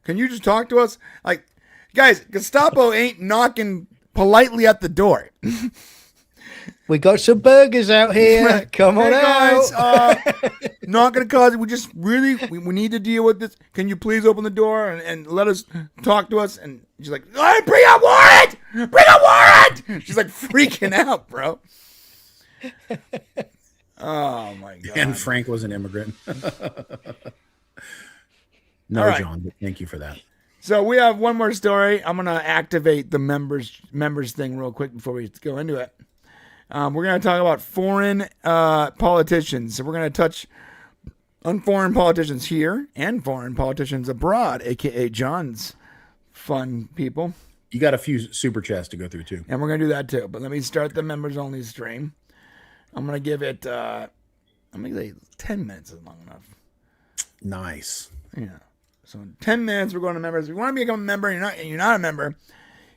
can you just talk to us? Like, guys, Gestapo ain't knocking politely at the door. We got some burgers out here. Come on guys, out. Not gonna cause it. We just really we need to deal with this. Can you please open the door and let us talk to us? And she's like, all right, bring a warrant! Bring a warrant! She's like freaking out, bro. Oh my god. And Frank was an immigrant. No, right. John, but thank you for that. So we have one more story. I'm gonna activate the members thing real quick before we go into it. We're going to talk about foreign politicians. So we're going to touch on foreign politicians here and foreign politicians abroad, a.k.a. John's fun people. You got a few super chats to go through, too. And we're going to do that, too. But let me start the members-only stream. I'm going to give it, I'm going to say 10 minutes is long enough. Nice. Yeah. So in 10 minutes, we're going to members. If you want to become a member and you're not a member,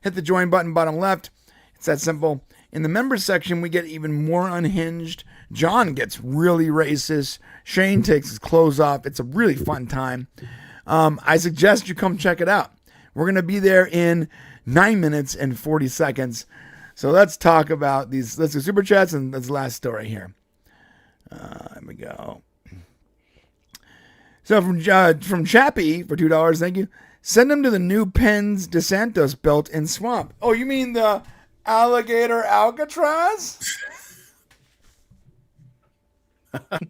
hit the join button bottom left. It's that simple. In the members section, we get even more unhinged. John gets really racist. Shane takes his clothes off. It's a really fun time. I suggest you come check it out. We're going to be there in 9 minutes and 40 seconds. So let's talk about these. Let's do super chats and that's the last story here. There we go. So from Chappie for $2, thank you. Send him to the new Pens DeSantos built in Swamp. Oh, you mean the Alligator Alcatraz? And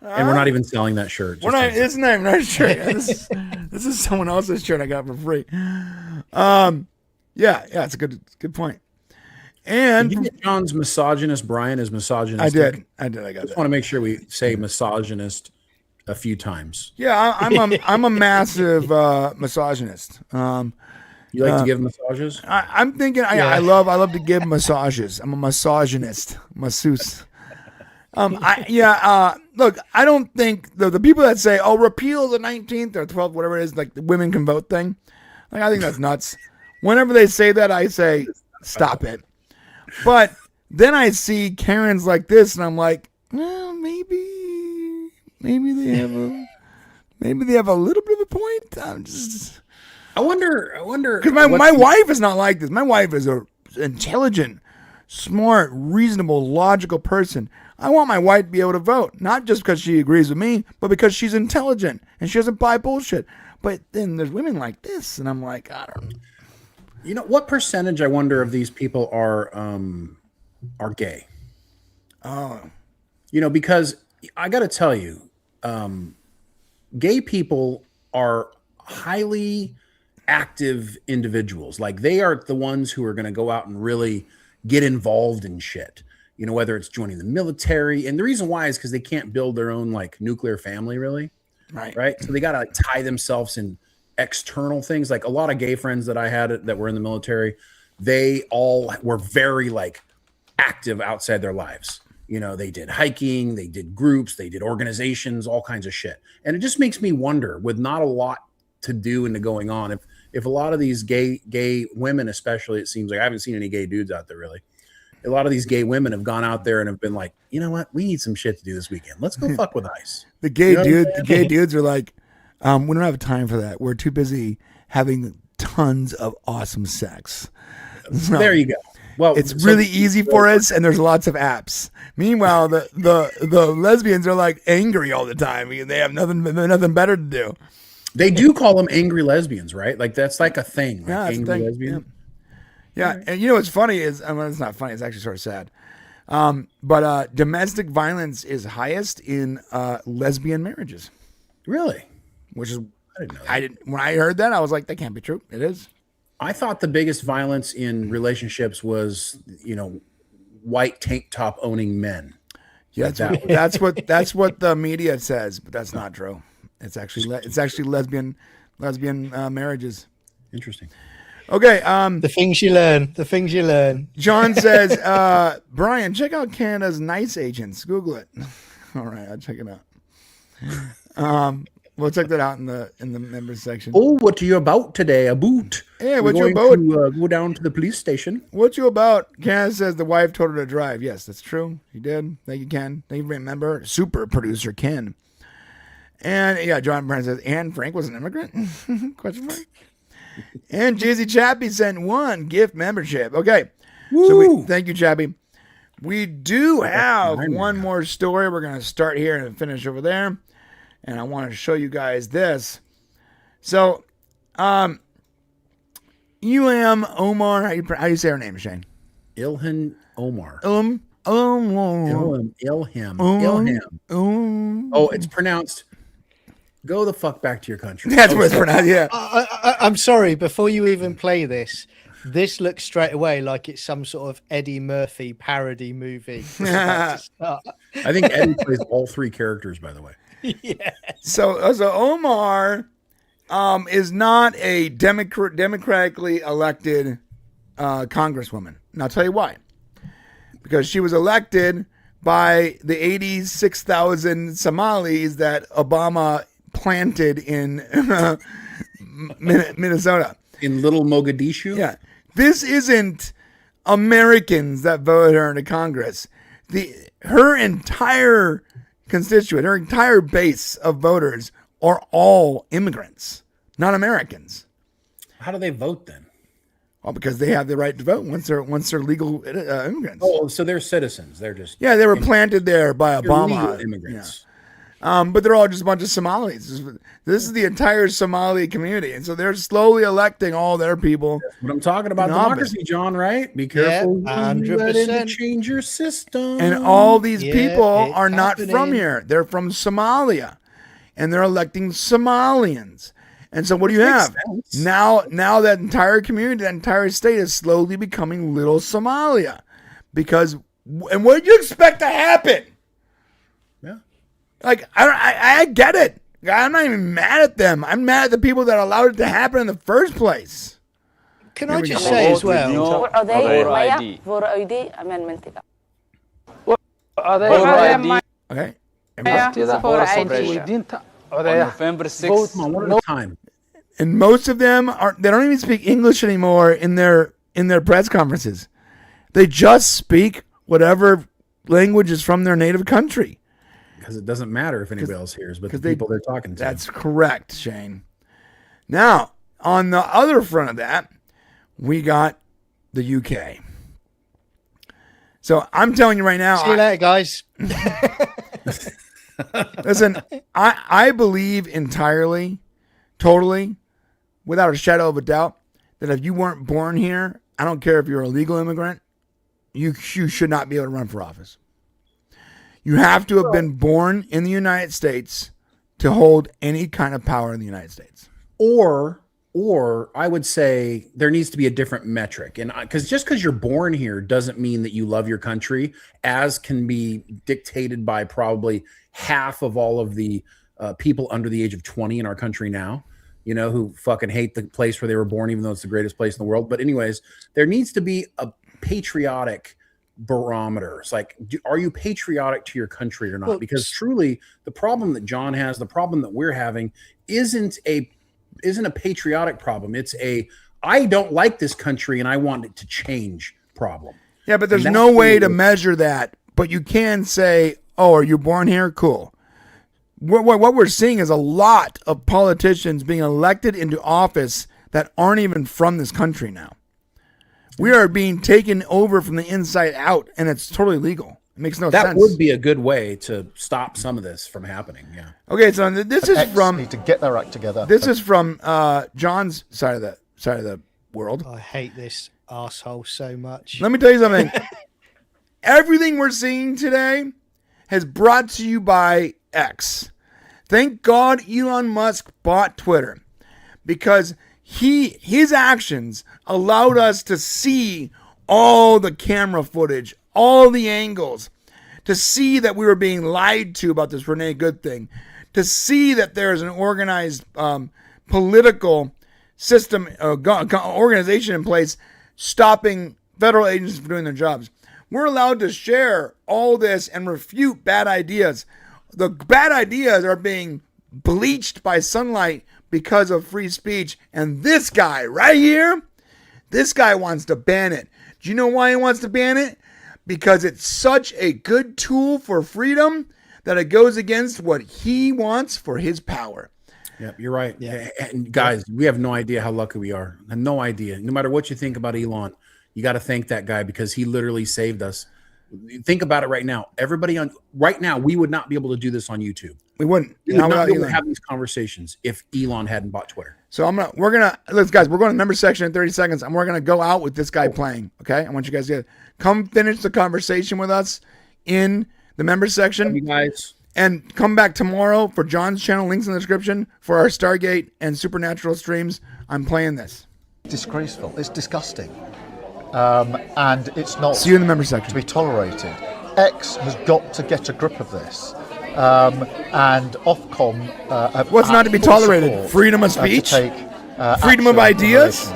we're not even selling that shirt. We're not. It's not even our shirt. This is someone else's shirt I got for free. Yeah, it's a good point. And did you get John's misogynist? Brian is misogynistic. I did. I got just want to make sure we say misogynist a few times. Yeah, I'm a massive misogynist. You like to give massages? I'm thinking. I love to give massages. I'm a misogynist, masseuse. Look, I don't think the people that say, "Oh, repeal the 19th or 12th, whatever it is," like the women can vote thing. Like, I think that's nuts. Whenever they say that, I say, "Stop it." But then I see Karens like this, and I'm like, well, maybe they have a little bit of a point. I wonder, because my wife is not like this. My wife is a intelligent, smart, reasonable, logical person. I want my wife to be able to vote, not just because she agrees with me, but because she's intelligent and she doesn't buy bullshit. But then there's women like this, and I'm like, I don't know. You know, what percentage, I wonder, of these people are gay? Oh. You know, because I got to tell you, gay people are highly active individuals. Like, they are the ones who are going to go out and really get involved in shit. You know, whether it's joining the military. And the reason why is because they can't build their own, like, nuclear family, really. Right. So they got to, like, tie themselves in external things. Like, a lot of gay friends that I had that were in the military, they all were very, like, active outside their lives. You know, they did hiking, they did groups, they did organizations, all kinds of shit. And it just makes me wonder, with not a lot to do and to going on, if a lot of these gay women, especially, it seems like I haven't seen any gay dudes out there really. A lot of these gay women have gone out there and have been like, you know what, we need some shit to do this weekend. Let's go fuck with ICE. The gay dudes are like, we don't have time for that. We're too busy having tons of awesome sex. So, there you go. Well, it's really easy for us, and there's lots of apps. Meanwhile, the lesbians are like angry all the time. They have nothing better to do. They do call them angry lesbians, right? Like that's like a thing. Like Yeah, angry lesbian. Yeah, and you know what's funny is, I mean, it's not funny. It's actually sort of sad. But domestic violence is highest in lesbian marriages. Really? Which is I didn't know that. when I heard that, I was like, that can't be true. It is. I thought the biggest violence in relationships was, you know, white tank top owning men. Yeah, that's what the media says, but that's not true. It's actually lesbian marriages. Interesting. Okay. The things you learn. John says, Brian, check out Canada's NICE agents. Google it. All right, I'll check it out. We'll check that out in the members section. Oh, what are you about today? A boot. Yeah, what you about? To, go down to the police station. What you about? Canada says the wife told her to drive. Yes, that's true. She did. Thank you, Ken. Thank you, remember. Super producer Ken. And yeah, John Brown says, and Frank was an immigrant? Question mark. And Jay-Z Chappie sent 1 gift membership. Okay. Woo! So thank you, Chappie. We do have one more story. We're going to start here and finish over there. And I want to show you guys this. So, Omar, how do you say her name, Shane? Ilhan Omar. Ilham. Oh, it's pronounced. Go the fuck back to your country. That's what it's pronounced. Yeah. I'm sorry. Before you even play this looks straight away like it's some sort of Eddie Murphy parody movie. I think Eddie plays all 3 characters, by the way. Yeah. So Omar is not a democratically elected congresswoman. And I'll tell you why. Because she was elected by the 86,000 Somalis that Obama planted in Minnesota. In Little Mogadishu? Yeah. This isn't Americans that voted her into Congress. Her entire constituent, her entire base of voters are all immigrants, not Americans. How do they vote then? Well, because they have the right to vote once they're legal immigrants. Oh, so they're citizens. They're just they were planted there by Obama. Legal immigrants. Yeah. But they're all just a bunch of Somalis. This is the entire Somali community, and so they're slowly electing all their people. That's what I'm talking about, democracy, John. Right? Be careful. 100%. Change your system. And all these people are not from here. They're from Somalia, and they're electing Somalians. And so what do you have? Now that entire community, that entire state is slowly becoming little Somalia. Because, and what do you expect to happen? Yeah. Like, I get it. I'm not even mad at them. I'm mad at the people that allowed it to happen in the first place. Can I just say as well? Voter ID. Voter ID amendment. Okay. November 6th. One at a time. And most of them they don't even speak English anymore in their press conferences. They just speak whatever language is from their native country. Because it doesn't matter if anybody else hears, but the people they're talking to. That's correct, Shane. Now, on the other front of that, we got the UK. So I'm telling you right now. See you later, guys. Listen, I believe entirely, totally, without a shadow of a doubt, that if you weren't born here, I don't care if you're a legal immigrant, you should not be able to run for office. You have to have been born in the United States to hold any kind of power in the United States. Or I would say there needs to be a different metric. And because just because you're born here doesn't mean that you love your country, as can be dictated by probably half of all of the people under the age of 20 in our country now, you know, who fucking hate the place where they were born, even though it's the greatest place in the world. But anyways, there needs to be a patriotic barometer. It's like, are you patriotic to your country or not? Well, Because truly, the problem that John has, the problem that we're having, isn't a patriotic problem. It's a I don't like this country and I want it to change problem. Yeah, but there's no way to measure that. But you can say, "Oh, are you born here? Cool." What we're seeing is a lot of politicians being elected into office that aren't even from this country now. We are being taken over from the inside out, and it's totally legal. It makes no sense. That would be a good way to stop some of this from happening. Yeah. Okay, so this is from need to get their act together. This is from John's side of the world. I hate this asshole so much. Let me tell you something. Everything we're seeing today has brought to you by X. Thank God Elon Musk bought Twitter, because his actions allowed us to see all the camera footage, all the angles, to see that we were being lied to about this Renee Good thing, to see that there is an organized political system, organization in place stopping federal agencies from doing their jobs. We're allowed to share all this and refute bad ideas. The bad ideas are being bleached by sunlight because of free speech. And this guy right here, this guy wants to ban it. Do you know why he wants to ban it? Because it's such a good tool for freedom that it goes against what he wants for his power. Yeah, you're right. Yeah. And guys, we have no idea how lucky we are. No idea. No matter what you think about Elon, you got to thank that guy, because he literally saved us. Think about it right now. Everybody right now, we would not be able to do this on YouTube. We wouldn't. We would not be able to have these conversations if Elon hadn't bought Twitter. So we're gonna guys, we're going to the member section in 30 seconds, and we're gonna go out with this guy playing. Okay, I want you guys to come finish the conversation with us in the member section. Love you guys. And come back tomorrow for John's channel. Links in the description for our Stargate and Supernatural streams. I'm playing this. Disgraceful. It's disgusting. And it's not See you in the member section to be tolerated. X has got to get a grip of this. And Ofcom what's not to be tolerated? Freedom of speech? Freedom of ideas?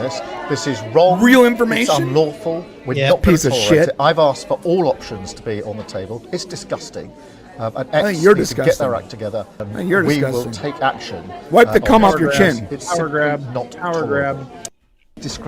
This is wrong. Real information? It's unlawful. We're not piece going of to tolerate shit. it. I've asked for all options to be on the table. It's disgusting. And X I think you're needs to get disgusting. their act together. I think you're we disgusting. will take action. Wipe the cum off your this. chin. It's Power grab. not Power tolerable. grab. Disgraceful.